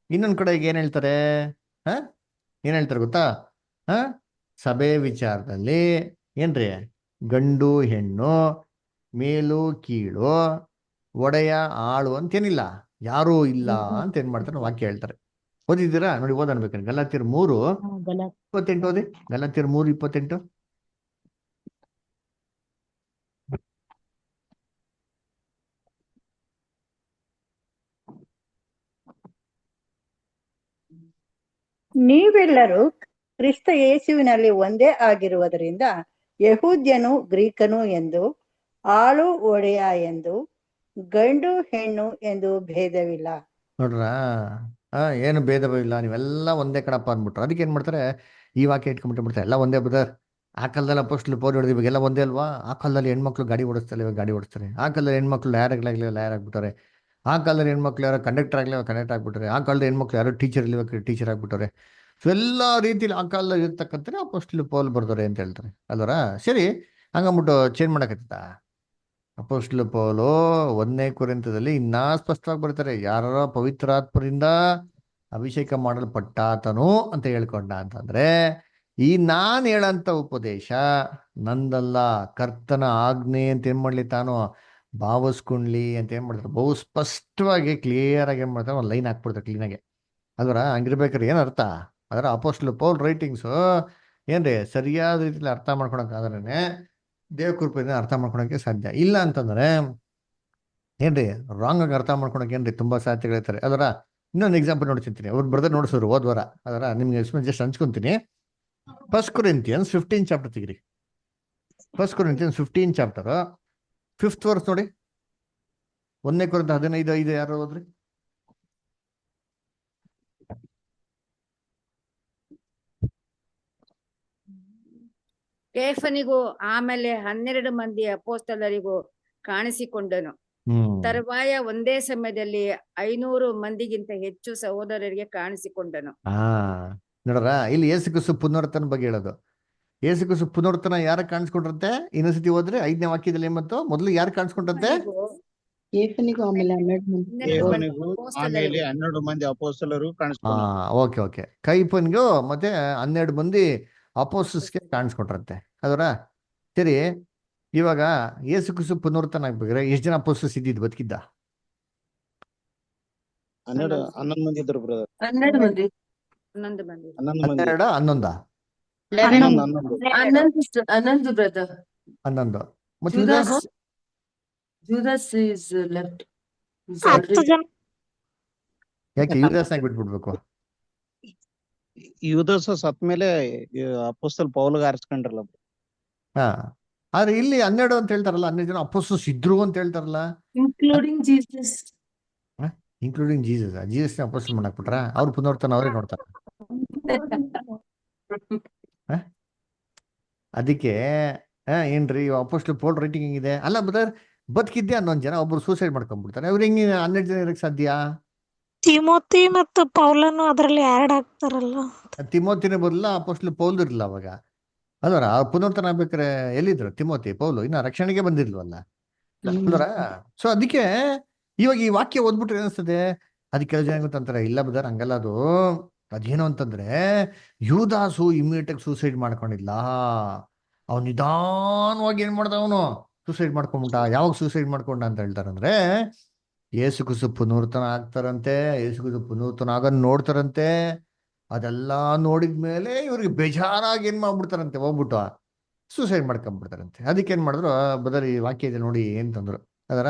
ಇನ್ನೊಂದ್ ಕಡೆ ಏನ್ ಹೇಳ್ತಾರೆ? ಏನ್ ಹೇಳ್ತಾರೆ ಗೊತ್ತಾ? ಸಭೆ ವಿಚಾರದಲ್ಲಿ ಏನ್ರಿ ಗಂಡು ಹೆಣ್ಣು, ಮೇಲು ಕೀಳು, ಒಡೆಯ ಆಳು ಅಂತೇನಿಲ್ಲ, ಯಾರೂ ಇಲ್ಲ ಅಂತ ಏನ್ ಮಾಡ್ತಾರೆ ವಾಕ್ಯ ಹೇಳ್ತಾರೆ. ಓದಿದ್ದೀರಾ? ನೋಡಿ, ಓದನ್ಬೇಕಂದ್ರೆ ಗಲಾತ್ಯರು 3:28 ಓದಿ. ಗಲಾತ್ಯರು 3:28. ನೀವೆಲ್ಲರೂ ಕ್ರಿಸ್ತ ಯೇಸುವಿನಲ್ಲಿ ಒಂದೇ ಆಗಿರುವುದರಿಂದ ಯಹೂದ್ಯನು ಗ್ರೀಕನು ಎಂದು, ಆಳು ಒಡೆಯ ಎಂದು, ಗಂಡು ಹೆಣ್ಣು ಎಂದು ಭೇದವಿಲ್ಲ. ನೋಡ್ರ ಏನು ಭೇದವಿಲ್ಲ, ನೀವೆಲ್ಲ ಒಂದೇ ಕಣಪ್ಪ ಅಂದ್ಬಿಟ್ರು. ಅದಕ್ಕೆ ಏನ್ ಮಾಡ್ತಾರೆ, ಈ ವಾಕ್ಯ ಇಟ್ಕೊಂಡ್ಬಿಟ್ಟು ಎಲ್ಲ ಒಂದೇ ಬ್ರದರ್. ಆ ಕಾಲದಲ್ಲಿ ಅಪೋಸ್ಟ್ಲು ಪೌಲ್ ಹೊಡೆದು ಇವಾಗೆಲ್ಲ ಒಂದೇ ಅಲ್ವಾ? ಆ ಕಾಲದಲ್ಲಿ ಹೆಣ್ಮಕ್ಳು ಗಾಡಿ ಓಡಿಸ್ತಾರೆ, ಇವಾಗ ಗಾಡಿ ಓಡಿಸ್ತಾರೆ. ಆ ಕಾಲದಲ್ಲಿ ಹೆಣ್ಮಕ್ಳು ಲಾಯರ್ಗಳಾಗ್ಲಿ ಲಾಯರ್ ಆಗ್ಬಿಟ್ಟಾರೆ. ಆ ಕಾಲದಲ್ಲಿ ಹೆಣ್ಮಕ್ಳು ಯಾರೋ ಕಂಡಕ್ಟರ್ ಆಗಲಿ ಕಂಡಕ್ಟರ್ ಆಗ್ಬಿಟ್ಟಾರೆ. ಆ ಕಾಲದ ಹೆಣ್ಮಕ್ಳು ಯಾರೋ ಟೀಚರ್ ಇಲ್ಲಿ ಟೀಚರ್ ಆಗ್ಬಿಟ್ಟಾರೆ. ಸೊ ಎಲ್ಲ ರೀತಿಲಿ ಆ ಕಾಲದಲ್ಲಿ ಇರ್ತಕ್ಕಂಥ ಅಪೋಸ್ಟ್ಲು ಪೌಲ್ ಬರ್ತಾರೆ ಅಂತ ಹೇಳ್ತಾರೆ ಅಲ್ವರ. ಸರಿ, ಹಂಗಂದ್ಬಿಟ್ಟು ಚೇಂಜ್ ಮಾಡಕತ್ತ ಅಪೋಸ್ಟ್ಲು ಪೌಲು 1ನೇ ಕೊರಿಂಥದಲ್ಲಿ ಇನ್ನೂ ಸ್ಪಷ್ಟವಾಗಿ ಬರ್ತಾರೆ. ಯಾರ ಪವಿತ್ರಾತ್ಮರಿಂದ ಅಭಿಷೇಕ ಮಾಡಲ್ಪಟ್ಟಾತನು ಅಂತ ಹೇಳ್ಕೊಂಡ ಅಂತಂದ್ರೆ, ಈ ನಾನ್ ಹೇಳಂತ ಉಪದೇಶ ನಂದಲ್ಲ, ಕರ್ತನ ಆಜ್ಞೆ ಅಂತ ಏನ್ ಮಾಡ್ಲಿ ತಾನು ಭಾವಿಸ್ಕೊಂಡ್ಲಿ ಅಂತ ಏನ್ ಮಾಡ್ತಾರೆ, ಬಹು ಸ್ಪಷ್ಟವಾಗಿ ಕ್ಲಿಯರ್ ಆಗಿ ಏನ್ ಮಾಡ್ತಾರೆ, ಒಂದು ಲೈನ್ ಹಾಕ್ಬಿಡ್ತಾರೆ ಕ್ಲೀನಾಗೆ ಅಲ್ವರ. ಹಂಗಿರ್ಬೇಕಾದ್ರೆ ಏನ್ ಅರ್ಥ ಅದರ ಅಪೋಸ್ಟ್ಲು ಪೌಲ್ ರೈಟಿಂಗ್ಸು ಏನ್ರಿ ಸರಿಯಾದ ರೀತಿಯಲ್ಲಿ ಅರ್ಥ ಮಾಡ್ಕೊಳಕ್ಕಾದ್ರೇನೆ ದೇವ ಕೃಪೆಯಿಂದ ಅರ್ಥ ಮಾಡ್ಕೊಳಕ್ಕೆ ಸಾಧ್ಯ. ಇಲ್ಲ ಅಂತಂದ್ರೆ ಏನ್ರಿ ರಾಂಗ್ ಆಗಿ ಅರ್ಥ ಮಾಡ್ಕೊಳಕ್ಕೆ ಏನ್ರಿ ತುಂಬಾ ಸಾಧ್ಯತೆಗಳಿರ್ತಾರೆ ಅದರ. ಇನ್ನೊಂದು ಎಕ್ಸಾಂಪಲ್ ನೋಡ್ತಿರ್ತೀನಿ, ಅವ್ರ ಬ್ರದರ್ ನೋಡಿಸೋರು ಹೋದ್ವಾರ ಅದರ, ನಿಮ್ಗೆ ಎಕ್ಸ್ಪೀರಿಯನ್ಸ್ ಜಸ್ಟ್ ಹಂಚ್ಕೊಂತೀನಿ. 1 Corinthians 15 ಚಾಪ್ಟರ್ ತೆಗಿರಿ. 1 Corinthians 15 ಚಾಪ್ಟರ್ 5th ವರ್ಸ್ ನೋಡಿ. 1ನೇ ಕೊರಿಂಥ 15:5 ಯಾರು ಹೋದ್ರಿ? ಕೇಫನಿಗೂ ಆಮೇಲೆ 12 ಮಂದಿ ಅಪೊಸ್ತಲರಿಗೂ ಕಾಣಿಸಿಕೊಂಡನು. ತರುವಾಯ ಒಂದೇ ಸಮಯದಲ್ಲಿ 500 ಮಂದಿಗಿಂತ ಹೆಚ್ಚು ಸಹೋದರರಿಗೆ ಕಾಣಿಸಿಕೊಂಡನು. ನೋಡ್ರ, ಇಲ್ಲಿ ಯೇಸು ಕ್ರಿಸ್ತ ಪುನರ್ತನ ಬಗ್ಗೆ ಹೇಳೋದು. ಯೇಸು ಕ್ರಿಸ್ತ ಪುನರ್ತನ ಯಾರ ಕಾಣಿಸ್ಕೊಂಡ್ರಂತೆ? ಇನ್ನೊಂದ್ಸತಿ ಹೋದ್ರೆ 5ನೇ ವಾಕ್ಯದಲ್ಲಿ ಮತ್ತು ಮೊದಲು ಯಾರು ಕಾಣಿಸ್ಕೊಂಡ್ರಂತೆ? ಕೇಫನಿಗೂ ಆಮೇಲೆ 12 ಮಂದಿ ಕೇಫನಿಗೂ ಆಮೇಲೆ 12 ಮಂದಿ ಅಪೊಸ್ತಲರು ಕಾಣಿಸ್ಕೊಂಡ್ರು. ಓಕೆ. ಕೈಫನ್ಗೂ ಮತ್ತೆ 12 ಮಂದಿ ಅಪೋಸ್ಟಲ್ಸ್ಗೆ ಕಾಣಿಸ್ಕೊಂಡ್ರಂತೆ ಅದರ. ಸರಿ, ಇವಾಗ ಯೇಸು ಕ್ರಿಸ್ತ ಪುನರ್ತನ ಆಗ್ಬೇಕಾದ್ರೆ ಎಷ್ಟು ಜನ ಅಪೋಸ್ಟಲ್ಸ್ ಇದ್ದಿದ್ದು ಬದುಕಿದ್ದ? 11 ಮಂದಿ ಇದ್ರು ಬ್ರದರ್. 11 ಮಂದಿ 11 ಮಂದಿ 12 11 11 ಬ್ರದರ್. 11 ಮತ್ತೆ Judas is left. ಯಾಕೆ ಯೂದಾಸ್ನಾಗ ಬಿಟ್ಬಿಡ್ಬೇಕು? ಯೂದಾಸ ಸತ್ಮೇಲೆ ಅಪೊಸ್ತಲ ಪೌಲಗ ಆರಿಸ್ಕೊಂಡ್ರಲ್ಲ. ಆದ್ರೆ ಇಲ್ಲಿ 12 ಅಂತ ಹೇಳ್ತಾರಲ್ಲ, 12 ಜನ ಅಪೋಸ್ಟಲ್ಸ್ ಇದ್ರು ಅಂತ ಹೇಳ್ತಾರಲ್ಲ, including Jesus. Including Jesus apostle ಮಾಡಾಕ್ಬಿಟ್ರ? ಅವ್ರ ಪುನರ್ತನ ಅವರೇ ನೋಡ್ತಾರ. ಅದಕ್ಕೆ ಏನ್ರಿ ಅಪೋಸ್ಟಲ್ ಪೌಲ್ ರೈಟಿಂಗ್ ಹೆಂಗಿದೆ ಅಲ್ಲ ಬ್ರದರ್, ಬದುಕಿದ್ದೆ 11 ಜನ, ಒಬ್ರು ಸೂಸೈಡ್ ಮಾಡ್ಕೊಂಡ್ಬಿಡ್ತಾರೆ. ಅವ್ರು ಹೆಂಗೆ 12 ಜನ ಇರಕ್ ಸಾಧ್ಯ? ತಿಮೋತಿ ಮತ್ತು ಪೌಲನು ಅದರಲ್ಲಿ ಆಡ್ ಆಗ್ತಾರಲ್ಲ. ತಿಮೋತಿನ ಬದಲ ಅಪೋಸ್ಟಲ್ ಪೌಲ್ ಇರಲಿಲ್ಲ ಅವಾಗ ಅಲ್ವರ. ಪುನರ್ತನ ಆಗ್ಬೇಕಾರೆ ಎಲ್ಲಿದ್ರು ತಿಮೋತಿ? ಪೌಲು ಇನ್ನ ರಕ್ಷಣೆಗೆ ಬಂದಿರ್ಲ್ವಲ್ಲ ಅಲ್ವರ. ಸೊ ಅದಕ್ಕೆ ಇವಾಗ ಈ ವಾಕ್ಯ ಓದ್ಬಿಟ್ರೆ ಏನಿಸ್ತದೆ, ಅದಕ್ಕೆ ಕೆಲವು ಜನ ಗೊತ್ತಂತಾರೆ, ಇಲ್ಲ ಬ್ರದರ್ ಹಂಗಲ್ಲ, ಅದೇನು ಅಂತಂದ್ರೆ ಯೂದಾಸು ಇಮಿಡಿಯೇಟ್ ಸೂಸೈಡ್ ಮಾಡ್ಕೊಂಡಿಲ್ಲ, ಅವ್ನು ನಿಧಾನವಾಗಿ ಏನ್ ಮಾಡ್ದ, ಅವನು ಸೂಸೈಡ್ ಮಾಡ್ಕೊಂಡ್ಬಿಟ್ಟ. ಯಾವಾಗ ಸೂಸೈಡ್ ಮಾಡ್ಕೊಂಡ ಅಂತ ಹೇಳ್ತಾರಂದ್ರೆ, ಯೇಸು ಕ್ರಿಸ್ತ ಪುನರ್ತನ ಆಗ್ತಾರಂತೆ, ಯೇಸು ಕ್ರಿಸ್ತ ಪುನರ್ತನ ಆಗ ನೋಡ್ತಾರಂತೆ. ಅದೆಲ್ಲ ನೋಡಿದ್ಮೇಲೆ ಇವ್ರಿಗೆ ಬೇಜಾರಾಗಿ ಏನ್ ಮಾಡ್ಬಿಡ್ತಾರಂತೆ, ಹೋಗ್ಬಿಟ್ಟು ಸೂಸೈಡ್ ಮಾಡ್ಕೊಂಡ್ಬಿಡ್ತಾರಂತೆ. ಅದಕ್ಕೆ ಏನ್ ಮಾಡಿದ್ರು, ಬದರ್ ಈ ವಾಕ್ಯ ಇದೆ ನೋಡಿ ಅಂತಂದ್ರು ಅದರ.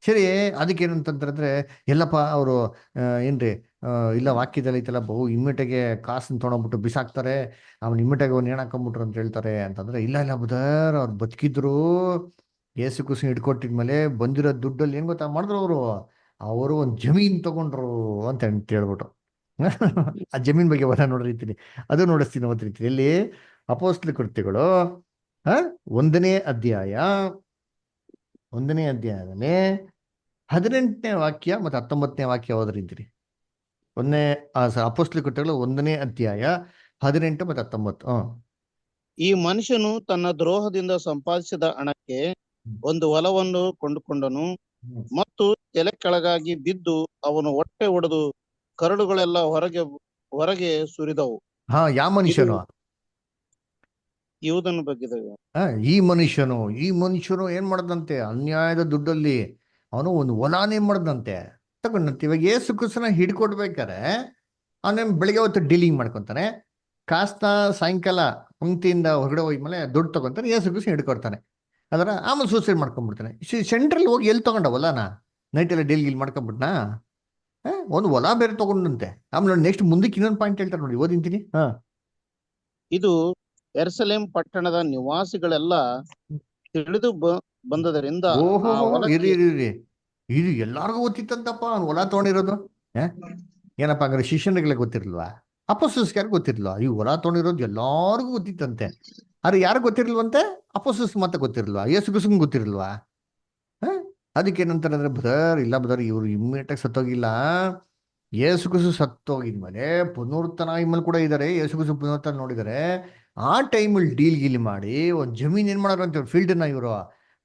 ಸರಿ, ಅದಕ್ಕೇನಂತಂದ್ರೆ ಎಲ್ಲಪ್ಪ ಅವರು ಏನ್ರಿ ಇಲ್ಲ ವಾಕ್ಯದಲ್ಲಿ ಐತಲ್ಲ, ಬಹು ಇಮ್ಮಿಟೆಗೆ ಕಾಸನ್ನ ತೊಗೊಂಡ್ಬಿಟ್ಟು ಬಿಸಾಕ್ತಾರೆ, ಅವ್ನು ಇಮ್ಮಿಟೆಗೆ ಅವ್ನು ಏನ್ ಹಾಕೊಂಡ್ಬಿಟ್ರು ಅಂತ ಹೇಳ್ತಾರೆ ಅಂತಂದ್ರೆ, ಇಲ್ಲ ಬದರ್ ಅವ್ರು ಬದುಕಿದ್ರು, ಯೇಸು ಕ್ರಿಸ್ತನ ಹಿಡ್ಕೊಟ್ಟಿದ್ಮೇಲೆ ಬಂದಿರೋ ದುಡ್ಡಲ್ಲಿ ಏನ್ ಗೊತ್ತಾ ಮಾಡಿದ್ರು, ಅವರು ಒಂದು ಜಮೀನ್ ತಗೊಂಡ್ರು ಅಂತ ಹೇಳ್ಬಿಟ್ಟು ಆ ಜಮೀನ್ ಬಗ್ಗೆ ಬರ ನೋಡಿರ್ತೀನಿ, ಅದು ನೋಡಿಸ್ತೀನಿ ಓದ್ತಿರ್ತೀನಿ. ಇಲ್ಲಿ ಅಪೊಸ್ತಲ ಕೃತ್ಯಗಳು 1ನೇ ಅಧ್ಯಾಯದಲ್ಲಿ 18ನೇ ವಾಕ್ಯ ಮತ್ತೆ 19ನೇ ವಾಕ್ಯ ಓದ್ರಿದ್ದೀರಿ. ಅಪೊಸ್ತಲ ಕೃತ್ಯಗಳು 1ನೇ ಅಧ್ಯಾಯ 18 ಮತ್ತೆ 19. ಈ ಮನುಷ್ಯನು ತನ್ನ ದ್ರೋಹದಿಂದ ಸಂಪಾದಿಸಿದ ಹಣಕ್ಕೆ ಒಂದು ಹೊಲವನ್ನು ಕೊಂಡುಕೊಂಡನು ಮತ್ತು ತಲೆ ಕೆಳಗಾಗಿ ಬಿದ್ದು ಅವನು ಹೊಟ್ಟೆ ಒಡೆದು ಕರಡುಗಳೆಲ್ಲ ಹೊರಗೆ ಸುರಿದವು. ಯಾವ ಮನುಷ್ಯನು? ಯೂದನ ಬಗ್ಗೆ. ಈ ಮನುಷ್ಯನು ಏನ್ ಮಾಡದಂತೆ, ಅನ್ಯಾಯದ ದುಡ್ಡಲ್ಲಿ ಅವನು ಒಂದು ಹೊಲಾನೇ ಮಾಡದಂತೆ ತಗೊಂಡಂತೆ. ಇವಾಗ ಯೇಸು ಕ್ರಿಸ್ತನ ಹಿಡ್ಕೊಡ್ಬೇಕಾರೆ ಅವನೇನ್ ಬೆಳಿಗ್ಗೆ ಹೊತ್ತು ಡೀಲಿಂಗ್ ಮಾಡ್ಕೊಂತಾನೆ, ಕಾಸ್ನ ಸಾಯಂಕಾಲ ಪಂಕ್ತಿಯಿಂದ ಹೊರಗಡೆ ಹೋಗ್ಮೇಲೆ ದುಡ್ಡು ತಗೊಂತಾನೆ, ಯೇಸು ಕ್ರಿಸ್ತನ ಹಿಡ್ಕೊಡ್ತಾನೆ ಅದರ. ಆಮೇಲೆ ಸೂಸೈಡ್ ಮಾಡ್ಕೊಂಡ್ಬಿಡ್ತಾನೆ. ಸೆಂಟ್ರಲ್ ಹೋಗಿ ಎಲ್ಲಿ ತಗೊಂಡ ಹೊಲಾನ? ನೈಟೆಲ್ಲ ಡೀಲ್ ಮಾಡ್ಕೊಂಡ್ಬಿಟ್ನಾ? ಒಂದು ಹೊಲ ಬೇರೆ ತಗೊಂಡಂತೆ. ಆಮೇಲೆ ನೆಕ್ಸ್ಟ್ ಮುಂದಕ್ಕೆ ಇನ್ನೊಂದು ಪಾಯಿಂಟ್ ಹೇಳ್ತಾರೆ ನೋಡಿ, ಓದಿಂತೀನಿ. ಇದು ಯೆರೂಸಲೇಮ್ ಪಟ್ಟಣದ ನಿವಾಸಿಗಳೆಲ್ಲ ತಿಳಿದು ಬಂದದರಿಂದ ಓಹೋ, ಆ ಇರಿ ಹೊಲಕ್ಕೆ ಇರಿ ಇರಿ, ಇದು ಎಲ್ಲಾರ್ಗೂ ಗೊತ್ತಿತ್ತಂತಪ್ಪ ಅವ್ನು ಹೊಲ ತಗೊಂಡಿರೋದು. ಏನಪ್ಪ ಹಂಗಾರೆ ಶಿಷ್ಯನಿಗೆಲ್ಲ ಗೊತ್ತಿರ್ಲಿಲ್ವಾ? ಅಪೋಸ್ತಲರಿಗೆ ಯಾರು ಗೊತ್ತಿರ್ಲಿಲ್ವಾ? ಈ ಹೊಲ ತಗೊಂಡಿರೋದು ಎಲ್ಲಾರ್ಗೂ ಗೊತ್ತಿತ್ತಂತೆ. ಆದ್ರೆ ಯಾರು ಗೊತ್ತಿರ್ಲಿಲ್ವಂತೆ? ಅಪೋಸ್ತಲರಿಗೆ ಮಾತ್ರ ಗೊತ್ತಿರ್ಲಿಲ್ವಾ? ಯೇಸು ಕ್ರಿಸ್ತನಿಗೆ ಗೊತ್ತಿರ್ಲಿಲ್ವಾ? ಅದಕ್ಕೆ ಏನಂತಾರೆ ಅಂದ್ರೆ, ಬ್ರದರ್ ಇಲ್ಲ ಬ್ರದರ್, ಇವ್ರು ಇಮ್ಮಿಡಿಯೇಟ್ ಆಗಿ ಸತ್ತೋಗಿಲ್ಲ. ಯೇಸು ಕ್ರಿಸ್ತು ಸತ್ತೋಗಿದ್ಮೇಲೆ ಪುನರುತ್ಥಾನ ಮೇಲೆ ಕೂಡ ಇದ್ದಾರೆ. ಯೇಸು ಕ್ರಿಸ್ತು ಪುನರುತ್ಥಾನ ನೋಡಿದ್ದಾರೆ. ಆ ಟೈಮಲ್ಲಿ ಡೀಲ್ ಗೀಲ್ ಮಾಡಿ ಒಂದು ಜಮೀನ್ ಏನ್ ಮಾಡೋರಂತೆ, ಫೀಲ್ಡ್ನ ಇವರು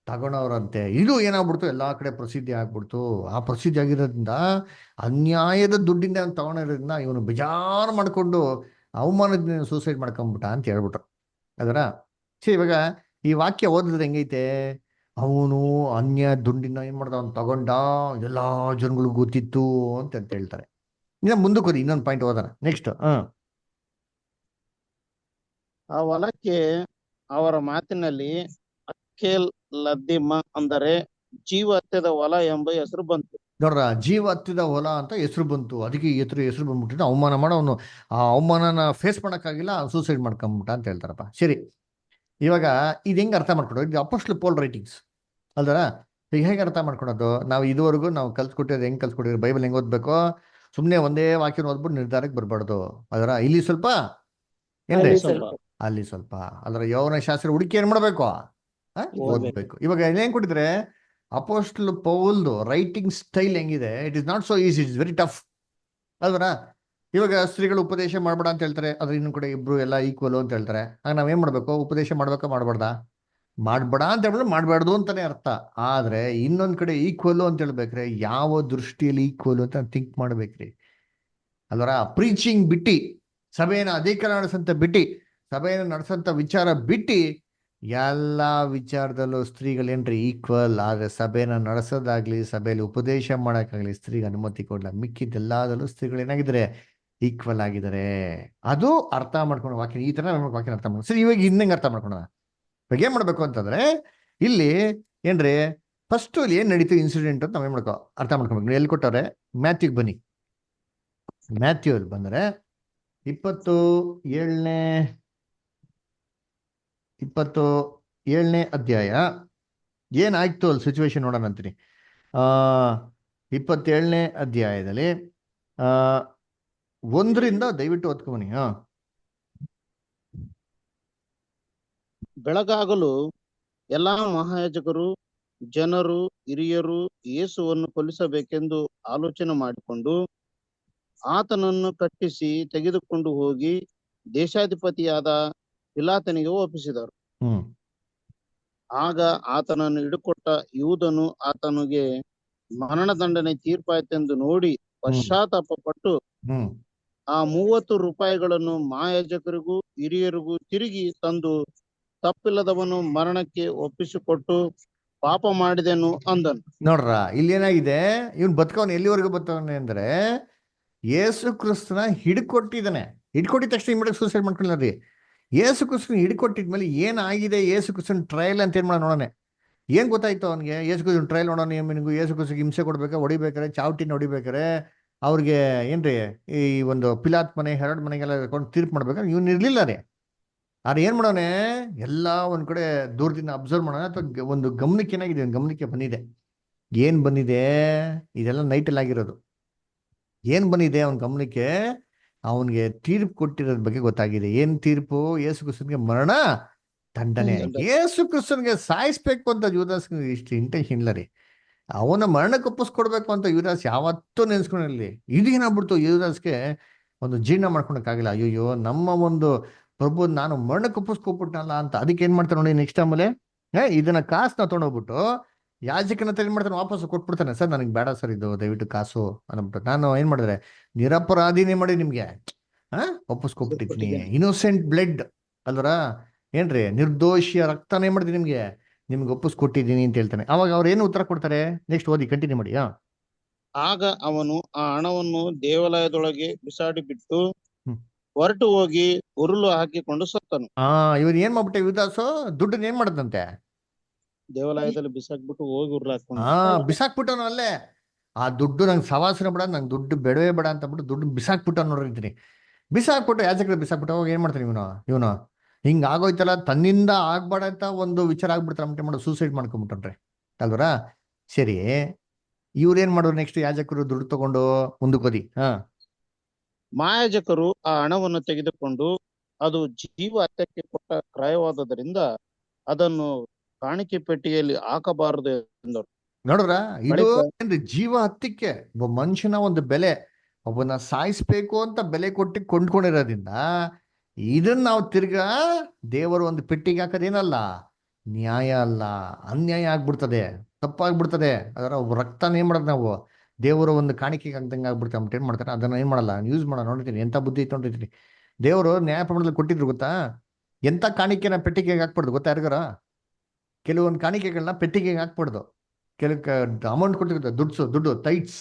ತಗೊಂಡವ್ರಂತೆ. ಇದು ಏನಾಗ್ಬಿಡ್ತು, ಎಲ್ಲಾ ಕಡೆ ಪ್ರಸಿದ್ಧಿ ಆಗ್ಬಿಡ್ತು. ಆ ಪ್ರಸಿದ್ಧಿ ಆಗಿರೋದ್ರಿಂದ, ಅನ್ಯಾಯದ ದುಡ್ಡಿಂದ ಅವ್ನು ತಗೊಂಡಿರೋದ್ರಿಂದ ಇವನು ಬೇಜಾರು ಮಾಡ್ಕೊಂಡು ಅವಮಾನದಿಂದ ಸೂಸೈಡ್ ಮಾಡ್ಕೊಂಬಿಟ್ಟ ಅಂತ ಹೇಳ್ಬಿಟ್ರು. ಅದರ ಇವಾಗ ಈ ವಾಕ್ಯ ಓದಿದ್ರೆ ಹೆಂಗೈತೆ, ಅವನು ಅನ್ಯ ದುಡ್ಡಿನ ಏನ್ ಮಾಡ್ದ, ಅವ್ನು ತಗೊಂಡ, ಎಲ್ಲಾ ಜನಗಳಿಗೂ ಗೊತ್ತಿತ್ತು ಅಂತ ಹೇಳ್ತಾರೆ. ಇನ್ನ ಮುಂದಕ್ಕೆ ಹೋದಿ, ಇನ್ನೊಂದು ಪಾಯಿಂಟ್ ಓದೋಣ ನೆಕ್ಸ್ಟ್. ಆ ಹೊಲಕ್ಕೆ ಅವರ ಮಾತಿನಲ್ಲಿ ಅಕ್ಕೇಲ್ ಲದ್ದಿಮ್ಮ ಅಂದರೆ ಜೀವ ಹತ್ಯದ ಹೊಲ ಎಂಬ ಹೆಸರು ಬಂತು. ನೋಡ್ರ, ಜೀವ ಹತ್ತಿದ ಹೊಲ ಅಂತ ಹೆಸರು ಬಂತು. ಅದಕ್ಕೆ ಹೆಸರು ಬಂದ್ಬಿಟ್ಟಿದ್ದು, ಅವಮಾನ ಮಾಡೋ ಅವನು ಆ ಅವಮಾನನ ಫೇಸ್ ಮಾಡೋಕ್ಕಾಗಿಲ್ಲ, ಸೂಸೈಡ್ ಮಾಡ್ಕೊಂಬಿಟ್ಟ ಅಂತ ಹೇಳ್ತಾರಪ್ಪ. ಸರಿ, ಇವಾಗ ಇದು ಹೆಂಗೆ ಅರ್ಥ ಮಾಡ್ಕೊಡೋದು? ಇದು ಅಪೋಸ್ಟಲ್ ಪೌಲ್ ರೈಟಿಂಗ್ಸ್ ಅಲ್ದರ. ಈಗ ಹೇಗೆ ಅರ್ಥ ಮಾಡ್ಕೊಳೋದು? ನಾವು ಇದುವರೆಗೂ ನಾವು ಕಲ್ಸ್ಕೊಟ್ಟಿರೋದು ಹೆಂಗೆ ಕಲ್ಸ್ಕೊಟ್ಟಿರೋದು, ಬೈಬಲ್ ಹೆಂಗೆ ಓದ್ಬೇಕು, ಸುಮ್ಮನೆ ಒಂದೇ ವಾಕ್ಯ ಓದ್ಬಿಟ್ಟು ನಿರ್ಧಾರಕ್ಕೆ ಬರಬಾರ್ದು. ಅದರ ಇಲ್ಲಿ ಸ್ವಲ್ಪ ಏನ್ರಿ, ಅಲ್ಲಿ ಸ್ವಲ್ಪ ಅದರ ಯೌವನ ಶಾಸ್ತ್ರ ಹುಡುಕಿ ಏನ್ ಮಾಡ್ಬೇಕು, ಓದ್ಬೇಕು. ಇವಾಗ ಏನ್ ಕೊಟ್ಟಿದ್ರೆ, ಅಪೋಸ್ಟಲ್ ಪೌಲ್ದು ರೈಟಿಂಗ್ ಸ್ಟೈಲ್ ಹೆಂಗಿದೆ, it is not so easy, it is very tough ಅಲ್ವರ. ಇವಾಗ ಸ್ತ್ರೀಗಳು ಉಪದೇಶ ಮಾಡ್ಬೇಡ ಅಂತ ಹೇಳ್ತಾರೆ, ಅದ್ರ ಇನ್ನು ಕಡೆ ಇಬ್ರು ಎಲ್ಲ ಈಕ್ವಲ್ ಅಂತ ಹೇಳ್ತಾರೆ. ಆಗ ನಾವೇನ್ ಮಾಡ್ಬೇಕು, ಉಪದೇಶ ಮಾಡ್ಬೇಕಾ ಮಾಡಬಾರ್ದಾ? ಮಾಡ್ಬೇಡ ಅಂತ ಹೇಳಿದ್ರೆ ಮಾಡಬಾರ್ದು ಅಂತಾನೆ ಅರ್ಥ. ಆದ್ರೆ ಇನ್ನೊಂದ್ ಕಡೆ ಈಕ್ವಲ್ ಅಂತ ಹೇಳ್ಬೇಕ್ರೆ, ಯಾವ ದೃಷ್ಟಿಯಲ್ಲಿ ಈಕ್ವಲ್ ಅಂತ ಥಿಂಕ್ ಮಾಡ್ಬೇಕ್ರಿ ಅಲ್ವರ. ಪ್ರೀಚಿಂಗ್ ಬಿಟ್ಟಿ, ಸಭೆಯನ್ನು ಅಧಿಕಾರ ನಡೆಸಂತ ಬಿಟ್ಟಿ, ಸಭೆಯನ್ನು ನಡೆಸಂತ ವಿಚಾರ ಬಿಟ್ಟಿ, ಎಲ್ಲ ವಿಚಾರದಲ್ಲೂ ಸ್ತ್ರೀಗಳೇನ್ರಿ ಈಕ್ವಲ್. ಆದ್ರೆ ಸಭೆನ ನಡೆಸೋದಾಗ್ಲಿ, ಸಭೆಯಲ್ಲಿ ಉಪದೇಶ ಮಾಡೋಕ್ಕಾಗ್ಲಿ ಸ್ತ್ರೀಗೆ ಅನುಮತಿ ಕೊಡಲ್ಲ. ಮಿಕ್ಕಿದ್ದೆಲ್ಲದಲ್ಲೂ ಸ್ತ್ರೀಗಳೇನಾಗಿದ್ದಾರೆ, ಈಕ್ವಲ್ ಆಗಿದ್ದಾರೆ. ಅದು ಅರ್ಥ ಮಾಡ್ಕೊಂಡು ವಾಕ್ಯ ಈ ತರ ನಮ್ಗೆ ವಾಕ್ಯ ಅರ್ಥ ಮಾಡ್ಕೊಂಡು. ಸರಿ, ಇವಾಗ ಇನ್ನಂಗೆ ಅರ್ಥ ಮಾಡ್ಕೊಳ್ಳೋಣ. ಇವಾಗ ಏನ್ ಮಾಡ್ಬೇಕು ಅಂತಂದ್ರೆ, ಇಲ್ಲಿ ಏನ್ರಿ ಫಸ್ಟ್ ಇಲ್ಲಿ ಏನ್ ನಡೀತು ಇನ್ಸಿಡೆಂಟ್ ಅಂತ ನಾವೇನ್ ಮಾಡ್ಕೋ ಅರ್ಥ ಮಾಡ್ಕೊಬೇಕು. ಎಲ್ಲಿ ಕೊಟ್ಟವ್ರೆ, ಮ್ಯಾಥ್ಯೂಗೆ ಬನ್ನಿ. ಮ್ಯಾಥ್ಯೂ ಅಲ್ಲಿ ಬಂದ್ರೆ 27ನೇ ಅಧ್ಯಾಯ ಏನಾಯ್ತು ಅಲ್ಲಿ ಸಿಚುವೇಶನ್ ನೋಡೋಣ ಅಂತೀನಿ. 27ನೇ ಅಧ್ಯಾಯದಲ್ಲಿ 1ರಿಂದ ದಯವಿಟ್ಟು ಓದ್ಕೊಂಬನಿ. ಬೆಳಗಾಗಲು ಎಲ್ಲಾ ಮಹಾಯಾಜಕರು, ಜನರು, ಹಿರಿಯರು ಯೇಸುವನ್ನು ಕೊಲ್ಲಿಸಬೇಕೆಂದು ಆಲೋಚನೆ ಮಾಡಿಕೊಂಡು ಆತನನ್ನು ಕಟ್ಟಿಸಿ ತೆಗೆದುಕೊಂಡು ಹೋಗಿ ದೇಶಾಧಿಪತಿಯಾದ ಪಿಲಾತನಿಗೆ ಒಪ್ಪಿಸಿದರು. ಆಗ ಆತನನ್ನು ಹಿಡುಕೊಟ್ಟ ಯೂದನು ಆತನಿಗೆ ಮರಣದಂಡನೆ ತೀರ್ಪಾಯ್ತೆಂದು ನೋಡಿ ಪಶ್ಚಾತ್ತಾಪ ಪಟ್ಟು ಆ 30 ರೂಪಾಯಿಗಳನ್ನು ಮಹಾಯಾಜಕರಿಗೂ ಹಿರಿಯರಿಗೂ ತಿರುಗಿ ತಂದು, ತಪ್ಪಿಲ್ಲದವನು ಮರಣಕ್ಕೆ ಒಪ್ಪಿಸಿಕೊಟ್ಟು ಪಾಪ ಮಾಡಿದೆನು ಅಂದನು. ನೋಡ್ರ, ಇಲ್ಲಿ ಏನಾಗಿದೆ, ಇವನ್ ಬದುಕವನು ಎಲ್ಲಿವರೆಗೂ ಬದುಕವನೆ ಅಂದ್ರೆ, ಯೇಸು ಕ್ರಿಸ್ತನ ಹಿಡ್ಕೊಟ್ಟಿದ್ದಾನೆ. ಹಿಡ್ಕೊಟ್ಟಿದ ತಕ್ಷಣ ಇಮಿಡಿಯೇಟ್ ಸೂಸೈಡ್ ಮಾಡ್ಕೊಳ್ಳಿ. ಯೇಸು ಕ್ರಿಸ್ತನ ಹಿಡ್ಕೊಟ್ಟಿದ್ಮೇಲೆ ಏನಾಗಿದೆ, ಯೇಸು ಕ್ರಿಸ್ತನ ಟ್ರಯಲ್ ಅಂತ ಏನ್ ಮಾಡೋಣ ನೋಡೋಣ. ಏನ್ ಗೊತ್ತಾಯ್ತು ಅವನಿಗೆ, ಯೇಸು ಕ್ರಿಸ್ತನ ಟ್ರಯಲ್ ನೋಡೋಣ. ನಿನಗೂ ಯೇಸು ಕ್ರಿಸ್ತಗೆ ಹಿಂಸೆ ಕೊಡ್ಬೇಕಾ, ಹೊಡಿಬೇಕಾರೆ, ಚಾವಟಿನ ಹೊಡಿಬೇಕಾರೆ, ಅವ್ರಿಗೆ ಏನ್ರಿ ಈ ಒಂದು ಪಿಲಾತ್ ಮನೆ, ಹೆರೋಡ್ ಮನೆಗೆಲ್ಲ ಕೊಂಡು ತೀರ್ಪು ಮಾಡ್ಬೇಕಾದ್ರೆ ಇವ್ನು ಇರ್ಲಿಲ್ಲ ರೀ. ಆದ್ರೆ ಏನ್ ಮಾಡೋಣ, ಎಲ್ಲ ಒಂದ್ ಕಡೆ ದೂರದಿಂದ ಅಬ್ಸರ್ವ್ ಮಾಡೋಣ, ಅಥವಾ ಒಂದು ಗಮನಕ್ಕೆ ಏನಾಗಿದೆ, ಒಂದು ಗಮನಕ್ಕೆ ಬಂದಿದೆ. ಏನ್ ಬಂದಿದೆ, ಇದೆಲ್ಲ ನೈಟಲ್ಲಿ ಆಗಿರೋದು. ಏನ್ ಬಂದಿದೆ ಅವನ ಗಮನಕ್ಕೆ, ಅವನಿಗೆ ತೀರ್ಪು ಕೊಟ್ಟಿರೋದ್ ಬಗ್ಗೆ ಗೊತ್ತಾಗಿದೆ. ಏನ್ ತೀರ್ಪು? ಯೇಸು ಕ್ರಿಸ್ತನಿಗೆ ಮರಣ ದಂಡನೆ. ಯೇಸು ಕ್ರಿಸ್ತನಿಗೆ ಸಾಯಿಸ್ಬೇಕು ಅಂತ ಯೂದಾಸ್ಗೆ ಇಷ್ಟು ಇಂಟೆನ್ಷನ್ ಇಲ್ಲ ರೀ. ಅವನ ಮರಣಕ್ಕೆ ಒಪ್ಪಿಸ್ಕೊಡ್ಬೇಕು ಅಂತ ಯೂದಾಸ್ ಯಾವತ್ತೂ ನೆನ್ಸ್ಕೊಂಡಿರ್ಲಿ. ಇದು ಏನಾಗ್ಬಿಡ್ತು, ಯೂದಾಸ್ಗೆ ಒಂದು ಜೀರ್ಣ ಮಾಡ್ಕೊಳಕ್ಕಾಗಿಲ್ಲ. ಅಯ್ಯೋ, ನಮ್ಮ ಒಂದು ಪ್ರಭು ನಾನು ಮರಣಕ್ಕೆ ಒಪ್ಪಿಸ್ಕೊಬಿಟ್ನಲ್ಲ ಅಂತ. ಅದಕ್ಕೆ ಏನ್ ಮಾಡ್ತಾನೆ ನೋಡಿ, ನೆಕ್ಸ್ಟ್ ಆಮೇಲೆ ಇದನ್ನ ಕಾಸನ್ನ ತೊಗೊಂಡೋಗ್ಬಿಟ್ಟು ಯಾಜಕನ ಹತ್ರ ಏನ್ ಮಾಡ್ತಾನೆ, ವಾಪಸ್ ಕೊಟ್ಬಿಡ್ತಾನೆ. ಸರ್ ನನಗೆ ಬೇಡ ಸರ್, ಇದು ದಯವಿಟ್ಟು ಕಾಸು ಅಂದ್ಬಿಟ್ಟು. ನಾನು ಏನ್ ಮಾಡಿದ್ರೆ, ನಿರಪರಾಧಿನೇ ಮಾಡಿ ನಿಮ್ಗೆ ಒಪ್ಪಿಸ್ಕೊಬಿಟ್ಟಿದ್ದೀನಿ. ಇನ್ನೋಸೆಂಟ್ ಬ್ಲಡ್ ಅಲ್ವರ, ಏನ್ರಿ ನಿರ್ದೋಷಿಯ ರಕ್ತನೇ ಮಾಡಿದೆ ನಿಮ್ಗೆ ಒಪ್ಪಿಸ್ಕೊಟ್ಟಿದ್ದೀನಿ ಅಂತ ಹೇಳ್ತಾನೆ. ಅವಾಗ ಅವ್ರು ಏನು ಉತ್ತರ ಕೊಡ್ತಾರೆ, ನೆಕ್ಸ್ಟ್ ಓದಿ ಕಂಟಿನ್ಯೂ ಮಾಡಿ. ಆಗ ಅವನು ಆ ಹಣವನ್ನು ದೇವಾಲಯದೊಳಗೆ ಬಿಸಾಡಿ ಬಿಟ್ಟು ಹೊರಟು ಹೋಗಿ ಉರುಳು ಹಾಕಿಕೊಂಡು ಸತ್ತನು. ಇವನ್ ಏನ್ ಮಾಡ್ಬಿಟ್ಟೆ, ಯುವದಾಸು ದುಡ್ಡನ್ನ ಏನ್ ಮಾಡದಂತೆ, ದೇವಾಲಯದಲ್ಲಿ ಬಿಸಾಕ್ಬಿಟ್ಟು ಹೋಗಿ ಉರುಳು ಹಾಕೊಂಡು ಬಿಸಾಕ್ಬಿಟ್ಟವನು ಅಲ್ಲೇ. ಆ ದುಡ್ಡು ನಂಗೆ ಸವಾಸನೆ ಬೇಡ, ನಂಗೆ ದುಡ್ಡು ಬೇಡವೇ ಬೇಡ ಅಂತ ಬಿಟ್ಟು ದುಡ್ಡು ಬಿಸಾಕ್ಬಿಟ್ಟು ನೋಡಿರ್ತೀನಿ. ಬಿಸಾಕ್ಬಿಟ್ಟು ಯಾಚಕ್ರೆ ಬಿಸಾಕ್ಬಿಟ್ಟು ಅವಾಗ ಏನ್ ಮಾಡ್ತಾನೆ ಇವನು ಹಿಂಗ ಆಗೋಯ್ತಲ್ಲ, ತನ್ನಿಂದ ಆಗ್ಬೇಡ ಅಂತ ಒಂದು ವಿಚಾರ ಆಗ್ಬಿಡ್ತಾರೆ, ಮಟ್ಟೆ ಮಾಡೋ ಸೂಸೈಡ್ ಮಾಡ್ಕೊಂಡ್ಬಿಟ್ರೆ ಅಲ್ವರ. ಸರಿ, ಇವ್ರೇನ್ ಮಾಡೋರು ನೆಕ್ಸ್ಟ್? ಯಾಜಕರು ದುಡ್ಡು ತಗೊಂಡು ಮುಂದಕ್ಕೋದಿ. ಮಹಾಯಾಜಕರು ಆ ಹಣವನ್ನು ತೆಗೆದುಕೊಂಡು ಅದು ಜೀವ ಹತ್ಯಕ್ಕೆ ಕೊಟ್ಟ ಕ್ರಯವಾದದರಿಂದ ಅದನ್ನು ಕಾಣಿಕೆ ಪೆಟ್ಟಿಗೆಯಲ್ಲಿ ಹಾಕಬಾರದು ಎಂದರು. ನೋಡ್ರ, ಇದು ಬಳಿಕ ಏನ್ರಿ? ಜೀವ ಹತ್ತಿಕ್ಕೆ ಒಬ್ಬ ಮನುಷ್ಯನ ಒಂದು ಬೆಲೆ, ಒಬ್ಬನ ಸಾಯಿಸ್ಬೇಕು ಅಂತ ಬೆಲೆ ಕೊಟ್ಟು ಕೊಂಡ್ಕೊಂಡಿರೋದ್ರಿಂದ ಇದನ್ನ ನಾವು ತಿರ್ಗಾ ದೇವರು ಒಂದು ಪೆಟ್ಟಿಗೆ ಹಾಕೋದೇನಲ್ಲ, ನ್ಯಾಯ ಅಲ್ಲ, ಅನ್ಯಾಯ ಆಗ್ಬಿಡ್ತದೆ, ತಪ್ಪಾಗ್ಬಿಡ್ತದೆ. ಅದರ ಒಬ್ಬ ರಕ್ತನ ಏನ್ ಮಾಡೋದು ನಾವು? ದೇವರು ಒಂದು ಕಾಣಿಕೆಗೆ ಆಗ್ದಂಗೆ ಆಗ್ಬಿಡ್ತಾರೆ. ಅಂದ್ಬಿಟ್ಟು ಏನ್ ಮಾಡ್ತಾರೆ? ಅದನ್ನ ಏನ್ ಮಾಡಲ್ಲ, ಯೂಸ್ ಮಾಡೋ. ನೋಡಿರ್ತೀನಿ ಎಂತ ಬುದ್ಧಿ ಇತ್ತು ನೋಡಿರ್ತೀನಿ. ದೇವರು ನ್ಯಾಯ ಪ್ರಮಾಣದಲ್ಲಿ ಕೊಟ್ಟಿದ್ರು ಗೊತ್ತಾ? ಎಂತ ಕಾಣಿಕೆನ ಪೆಟ್ಟಿಗೆಗೆ ಹಾಕ್ಬಾರ್ದು ಗೊತ್ತಾ ಯಾರಿಗಾರ? ಕೆಲವೊಂದು ಕಾಣಿಕೆಗಳನ್ನ ಪೆಟ್ಟಿಗೆಗೆ ಹಾಕ್ಬಾರ್ದು. ಕೆಲವು ಅಮೌಂಟ್ ಕೊಟ್ಟಿರ್ತಾರೆ, ದುಡ್ಡು ಟೈಟ್ಸ್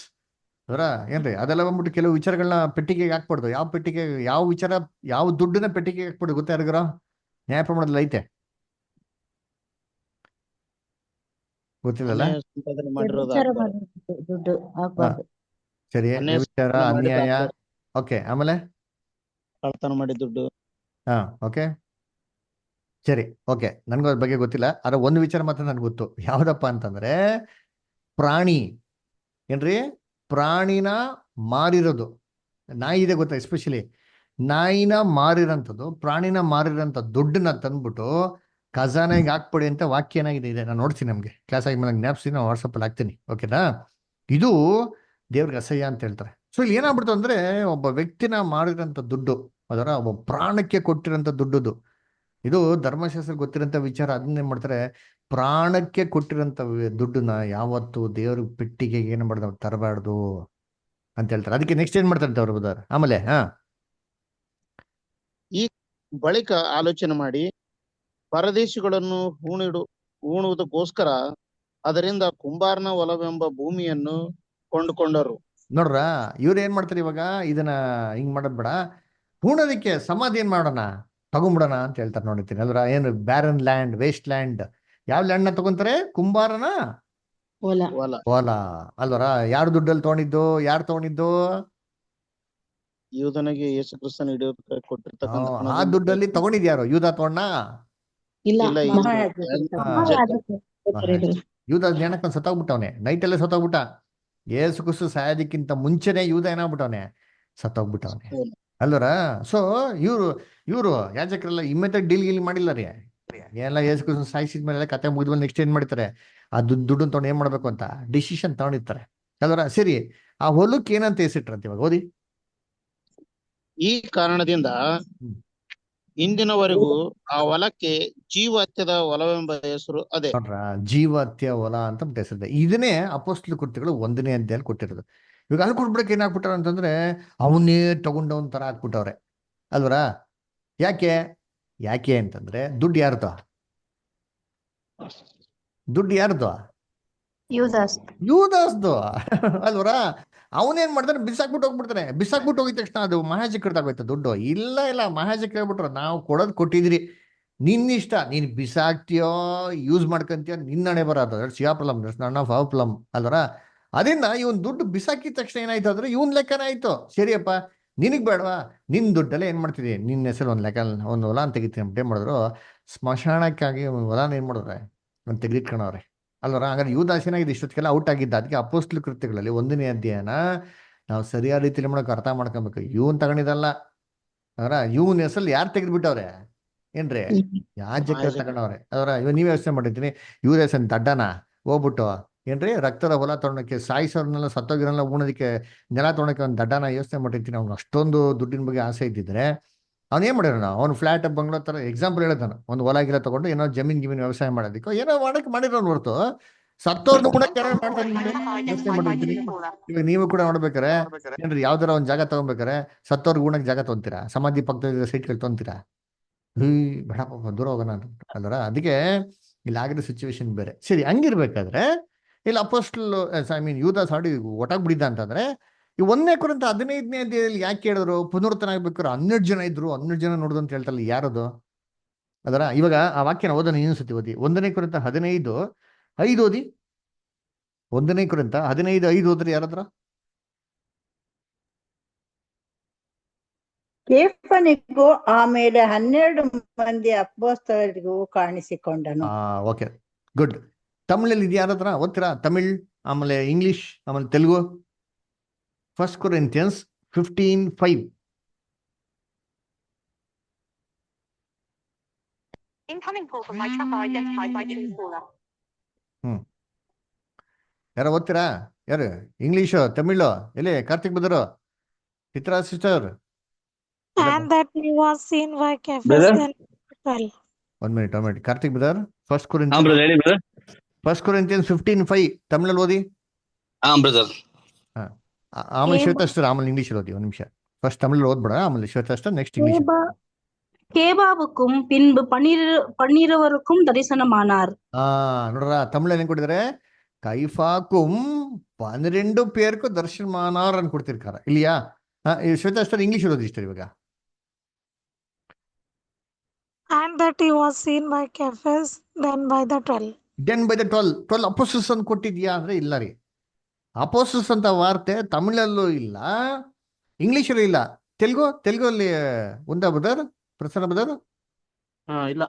ಅದರ ಏನ್ರಿ, ಅದೆಲ್ಲ ಬಂದ್ಬಿಟ್ಟು ಕೆಲವು ವಿಚಾರಗಳನ್ನ ಪೆಟ್ಟಿಗೆಗೆ ಹಾಕ್ಬಾರ್ದು. ಯಾವ ಪೆಟ್ಟಿಗೆ, ಯಾವ ವಿಚಾರ, ಯಾವ ದುಡ್ಡನ್ನ ಪೆಟ್ಟಿಗೆಗೆ ಹಾಕ್ಬಾರ್ದು ಗೊತ್ತಾ ಯಾರಿಗಾರ? ನ್ಯಾಯ ಪ್ರಮಾಣದಲ್ಲಿ ಐತೆ, ಗೊತ್ತಿಲ್ಲಲ್ಲ? ಅನ್ಯಾಯ ಸಂಪಾದನೆ ಮಾಡಿರೋದು ವ್ಯಭಿಚಾರ ಆಗ್ಬಾರ್ದು. ಮಾಡಿರೋದು ದುಡ್ಡು ಹಾ, ಆಗ್ಬಾರ್ದು. ಸರಿ. ಅನ್ಯಾಯ ವಿಚಾರ, ಸಂಪಾದನೆ ಮಾಡಿದ್ದು ಅನ್ಯಾಯ, ಆಗ್ಬಾರ್ದು. ಓಕೆ. ಆಮೇಲೆ ಕಳ್ತನ ಮಾಡಿ ದುಡ್ಡು. ಓಕೆ, ಸರಿ, ಓಕೆ. ನನ್ಗೂ ಅದ್ರ ಬಗ್ಗೆ ಗೊತ್ತಿಲ್ಲ. ಆದ್ರೆ ಒಂದು ವಿಚಾರ ಮಾತ್ರ ನನ್ಗೆ ಗೊತ್ತು. ಯಾವ್ದಪ್ಪ ಅಂತಂದ್ರೆ, ಪ್ರಾಣಿ ಏನ್ರಿ, ಪ್ರಾಣಿನ ಮಾರಿರೋದು. ನಾಯಿ ಇದೆ ಗೊತ್ತಾ? ಎಸ್ಪೆಷಲಿ ನಾಯಿನ ಮಾರಿರೋಂಥದ್ದು, ಪ್ರಾಣಿನ ಮಾರಿರೋಂಥ ದುಡ್ಡನ್ನ ತಂದ್ಬಿಟ್ಟು ಖಜಾನೆಗೆ ಹಾಕ್ಬಿಡಿ ಅಂತ ವಾಕ್ಯ ಏನಾಗಿದೆ ಇದೆ. ನಾನು ನೋಡ್ತೀನಿ, ನಮಗೆ ಕ್ಲಾಸ್ ಆಗಿ ಜ್ಞಾಪಿಸಿ ನಾನು ವಾಟ್ಸಪ್ಪಲ್ಲಿ ಹಾಕ್ತೀನಿ, ಓಕೆನಾ? ಇದು ದೇವ್ರಿಗೆ ಅಸಹ್ಯ ಅಂತ ಹೇಳ್ತಾರೆ. ಸೊ ಇಲ್ಲಿ ಏನಾಗ್ಬಿಡ್ತು ಅಂದ್ರೆ, ಒಬ್ಬ ವ್ಯಕ್ತಿನ ಮಾರಿರೋಂಥ ದುಡ್ಡು, ಅದರ ಒಬ್ಬ ಪ್ರಾಣಕ್ಕೆ ಕೊಟ್ಟಿರೋಂಥ ದುಡ್ಡುದು, ಇದು ಧರ್ಮಶಾಸ್ತ್ರ ಗೊತ್ತಿರೋಂಥ ವಿಚಾರ. ಅದನ್ನೇನ್ ಮಾಡ್ತಾರೆ? ಪ್ರಾಣಕ್ಕೆ ಕೊಟ್ಟಿರೋಂಥ ದುಡ್ಡನ್ನ ಯಾವತ್ತು ದೇವ್ರ ಪೆಟ್ಟಿಗೆಗೆ ಏನ್ ಮಾಡ್ದ ತರಬಾರ್ದು ಅಂತ ಹೇಳ್ತಾರೆ. ಅದಕ್ಕೆ ನೆಕ್ಸ್ಟ್ ಏನ್ ಮಾಡ್ತಾರೆ ಅವ್ರು ಬದಾರ. ಆಮೇಲೆ ಈ ಬಳಿಕ ಆಲೋಚನೆ ಮಾಡಿ ಪರದೇಶಿಗಳನ್ನು ಹೂಣುವುದಕ್ಕೋಸ್ಕರ ಅದರಿಂದ ಕುಂಬಾರನ ಹೊಲವೆಂಬ ಭೂಮಿಯನ್ನು ಕೊಂಡುಕೊಂಡರು. ನೋಡ್ರ, ಇವ್ರು ಏನ್ ಮಾಡ್ತಾರೆ ಇವಾಗ? ಇದನ್ನ ಹಿಂಗ್ ಮಾಡೋದ್ ಬೇಡ, ಹೂಣೋದಕ್ಕೆ ಸಮಾಧಿ ಏನ್ ಮಾಡೋಣ, ತಗೊಂಬಿಡೋಣ ಅಂತ ಹೇಳ್ತಾರೆ. ನೋಡಿರ್ತೀನಿ ಅಲ್ರ, ಏನು ಬ್ಯಾರನ್ ಲ್ಯಾಂಡ್, ವೇಸ್ಟ್ ಲ್ಯಾಂಡ್, ಯಾವ ಲ್ಯಾಂಡ್ ನ ತಗೊಂತಾರೆ? ಕುಂಬಾರನ ಹೊಲ. ಹೊಲ ಅಲ್ವರ. ಯಾರು ದುಡ್ಡಲ್ಲಿ ತಗೊಂಡಿದ್ದು? ಯಾರು ತಗೊಂಡಿದ್ದು? ಯೂದನಿಗೆ ಯೇಸು ಕ್ರಿಸ್ತನ ಹಿಡಿಯೋದಕ್ಕೆ ಕೊಟ್ಟಿರ್ತಕ್ಕಂಥ ಆ ಹಣದಿಂದ ದುಡ್ಡಲ್ಲಿ ತಗೊಂಡಿದ್ಯಾರು? ಯೂದ ತಗೊಂಡ? ಇಲ್ಲ, ಇಲ್ಲ, ಈ ಮಹಾಯಾಜಕರು ಮಹಾಯಾಜಕರು. ಯೂದ ಜ್ಞಾನಕ್ಕೆ ಸತ್ತೋಗ್ಬಿಟ್ಟವನೆ, ನೈಟಲ್ಲೇ ಸತ್ತೋಗ್ಬಿಟ್ಟ. ಏಸು ಕ್ರಿಸ್ತು ಸಾಯೋದಕ್ಕಿಂತ ಮುಂಚೆನೆ ಯೂದ ಏನಾಗ್ಬಿಟ್ಟವನೆ? ಸತ್ತೋಗ್ಬಿಟ್ಟವನೆ ಅಲ್ವರ. ಸೊ ಇವರು ಯಾಜಕರೆಲ್ಲ ಇಮ್ಮೆತ್ತಾಗಿ ಡೀಲ್ ಮಾಡಿಲ್ಲ ರೀ. ಎಲ್ಲ ಏಸು ಕ್ರಿಸ್ತು ಸಾಯಿಸಿದ್ಮೇಲೆ ಕತೆ ಮುಗಿದ್ಮೇಲೆ ನೆಕ್ಸ್ಟ್ ಏನ್ ಮಾಡ್ತಾರೆ? ಆ ದುಡ್ಡನ್ನ ತಗೊಂಡು ಏನ್ ಮಾಡ್ಬೇಕು ಅಂತ ಡಿಸಿಷನ್ ತಗೊಂಡಿರ್ತಾರೆ ಅಲ್ವರ. ಸರಿ, ಆ ಹೊಲಕ್ಕೆ ಏನಂತ ಹೆಸರಿಟ್ರಂತ ಇವಾಗ ಓದಿ. ಈ ಕಾರಣದಿಂದ ಇಂದಿನವರೆಗೂ ಆ ಹೊಲಕ್ಕೆ ಜೀವಹತ್ಯದ ಹೊಲವೆಂಬ ಹೆಸರು ಅದೇ. ನೋಡ್ರ, ಜೀವಹತ್ಯ ಹೊಲ ಅಂತ ಹೆಸರಿದೆ. ಇದನ್ನೇ ಅಪೊಸ್ತಲ ಕೃತ್ಯಗಳು 1ನೇ ಅಧ್ಯಾಯದಲ್ಲಿ ಕೊಟ್ಟಿರೋದು. ಇವಾಗ ಅಲ್ಲಿ ಕೊಟ್ಬಿಡಕ್ಕೆ ಏನಾಗ್ಬಿಟ್ಟಾರ ಅಂತಂದ್ರೆ, ಅವನ್ನೇ ತಗೊಂಡವನ್ ತರ ಹಾಕ್ಬಿಟ್ಟವ್ರೆ ಅಲ್ವರ. ಯಾಕೆ ಅಂತಂದ್ರೆ, ದುಡ್ಡು ಯಾರ್ದು? ಯೂದಾಸ್ದು ಅಲ್ವರ. ಅವನೇನ್ ಮಾಡ್ತಾನೆ? ಬಿಸಾಕ್ಬಿಟ್ಟು ಹೋಗ್ಬಿಡ್ತಾನೆ. ಬಿಸಾಕ್ಬಿಟ್ಟು ಹೋಗಿದ ತಕ್ಷಣ ಅದು ಮಹಾಜಕರ್ದಾಗೋಯ್ತು ದುಡ್ಡು. ಇಲ್ಲ, ಮಹಾಜಕರ್ ಹೇಳ್ಬಿಟ್ರು, ನಾವು ಕೊಟ್ಟಿದ್ರಿ, ನಿನ್ನಿಷ್ಟ, ನೀನ್ ಬಿಸಾಕ್ತಿಯೋ ಯೂಸ್ ಮಾಡ್ಕೊಂತೀಯೋ ನಿನ್ನ ಹಣೆ ಬರೋದು. That's your problem, that's not of our problem ಅಲ್ವರ. ಅದರಿಂದ ಇವನ್ ದುಡ್ಡು ಬಿಸಾಕಿದ ತಕ್ಷಣ ಏನಾಯ್ತು ಅಂದ್ರೆ, ಇವನ್ ಲೆಕ್ಕನ ಆಯ್ತು. ಸರಿಯಪ್ಪ, ನಿನಗ್ ಬೇಡವಾ? ನಿನ್ ದುಡ್ಡಲ್ಲೇ ಏನ್ ಮಾಡ್ತಿದ್ವಿ, ನಿನ್ನ ಹೆಸರು ಒಂದು ಲೆಕ್ಕ, ಒಂದು ಹೊಲ ಅಂತ ತೆಗಿತೀನಿ ಅಂತ ಏನ್ ಮಾಡಿದ್ರು? ಸ್ಮಶಾನಕ್ಕಾಗಿ ಒಂದು ಹೊಲನ ಏನ್ ಮಾಡಿದ್ರೆ ಒಂದು ತೆಗೆದಿಟ್ಕೊಂಡವ್ರೆ ಅಲ್ವರ. ಹಾಗಾದ್ರೆ ಯೂದಾಸೇನಾಗಿದೆ ಇಷ್ಟೊತ್ತಿಗೆಲ್ಲ ಔಟ್ ಆಗಿದ್ದ. ಅದಕ್ಕೆ ಅಪೊಸ್ತಲ ಕೃತ್ಯಗಳಲ್ಲಿ 1ನೇ ಅಧ್ಯಾಯನ ನಾವು ಸರಿಯಾದ ರೀತಿಯಲ್ಲಿ ಮಾಡೋಕೆ ಅರ್ಥ ಮಾಡ್ಕೊಬೇಕು. ಇವನ್ ತಗೊಂಡಿದ್ದಲ್ಲ ಅದರ, ಇವನ್ ಹೆಸರಲ್ಲಿ ಯಾರು ತೆಗೆದ್ಬಿಟ್ಟವ್ರೆ ಏನ್ರಿ? ಯಾಜಕರು ತಗೊಂಡವ್ರೆ ಅದರ. ಇವಾಗ ನೀವೇ ಯೋಚನೆ ಮಾಡಿರ್ತೀನಿ, ಇವ್ರ ಹೆಸರು ದಡ್ಡನ ಹೋಗ್ಬಿಟ್ಟು ಏನ್ರಿ ರಕ್ತದ ಹೊಲ ತೊಗೊಳಕ್ಕೆ, ಸಾಯಿಸೋರ್ನೆಲ್ಲ ಸತ್ತೋಗಿರಲ್ಲ ಉಣೋದಕ್ಕೆ, ನೆಲ ತೊಗೊಳಕ್ಕೆ ಒಂದು ದಡ್ಡನ ಯೋಚನೆ ಮಾಡಿರ್ತೀನಿ. ಅವ್ನು ಅಷ್ಟೊಂದು ದುಡ್ಡಿನ ಬಗ್ಗೆ ಆಸೆ ಇದ್ದಿದ್ರೆ ಅವ್ನು ಏನ್ ಮಾಡಿರೋಣ? ಅವ್ನು ಫ್ಲಾಟ್ ಬಂಗ್ಲೋ ತರ ಎಕ್ಸಾಂಪಲ್ ಹೇಳಿದಾನ, ಒಂದು ಹೊಲ ಗಿಲ ತಗೊಂಡು ಏನೋ ಜಮೀನ್ ವ್ಯವಸಾಯ ಮಾಡೋದಕ್ಕೋ ಏನೋ ಮಾಡಕ್ಕೆ ಮಾಡಿರೋನು ಹೊರತು ಸತ್ತೋರ್ನು ಕೂಡ ಮಾಡ್ತಾರೆ. ಯೋಚನೆ ಮಾಡಿರ್ತೀನಿ. ಇವಾಗ ನೀವು ಕೂಡ ನೋಡ್ಬೇಕಾರೆ ಏನ್ರಿ, ಯಾವ್ದಾರ ಒಂದ್ ಜಾಗ ತಗೊಬೇಕಾರೆ ಸತ್ತೋರ್ಗೆ ಉಣಕ್ ಜಾಗ ತೊಗೊಂತೀರಾ? ಸಮಾಧಿ ಪಕ್ಕದ ಸೈಟ್ಗಳು ತೊಗೊಂತೀರಾ? ಬೇಡಪ್ಪ ದೂರ ಹೋಗೋಣ ಅಲ್ವರ. ಅದಕ್ಕೆ ಇಲ್ಲಿ ಆಗಿರೋ ಸಿಚುವೇಶನ್ ಬೇರೆ. ಸರಿ, ಹಂಗಿರ್ಬೇಕಾದ್ರೆ ಇಲ್ಲಿ ಅಪೊಸ್ತಲ ಯೂದಾಸ್ ಆಡಿ ಒಟ್ಟಾಗ್ಬಿಡಿದ್ದ ಅಂತಂದ್ರೆ, ಈ 1ನೇ ಕೊರಿಂಥ 15ನೇ ಅಧ್ಯಾಯದಲ್ಲಿ ಯಾಕೆ ಹೇಳಿದ್ರು ಪುನರುತ್ಥಾನ ಆಗ್ಬೇಕಾದ್ರೆ 12 ಜನ ಇದ್ರು, 12 ಜನ ನೋಡುದು ಅಂತ ಹೇಳ್ತಲ್ಲ, ಯಾರದು ಅದರ? ಇವಾಗ ಆ ವಾಕ್ಯನ ಓದೋಣ ಇನ್ನೊಂದ್ಸತಿ ಓದಿ. 1ನೇ ಕೊರಿಂಥ 15:5 ಓದಿ. 1 ಕೊರಿಂಥ 15:5 ಓದ್ರಿ ಯಾರಾದ್ರ? ಕೇಫನಿಗೂ ಆಮೇಲೆ 12 ಮಂದಿ ಅಪೊಸ್ತಲರಿಗೂ ಕಾಣಿಸಿಕೊಂಡನು. Okay, good. ತಮಿಳಲ್ಲಿ ಇದೆಯಾ ಯಾರಾದ್ರ? ಓದ್ತೀರಾ ತಮಿಳ್, ಆಮೇಲೆ ಇಂಗ್ಲಿಷ್, ಆಮೇಲೆ Telugu? 1 Corinthians 15:5. Incoming call from my trapper identified by true caller. ಯಾರು ಓದ್ತೀರಾ? ಯಾರು ಇಂಗ್ಲಿಷು ತಮಿಳು? ಎಲ್ಲಿ ಕಾರ್ತಿಕ್ ಬದರು? ಚಿತ್ರಾ sister? And that he was seen by Cephas Brother? then 12. 1 minute. Karthik Badr, 1 ಹಾ Corinthians ಬ್ರದರ್, ಹೇಳಿ ಬ್ರದರ್. 1 Corinthians 15:5 ತಮಿಳಲ್ಲಿ ಓದಿ. ಹಾ ಬ್ರದರ್. ಆಮೇಲೆ ಶ್ವೇತಾಸ್ಟರ್, ಆಮೇಲೆ ಇಂಗ್ಲಿಷ್ ಓದಿ. 1 ನಿಮಿಷ. ಫಸ್ಟ್ ತಮಿಳ್ ಓದ್ಬೇಡ, ಆಮೇಲೆ ಶ್ವೇತಾಸ್ಟರ್, ನೆಕ್ಸ್ಟ್ ಇಂಗ್ಲಿಷ್. கேபாவுக்கும் பின்பு 12 தரிசனமானார். ನೋಡ್ರ, ತಮಿಳಲ್ಲಿ ಏನ್ ಕೊಟ್ಟಿದ್ದಾರೆ? ಕೈಫಾಕುಂ 12 ಪೇರ್ಕು ದರ್ಶನಮಾನಾರ್ ಅಂತ ಕೊಡ್ತಿರ್ಕಾರ ಇಲ್ಲಿಯಾ? ಶ್ವೇತಾಸ್ಟರ್ ಇಂಗ್ಲಿಷ್ ಓದಿ ಇಷ್ಟ ಇವಾಗ. And that he was seen by Cephas then by the 12. Then by the 12 apostles ಅಂತ ಕೊಟ್ಟಿದ್ಯಾ ಅಂದ್ರೆ ಇಲ್ಲ ರೀ. ಅಪೋಸ್ಟಲ್ಸ್ ಅಂತ ವಾರ್ತೆ ತಮಿಳಲ್ಲೂ ಇಲ್ಲ, ಇಂಗ್ಲಿಷಲ್ಲೂ ಇಲ್ಲ. ತೆಲುಗಲ್ಲಿ ఉందా బ్రదర్? ప్రసన్న బ్రదర్? ಇಲ್ಲ.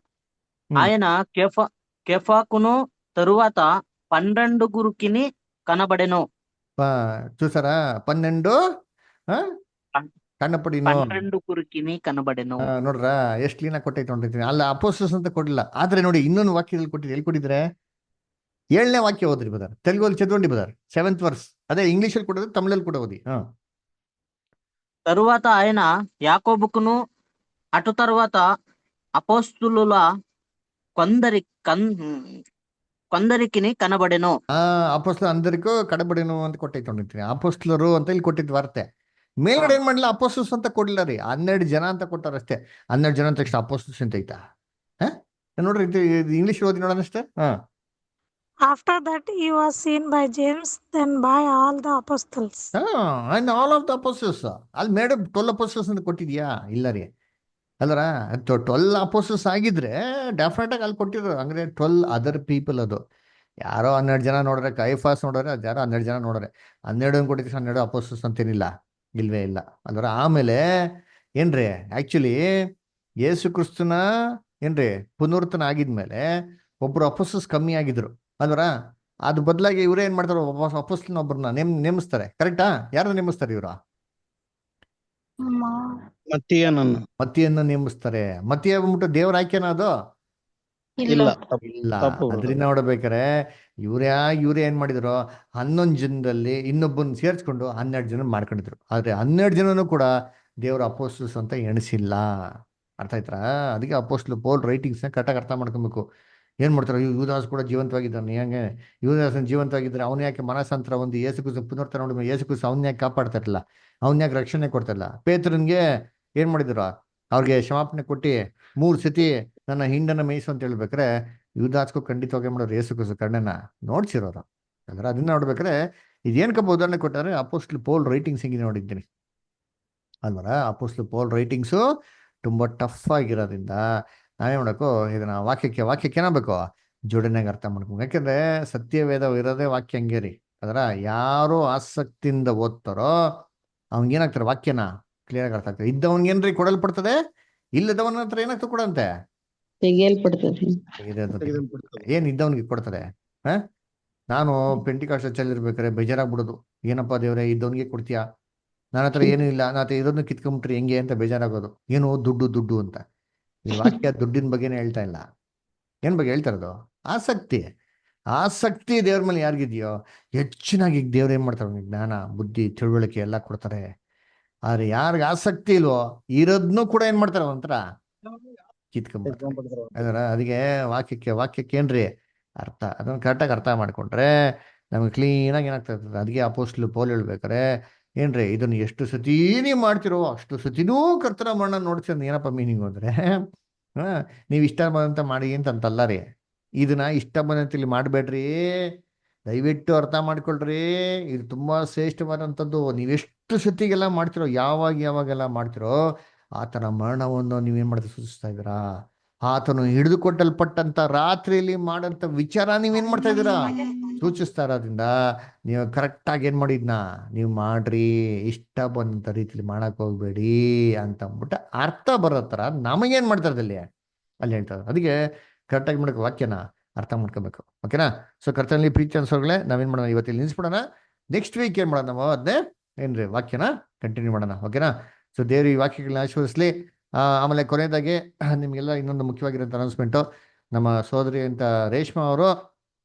ఆయన కేఫాకును తరువాత 12 కనబడెను. చూసారా? 12 ಕಣ್ಣಪಡಿನೋ 12 ಕನಬಡೆನು. ನೋಡ್ರ, ಎಷ್ಟು ಕ್ಲೀನ್ ಆಗಿ ಕೊಟ್ಟೈತೆ ನೋಡಿರ್ತೀನಿ. ಅಲ್ಲ ಅಪೋಸ್ಟಲ್ಸ್ ಅಂತ ಕೊಡಲಿಲ್ಲ. ಆದ್ರೆ ನೋಡಿ, ಇನ್ನೊಂದು ವಾಕ್ಯದಲ್ಲಿ ಕೊಟ್ಟಿದ್ರೆ ಎಲ್ಲಿ ಕೊಟ್ಟಿದ್ರೆ? 7ನೇ ವಾಕ್ಯ ಓದ್ರಿ ಬದರ್. ತೆಲುಗಲ್ಲಿ ಚದವಂಡಿ Badr, 7th verse. ಅದೇ ಇಂಗ್ಲಿಷಲ್ಲಿ ಕೊಡೋದು, ತಮಿಳಲ್ಲಿ ಕೂಡ ಓದಿ. తరువాత ఆయన యాకోబుకును అటు తరువాత అపోస్తులుల కొందరికి కనబడెను. ಅಪೋಸ್ಟಲ್ అందరికೂ ಕಡಬಡಿನು ಅಂತ ಕೊಟ್ಟೈತೆ ನೋಡಿರ್ತೀನಿ. ಅಪೋಸ್ಟಲರು ಅಂತ ಇಲ್ಲಿ ಕೊಟ್ಟಿದ್ ವಾರ್ತೆ. ಮೇಲ್ಗಡೆ ಏನ್ ಮಾಡಲಿಲ್ಲ, ಅಪೋಸ್ಟಲ್ಸ್ ಅಂತ ಕೊಡ್ಲಿಲ್ಲ ರೀ. 12 ಜನ ಅಂತ ಕೊಟ್ಟಾರಷ್ಟೇ. 12 ಜನ ಅಂತ ಅಪೋಸ್ಟಲ್ಸ್ ಅಂತ ಐತಾ? ನೋಡ್ರಿ, ಇಂಗ್ಲಿಷ್ ಓದಿ ನೋಡೋಣ ಅಷ್ಟೇ. After that he was seen by James then by all the apostles. and all of the apostles. ಅಲ್ಲಿ ಮೇಡಮ್ 12 apostles ಅಂತ ಕೊಟ್ಟಿದ್ಯಾ? ಇಲ್ಲ ರೀ. ಅಲ್ರ, 12 apostles ಆಗಿದ್ರೆ ಡೆಫಿನೆಟ್ ಆಗಿ ಅಲ್ಲಿ ಕೊಟ್ಟಿರೋ. ಅಂದ್ರೆ 12 ಅದರ್ ಪೀಪಲ್. ಅದು ಯಾರೋ 12 ಜನ ನೋಡ್ರೆ, ಕೈಫಾಸ್ ನೋಡ್ರೆ, ಅದು ಯಾರೋ 12 ಜನ ನೋಡ್ರೆ, 12 ಕೊಟ್ಟಿದ್ರೆ 12 apostles ಅಂತೇನಿಲ್ಲ, ಇಲ್ವೇ ಇಲ್ಲ. ಅಲ್ರ, ಆಮೇಲೆ ಏನ್ರಿ, ಆಕ್ಚುಲಿ ಯೇಸು ಕ್ರಿಸ್ತನ ಏನ್ರಿ ಪುನರುತ್ಥಾನ ಆಗಿದ್ಮೇಲೆ ಒಬ್ರು ಅಪೋಸ್ಟಲ್ಸ್ ಕಮ್ಮಿ ಆಗಿದ್ರು ಅಲ್ವರ. ಅದು ಬದಲಾಗಿ ಇವ್ರು ಏನ್ ಮಾಡ್ತಾರೆ, ಅಪೋಸ್ಟಲ್ನ ಒಬ್ಬರನ್ನ ನೇಮಿಸ್ತಾರೆ. ಕರೆಕ್ಟಾ? ಯಾರನ್ನ ನೇಮಿಸ್ತಾರೆ ಇವ್ರು? ಮತ್ತಿಯನ್ನು ನೇಮಿಸ್ತಾರೆ. ಮತ್ತಿಯ ಬಂದ್ಬಿಟ್ಟು ದೇವ್ರ ಆಯ್ಕೆನ ಅದು? ಇಲ್ಲ. ಅದರಿಂದ ನೋಡ್ಬೇಕಾರೆ ಇವ್ರೇ ಏನ್ ಮಾಡಿದ್ರು, 11 ಜನದಲ್ಲಿ ಇನ್ನೊಬ್ಬನ್ ಸೇರ್ಸ್ಕೊಂಡು 12 ಜನ ಮಾಡ್ಕೊಂಡಿದ್ರು. ಆದ್ರೆ 12 ಜನನು ಕೂಡ ದೇವ್ರ ಅಪೋಸ್ಟಲ್ಸ್ ಅಂತ ಎಣಿಸಿಲ್ಲ. ಅರ್ಥ ಆಯ್ತಾ? ಅದಕ್ಕೆ ಅಪೋಸ್ಟಲ್ ಪೌಲ್ ರೈಟಿಂಗ್ಸ್ ನ ಕರೆಕ್ಟಾಗಿ ಅರ್ಥ ಮಾಡ್ಕೊಬೇಕು. ಏನ್ ಮಾಡ್ತಾರೆ, ಯೂದಾಸ್ ಕೂಡ ಜೀವಂತವಾಗಿದ್ದಾನೆ. ಹೆಂಗೆ ಯೂದಾಸನ್ ಜೀವಂತವಾಗಿದ್ರೆ ಅವನ ಯಾಕೆ ಮನಸ್ಸಂತರ ಒಂದು ಯೇಸು ಕ್ರಿಸ್ತ ಪುನರುತ್ಥಾನ ನೋಡಿ ಯೇಸು ಕ್ರಿಸ್ತ ಅವನ್ ಯಾಕೆ ಕಾಪಾಡ್ತಾ ಇರಲಿಲ್ಲ? ಅವನ್ ಯಾಕೆ ರಕ್ಷಣೆ ಕೊಡ್ತಾಯಿಲ್ಲ? ಪೇತ್ರನ್ಗೆ ಏನ್ ಮಾಡಿದ್ರು, ಅವ್ರಿಗೆ ಕ್ಷಮಾಪಣೆ ಕೊಟ್ಟು 3 ಸತಿ ನನ್ನ ಹಿಂಡನ್ನ ಮೇಯಿಸು ಅಂತ ಹೇಳ್ಬೇಕಾರೆ ಯೂದಾಸ್ಗೂ ಖಂಡಿತವಾಗಿ ಮಾಡೋರು ಯೇಸು ಕ್ರಿಸ್ತ ಕಣ್ಣನ್ನ ನೋಡ್ಸಿರೋರು. ಅಂದ್ರೆ ಅದನ್ನ ನೋಡ್ಬೇಕಾರೆ ಇದೇನಕ್ಕಪ್ಪ ಉದಾಹರಣೆ ಕೊಟ್ಟಾರೆ, ಅಪೋಸ್ಟಲ್ ಪೌಲ್ ರೈಟಿಂಗ್ಸ್ ಹಿಂಗೆ ನೋಡಿದ್ದೀನಿ ಅಲ್ವರ. ಅಪೋಸ್ಟಲ್ ಪೌಲ್ ರೈಟಿಂಗ್ಸು ತುಂಬಾ ಟಫ್ ಆಗಿರೋದ್ರಿಂದ ನಾವೇ ಮಾಡಬೇಕು, ಇದನ್ನ ವಾಕ್ಯಕ್ಕೆ ಏನಾಗಬೇಕು, ಜೋಡಣೆಗೆ ಅರ್ಥ ಮಾಡ್ಬೇಕು. ಯಾಕೆಂದ್ರೆ ಸತ್ಯವೇದ ಇರೋದೇ ವಾಕ್ಯ ಹಂಗೆ ರೀ. ಅದರ ಯಾರು ಆಸಕ್ತಿಯಿಂದ ಓದ್ತಾರೋ ಅವ್ನಿಗೇನಾಗ್ತಾರೆ, ವಾಕ್ಯನ ಕ್ಲಿಯರ್ ಆಗಿ ಅರ್ಥ ಆಗ್ತದೆ. ಇದ್ದವನ್ಗೇನ್ರಿ ಕೊಡಲ್ಪಡ್ತದೆ, ಇಲ್ಲದವನ ಹತ್ರ ಏನಾಗ್ತದೆ ಕೊಡಂತೆ, ಏನ್ ಇದ್ದವನಿಗೆ ಕೊಡ್ತದೆ. ನಾನು ಪೆಂಟಿಕಾಸ್ಟ್ ಚರ್ಚ್ ಇರ್ಬೇಕಾದ್ರೆ ಬೇಜಾರಾಗ್ಬಿಡೋದು, ಏನಪ್ಪಾ ದೇವ್ರೆ ಇದ್ದವನಿಗೆ ಕೊಡ್ತೀಯಾ, ನನ್ನ ಹತ್ರ ಏನೂ ಇಲ್ಲ, ನನ್ನ ಹತ್ರ ಇರೋದನ್ನ ಕಿತ್ಕೊಂಡ್ಬಿಟ್ರಿ ಹೆಂಗೆ ಅಂತ ಬೇಜಾರಾಗೋದು. ಏನು ದುಡ್ಡು ಅಂತ. ಈ ವಾಕ್ಯ ದುಡ್ಡಿನ ಬಗ್ಗೆನೇ ಹೇಳ್ತಾ ಇಲ್ಲ. ಏನ್ ಬಗ್ಗೆ ಹೇಳ್ತಾ ಇರೋದು? ಆಸಕ್ತಿ ದೇವ್ರ ಮೇಲೆ ಯಾರಿಗಿದೆಯೋ ಹೆಚ್ಚಿನಾಗಿ ದೇವ್ರ ಏನ್ ಮಾಡ್ತಾರೆ, ಜ್ಞಾನ ಬುದ್ಧಿ ತಿಳುವಳಿಕೆ ಎಲ್ಲ ಕೊಡ್ತಾರೆ. ಆದ್ರೆ ಯಾರಿಗೆ ಆಸಕ್ತಿ ಇಲ್ವೋ ಇರೋದ್ನು ಕೂಡ ಏನ್ ಮಾಡ್ತಾರೆ, ಒಂಥರ ಕಿತ್ಕೊಂಡ್ಬಿಡ್ತಾರೆ. ಅದರ ಅದಕ್ಕೆ ವಾಕ್ಯಕ್ಕೆ ಏನ್ರಿ ಅರ್ಥ, ಅದನ್ನ ಕರೆಕ್ಟಾಗಿ ಅರ್ಥ ಮಾಡ್ಕೊಂಡ್ರೆ ನಮ್ಗೆ ಕ್ಲೀನಾಗಿ ಏನಾಗ್ತಾ ಇರ್ತದೆ. ಅದಕ್ಕೆ ಅಪೋಸ್ಟಲ್ ಪೌಲ್ ಹೇಳ್ಬೇಕಾರೆ ಏನ್ರಿ, ಇದನ್ನು ಎಷ್ಟು ಸತಿ ನೀವು ಮಾಡ್ತಿರೋ ಅಷ್ಟು ಸತಿನೂ ಕರ್ತನ ಮಣ್ಣ ನೋಡ್ಸಿ. ಏನಪ್ಪ ಮೀನಿಂಗ್ ಅಂದ್ರೆ, ನೀವು ಇಷ್ಟ ಬಂದಂತ ಮಾಡಿ ಅಂತಲ್ಲ ರೀ. ಇದನ್ನ ಇಷ್ಟ ಬಂದಂತ ಇಲ್ಲಿ ಮಾಡ್ಬೇಡ್ರಿ, ದಯವಿಟ್ಟು ಅರ್ಥ ಮಾಡ್ಕೊಳ್ರಿ. ಇದು ತುಂಬಾ ಶ್ರೇಷ್ಠವಾದಂಥದ್ದು. ನೀವೆಷ್ಟು ಸತಿಗೆಲ್ಲ ಮಾಡ್ತಿರೋ, ಯಾವಾಗೆಲ್ಲ ಮಾಡ್ತಿರೋ ಆತನ ಮರಣವನ್ನು ನೀವೇನ್ ಮಾಡ್ತೀವಿ ಸೂಚಿಸ್ತಾ ಇದ್ದೀರಾ. ಆತನು ಹಿಡಿದು ಕೊಟ್ಟಲ್ಪಟ್ಟಂತ ರಾತ್ರಿಯಲ್ಲಿ ಮಾಡಂತ ವಿಚಾರ ನೀವೇನ್ ಮಾಡ್ತಾ ಇದ್ದೀರಾ ಸೂಚಿಸ್ತಾ ಇರೋದ್ರಿಂದ ನೀವು ಕರೆಕ್ಟಾಗಿ ಏನು ಮಾಡಿದ್ನ ನೀವು ಮಾಡ್ರಿ, ಇಷ್ಟ ಬಂದಂಥ ರೀತಿಲಿ ಮಾಡಕ್ ಹೋಗ್ಬೇಡಿ ಅಂತ ಅಂದ್ಬಿಟ್ಟು ಅರ್ಥ ಬರೋ ಥರ ನಮಗೇನು ಮಾಡ್ತಾರೆ ಅಲ್ಲಿ ಹೇಳ್ತಾರೆ. ಅದಕ್ಕೆ ಕರೆಕ್ಟಾಗಿ ಮಾಡಬೇಕು, ವಾಕ್ಯನ ಅರ್ಥ ಮಾಡ್ಕೋಬೇಕು. ಓಕೆನಾ? ಸೊ ಕರ್ತನಲ್ಲಿ ಪ್ರೀತಿ ಅನ್ಸೋಗಳೇ, ನಾವೇನು ಮಾಡೋಣ ಇವತ್ತು ಇಲ್ಲಿ ನಿಲ್ಸ್ಬಿಡೋಣ. ನೆಕ್ಸ್ಟ್ ವೀಕ್ ಏನು ಮಾಡೋಣ ನಾವು ಅದನ್ನೇ ಏನ್ರಿ ವಾಕ್ಯನ ಕಂಟಿನ್ಯೂ ಮಾಡೋಣ. ಓಕೆನಾ? ಸೊ ದೇವ್ರು ಈ ವಾಕ್ಯಗಳನ್ನ ಆಶೀರ್ವದಿಸ್ಲಿ. ಆಮೇಲೆ ಕೊನೆಯದಾಗಿ ನಿಮಗೆಲ್ಲ ಇನ್ನೊಂದು ಮುಖ್ಯವಾಗಿರೋಂಥ ಅನೌನ್ಸ್ಮೆಂಟು, ನಮ್ಮ ಸೋದರಿ ಅಂತ ರೇಷ್ಮಾ ಅವರು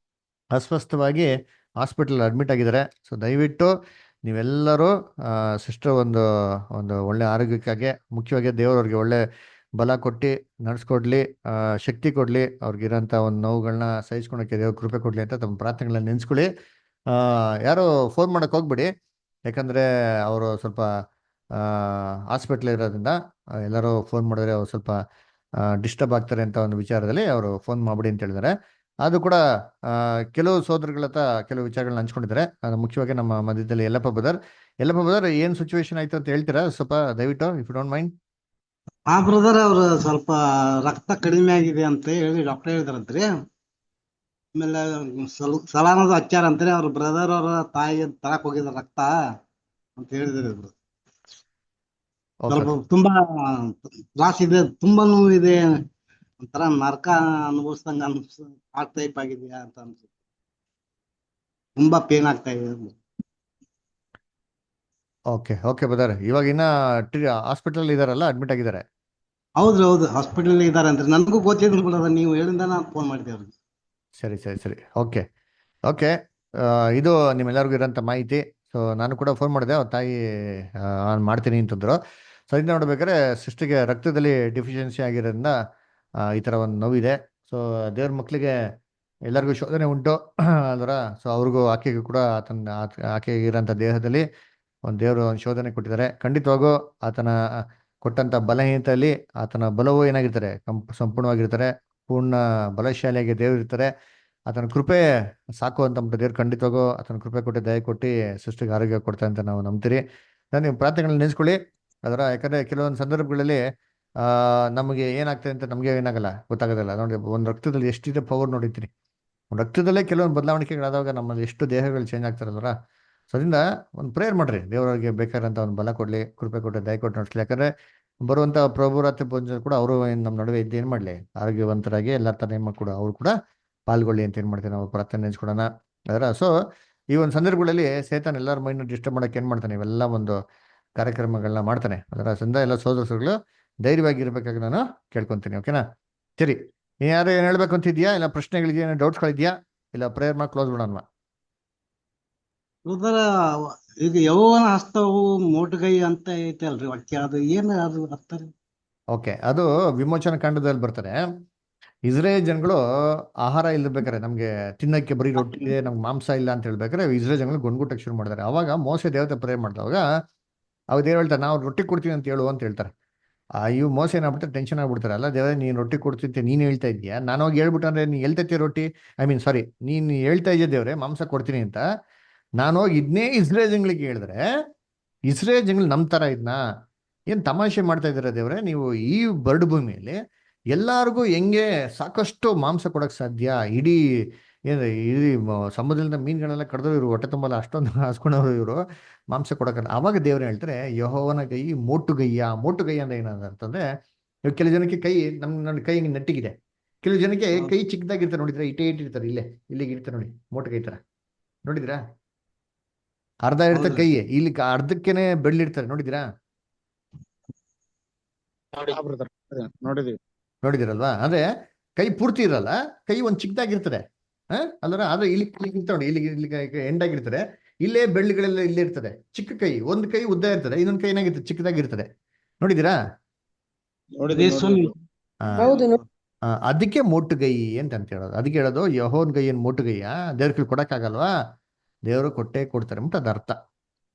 ಅಸ್ವಸ್ಥವಾಗಿ ಹಾಸ್ಪಿಟಲ್ ಅಡ್ಮಿಟ್ ಆಗಿದ್ದಾರೆ. ಸೊ ದಯವಿಟ್ಟು ನೀವೆಲ್ಲರೂ ಸಿಸ್ಟರ್ ಒಂದು ಒಳ್ಳೆ ಆರೋಗ್ಯಕ್ಕಾಗಿ, ಮುಖ್ಯವಾಗಿ ದೇವರವ್ರಿಗೆ ಒಳ್ಳೆ ಬಲ ಕೊಟ್ಟು ನಡೆಸ್ಕೊಡ್ಲಿ, ಶಕ್ತಿ ಕೊಡಲಿ, ಅವ್ರಿಗಿರೋಂಥ ಒಂದು ನೋವುಗಳನ್ನ ಸಹಿಸ್ಕೊಳಕ್ಕೆ ದೇವ್ರ ಕೃಪೆ ಕೊಡಲಿ ಅಂತ ತಮ್ಮ ಪ್ರಾರ್ಥನೆಗಳನ್ನ ನೆನೆಸ್ಕೊಳ್ಳಿ. ಯಾರು ಫೋನ್ ಮಾಡೋಕ್ಕೆ ಹೋಗ್ಬೇಡಿ, ಯಾಕಂದರೆ ಅವರು ಸ್ವಲ್ಪ ಹಾಸ್ಪಿಟ್ಲ್ ಇರೋದ್ರಿಂದ ಎಲ್ಲರೂ ಫೋನ್ ಮಾಡಿದ್ರೆ ಅವ್ರು ಸ್ವಲ್ಪ ಡಿಸ್ಟರ್ಬ್ ಆಗ್ತಾರೆ ಅಂತ ಒಂದು ವಿಚಾರದಲ್ಲಿ ಅವರು ಫೋನ್ ಮಾಡ್ಬಿಡಿ ಅಂತ ಹೇಳಿದ್ದಾರೆ. ಅದು ಕೂಡ ಕೆಲವು ಸೋದರಗಳ ಹತ್ರ ಕೆಲವು ವಿಚಾರಗಳನ್ನ ಹಂಚ್ಕೊಂಡಿದ್ದಾರೆ. ಅದು ಮುಖ್ಯವಾಗಿ ನಮ್ಮ ಮಧ್ಯದಲ್ಲಿ ಯಲ್ಲಪ್ಪ ಬ್ರದರ್ ಏನು ಸಿಚುವೇಶನ್ ಆಯ್ತು ಅಂತ ಹೇಳ್ತೀರಾ ಸ್ವಲ್ಪ ದಯವಿಟ್ಟು, if you don't mind? Brother ಅವ್ರು ಸ್ವಲ್ಪ ರಕ್ತ ಕಡಿಮೆ ಆಗಿದೆ ಅಂತ ಹೇಳಿ ಡಾಕ್ಟರ್ ಹೇಳಿದಾರಂತ್ರಿ. ಆಮೇಲೆ ಸಲಾನದು ಹಚ್ಚಾರ ಅಂತಾರೆ, ಅವ್ರ ಬ್ರದರ್ ಅವರ ತಾಯಿ ತರಕ್ ಹೋಗಿದ ರಕ್ತ ಅಂತ ಹೇಳಿದಾರೆ. ಸ್ವಲ್ಪ ತುಂಬಾ ತ್ರಾಸ ಇದೆ, ತುಂಬಾ ನೋವು ಇದೆ, ಒಂಥರ ನರಕ ಅನುಭವಿಸ್ದಂಗ ಆ ಟೈಪ್ ಆಗಿದೆಯಾ ಅಂತ ಅನ್ಸುತ್ತೆ. ತುಂಬಾ ಪೇನ್ ಆಗ್ತಾ ಇದೆ. ಓಕೆ ಬ್ರದರ್, ಇವಾಗ ಇನ್ನ ಹಾಸ್ಪಿಟಲ್ ಇದಾರಲ್ಲ, ಅಡ್ಮಿಟ್ ಆಗಿದ್ದಾರೆ? ಹೌದು ಹಾಸ್ಪಿಟಲ್ ಇದಾರೆ ಅಂದ್ರೆ ನನಗೂ ಗೊತ್ತಿಲ್ಲ, ನೀವು ಹೇಳಿಂದ ನಾನು ಫೋನ್ ಮಾಡಿದೆ ಅವ್ರಿಗೆ. ಸರಿ. ಓಕೆ. ಇದು ನಿಮ್ಮೆಲ್ಲರಿಗೂ ಇರೋಂಥ ಮಾಹಿತಿ. ಸೊ ನಾನು ಕೂಡ ಫೋನ್ ಮಾಡಿದೆ, ಅವ್ರ ತಾಯಿ ಮಾಡ್ತೀನಿ ಅಂತಂದ್ರು. ಸೊ ಇದನ್ನ ನೋಡ್ಬೇಕಾದ್ರೆ ಸಿಸ್ಟರ್ಗೆ ರಕ್ತದಲ್ಲಿ ಡಿಫಿಷಿಯನ್ಸಿ ಆಗಿರೋದ್ರಿಂದ ಈ ಥರ ಒಂದು ನೋವಿದೆ. ಸೊ ದೇವ್ರ ಮಕ್ಕಳಿಗೆ ಎಲ್ಲರಿಗೂ ಶೋಧನೆ ಉಂಟು ಅಲ್ವರ. ಸೊ ಅವ್ರಿಗೂ ಆಕೆಗೂ ಕೂಡ ಆಕೆಗೆ ಇರೋಂಥ ದೇಹದಲ್ಲಿ ಒಂದು ದೇವರು ಒಂದು ಶೋಧನೆ ಕೊಟ್ಟಿದ್ದಾರೆ. ಖಂಡಿತವಾಗೂ ಆತನ ಕೊಟ್ಟಂಥ ಬಲಹೀನತೆಯಲ್ಲಿ ಆತನ ಬಲವು ಏನಾಗಿರ್ತಾರೆ, ಸಂಪೂರ್ಣವಾಗಿರ್ತಾರೆ, ಪೂರ್ಣ ಬಲಶಾಲಿಯಾಗಿ ದೇವರು ಇರ್ತಾರೆ. ಆತನ ಕೃಪೆ ಸಾಕು ಅಂತ ದೇವ್ರು ಖಂಡಿತವಾಗೂ ಆತನ ಕೃಪೆ ಕೊಟ್ಟು ದಯ ಕೊಟ್ಟು ಸೃಷ್ಟಿಗೆ ಆರೋಗ್ಯ ಕೊಡ್ತಾರೆ ಅಂತ ನಾವು ನಂಬ್ತೀರಿ. ನೀವು ಪ್ರಾರ್ಥನೆಗಳನ್ನ ನೆನೆಸ್ಕೊಳ್ಳಿ ಅದರ. ಯಾಕಂದರೆ ಕೆಲವೊಂದು ಸಂದರ್ಭಗಳಲ್ಲಿ ನಮಗೆ ಏನಾಗ್ತದೆ ಅಂತ ನಮಗೆ ಏನಾಗಲ್ಲ, ಗೊತ್ತಾಗೋದಿಲ್ಲ. ನೋಡಿ, ಒಂದು ರಕ್ತದಲ್ಲಿ ಎಷ್ಟಿದೆ ಪವರ್ ನೋಡಿರ್ತೀನಿ. ರಕ್ತದಲ್ಲೇ ಕೆಲವೊಂದು ಬದಲಾವಣೆಗಳಾದಾಗ ನಮ್ಮಲ್ಲಿ ಎಷ್ಟು ದೇಹಗಳು ಚೇಂಜ್ ಆಗ್ತಾರಲ್ವರ. ಸೊ ಅದರಿಂದ ಒಂದು ಪ್ರೇಯರ್ ಮಾಡ್ರಿ, ದೇವರಿಗೆ ಬೇಕಾದಂಥ ಒಂದು ಬಲ ಕೊಡಲಿ, ಕೃಪೆ ಕೊಟ್ಟು ದಯ ಕೊಟ್ಟು ನಡೆಸಲಿ. ಯಾಕಂದರೆ ಬರುವಂಥ ಪ್ರಭು ರಾತ್ರಿ ಪೂಜೆ ಕೂಡ ಅವರು ನಮ್ಮ ನಡುವೆ ಇದ್ದು ಏನು ಮಾಡಲಿ, ಆರೋಗ್ಯವಂತರಾಗಿ ಎಲ್ಲ ಥರ ನೇಮ ಕೂಡ ಅವರು ಕೂಡ ಪಾಲ್ಗೊಳ್ಳಿ ಅಂತ ಏನು ಮಾಡ್ತೀವಿ ನಾವು ಪ್ರಾರ್ಥನೆ ನೆನೆಸ್ಕೊಡೋಣ ಅದರ. ಸೊ ಈ ಒಂದು ಸಂದರ್ಭಗಳಲ್ಲಿ ಸೇತಾನ್ ಎಲ್ಲರ ಮೈಂಡ್ ಡಿಸ್ಟರ್ಬ್ ಮಾಡೋಕೆ ಏನು ಮಾಡ್ತಾನೆ, ಇವೆಲ್ಲ ಒಂದು ಕಾರ್ಯಕ್ರಮಗಳನ್ನ ಮಾಡ್ತಾನೆ ಅದರ. ಸಂದ ಎಲ್ಲ ಸೋದರಗಳು ಧೈರ್ಯವಾಗಿರ್ಬೇಕಾಗಿ ನಾನು ಕೇಳ್ಕೊತೀನಿ. ಓಕೆನಾ? ಸರಿ, ಯಾರು ಏನು ಹೇಳ್ಬೇಕು ಅಂತಿದ್ಯಾ, ಇಲ್ಲ ಪ್ರಶ್ನೆಗಳಿದೆಯಾ, ಏನೋ ಡೌಟ್ಸ್ಗಳಿದೆಯಾ, ಇಲ್ಲ ಪ್ರೇಯರ್ ಮಾಡಿ ಕ್ಲೋಸ್ ಮಾಡೋಣ? ಈಗ ಯೌವನ ಹಸ್ತವು ಮೋಟುಗೈ ಅಂತ ಐತೆ ಅಲ್ರಿ ವಾಕ್ಯ, ಅದು ಏನು ಅದು ಅರ್ಥ? ಓಕೆ, ಅದು ವಿಮೋಚನಾ ಕಾಂಡದಲ್ಲಿ ಬರ್ತಾರೆ. ಇಸ್ರೇಲ್ ಜನಗಳು ಆಹಾರ ಇಲ್ಲಬೇಕಾರೆ, ನಮ್ಗೆ ತಿನ್ನಕ್ಕೆ ಬರೀ ರೊಟ್ಟಿ ಇದೆ, ನಮ್ಗೆ ಮಾಂಸ ಇಲ್ಲ ಅಂತ ಹೇಳ್ಬೇಕಾರೆ ಇಸ್ರೇಲ್ ಜನಗಳು ಗೊಂಡ್ಗುಟ್ಟಕ್ಕೆ ಶುರು ಮಾಡ್ತಾರೆ. ಅವಾಗ ಮೋಸೆ ದೇವತೆ ಪ್ರೇಯರ್ ಮಾಡಿದವಾಗ ಅವಾಗ ದೇವ್ರು ಹೇಳ್ತಾರೆ, ನಾವು ರೊಟ್ಟಿ ಕೊಡ್ತೀವಿ ಅಂತ ಹೇಳು ಅಂತ ಹೇಳ್ತಾರೆ. ಇವು ಮೋಸ ಏನಾಗ್ಬಿಟ್ಟು ಟೆನ್ಷನ್ ಆಗ್ಬಿಡ್ತಾರೆ. ಅಲ್ಲ ದೇವ್ರೆ, ನೀನು ರೊಟ್ಟಿ ಕೊಡ್ತೀನಿ ನೀನು ಹೇಳ್ತಾ ಇದೀಯಾ, ನಾನು ಹೋಗಿ ಹೇಳ್ಬಿಟ್ಟಂದ್ರೆ ನೀನು ಹೇಳ್ತೈತಿ ರೊಟ್ಟಿ, ನೀನು ಹೇಳ್ತಾ ಇದೆಯಾ ದೇವ್ರೆ ಮಾಂಸ ಕೊಡ್ತೀನಿ ಅಂತ. ನಾನು ಹೋಗಿ ಇದನ್ನೇ ಇಸ್ರೇಲ್ ಜನಗಳಿಗೆ ಹೇಳಿದ್ರೆ ಇಸ್ರೇಲ್ ಜನಗಳು ನಮ್ಮ ಥರ ಇದನ್ನ ಏನು ತಮಾಷೆ ಮಾಡ್ತಾ ಇದ್ದೀರಾ ದೇವ್ರೆ, ನೀವು ಈ ಬರಡು ಭೂಮಿಯಲ್ಲಿ ಎಲ್ಲರಿಗೂ ಹೆಂಗೆ ಸಾಕಷ್ಟು ಮಾಂಸ ಕೊಡೋಕ್ಕೆ ಸಾಧ್ಯ? ಇಡೀ ಸಮುದ್ರದಿಂದ ಮೀನುಗಳೆಲ್ಲ ಕಡ್ದ್ರು ಇವರು ಹೊಟ್ಟೆ ತುಂಬಲ್ಲ, ಅಷ್ಟೊಂದು ಹಾಸ್ಕೊಂಡವ್ರು ಇವರು ಮಾಂಸ ಕೊಡೋಕ್ಕಲ್ಲ. ಅವಾಗ ದೇವ್ರು ಹೇಳ್ತಾರೆ, ಯೆಹೋವನ ಕೈ ಮೋಟುಗೈಯ ಅಂದ್ರೆ ಏನಂತಂದ್ರೆ, ಕೆಲವು ಜನಕ್ಕೆ ಕೈ ನನ್ನ ಕೈ ಹಿಂಗೆ ನೆಟ್ಟಿಗಿದೆ, ಕೆಲವು ಜನಕ್ಕೆ ಕೈ ಚಿಕ್ಕದಾಗಿರ್ತಾರೆ. ನೋಡಿದ್ರೆ ಇಟ್ಟಿರ್ತಾರೆ, ಇಲ್ಲಿಗೆ ಇರ್ತಾರೆ ನೋಡಿ, ಮೋಟುಗೈ ಥರ ನೋಡಿದ್ರಾ? ಅರ್ಧ ಇರ್ತಾರೆ ಕೈ, ಇಲ್ಲಿ ಅರ್ಧಕ್ಕೇನೆ ಬೆಳ್ಳಿರ್ತಾರೆ, ನೋಡಿದಿರಾ? ನೋಡಿದಿರಲ್ವಾ? ಅಂದ್ರೆ ಕೈ ಪೂರ್ತಿ ಇರಲ್ಲ, ಕೈ ಒಂದ್ ಚಿಕ್ಕದಾಗಿರ್ತದೆ ಅಲ್ವರ. ಆದ್ರೆ ಇಲ್ಲಿ ನೋಡಿ, ಇಲ್ಲಿ ಎಂಡಾಗಿರ್ತಾರೆ, ಇಲ್ಲೇ ಬೆಳ್ಳಿಗಳೆಲ್ಲ ಇಲ್ಲೇ ಇರ್ತದೆ. ಚಿಕ್ಕ ಕೈ, ಒಂದು ಕೈ ಉದ್ದ ಇರ್ತದೆ, ಇನ್ನೊಂದು ಕೈ ಏನಾಗಿರ್ತದೆ, ಚಿಕ್ಕದಾಗಿರ್ತದೆ. ನೋಡಿದಿರಾ? ಅದಕ್ಕೆ ಮೋಟುಗೈ ಅಂತ ಹೇಳೋದು. ಅದಕ್ಕೆ ಹೇಳೋದು ಯೆಹೋವನ ಕೈಯನ್ ಮೋಟುಗೈಯ, ದೇವ್ರ ಕೈ ಕೊಡಕ್ಕಾಗಲ್ವಾ? ದೇವರು ಕೊಟ್ಟೆ ಕೊಡ್ತಾರೆ ಅಂತ ಅದ ಅರ್ಥ.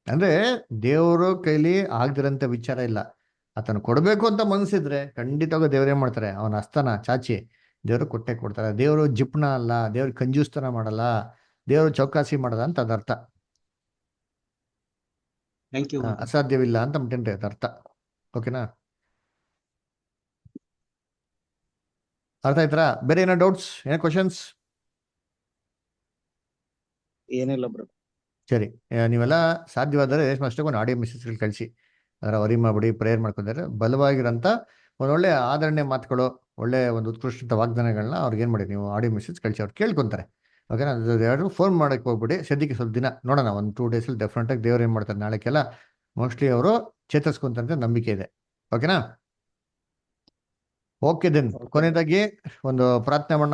ಅಂದ್ರೆ ದೇವರು ಕೈಲಿ ಆಗದಿರಂತ ವಿಚಾರ ಇಲ್ಲ. ಆತನ ಕೊಡ್ಬೇಕು ಅಂತ ಮನ್ಸಿದ್ರೆ ಖಂಡಿತವಾಗ ದೇವ್ರೇನ್ ಮಾಡ್ತಾರೆ, ಅವನ ಹಸ್ತನ ಚಾಚಿ ದೇವರು ಕೊಟ್ಟೆ ಕೊಡ್ತಾರೆ. ದೇವರು ಜಿಪ್ಣ ಅಲ್ಲ, ದೇವ್ರ ಕಂಜೂಸ್ತನ ಮಾಡಲ್ಲ, ದೇವರು ಚೌಕಾಸಿ ಮಾಡಲ್ಲ ಅಂತ ಅದರ್ಥ. ಅಸಾಧ್ಯವಿಲ್ಲ ಅಂತ ಮತ್ತೇನ್ರಿ ಅದರ್ಥ. ಓಕೆನಾ? ಅರ್ಥ ಆಯ್ತಾ? ಬೇರೆ ಏನೋ ಡೌಟ್ಸ್, ಏನೋ ಕ್ವಶನ್ಸ್? ಏನಿಲ್ಲ ಬ್ರದರ್. ಸರಿ, ನೀವೆಲ್ಲ ಸಾಧ್ಯವಾದರೆ ಅಷ್ಟೇ ಒಂದು ಆಡಿಯೋ ಮೆಸೇಜ್ಗಳು ಕಳಿಸಿ. ಅದರ ವರಿ ಮಾಡ್ಬಿಡಿ, ಪ್ರೇಯರ್ ಮಾಡ್ಕೊಂಡ್ರೆ ಬಲವಾಗಿರೋಂಥ ಒಂದೊಳ್ಳೆ ಆದರಣೆ ಮಾತುಗಳು, ಒಳ್ಳೆ ಒಂದು ಉತ್ಕೃಷ್ಟ ವಾಗ್ದಾನಗಳನ್ನ ಅವ್ರಿಗೆ ಏನು ಮಾಡಿ ನೀವು ಆಡಿಯೋ ಮೆಸೇಜ್ ಕಳಿಸಿ, ಅವ್ರು ಕೇಳ್ಕೊಂತಾರೆ. ಓಕೆನಾ? ಅದು ಯಾರು ಫೋನ್ ಮಾಡೋಕ್ಕೆ ಹೋಗ್ಬಿಡಿ. ಸದ್ಯಕ್ಕೆ ಸ್ವಲ್ಪ ದಿನ ನೋಡೋಣ, ಒಂದು 2 ಡೇಸಲ್ಲಿ ಡೆಫಿನೆಟಾಗಿ ದೇವ್ರು ಏನು ಮಾಡ್ತಾರೆ, ನಾಳೆಗೆಲ್ಲ ಮೋಸ್ಟ್ಲಿ ಅವರು ಚೇತರಿಸ್ಕೊಂತಾರೆ ನಂಬಿಕೆ ಇದೆ. ಓಕೆನಾ? ಓಕೆ ದೆನ್ ಕೊನೆಯದಾಗಿ ಒಂದು ಪ್ರಾರ್ಥನೆ ಮಾಡೋಣ.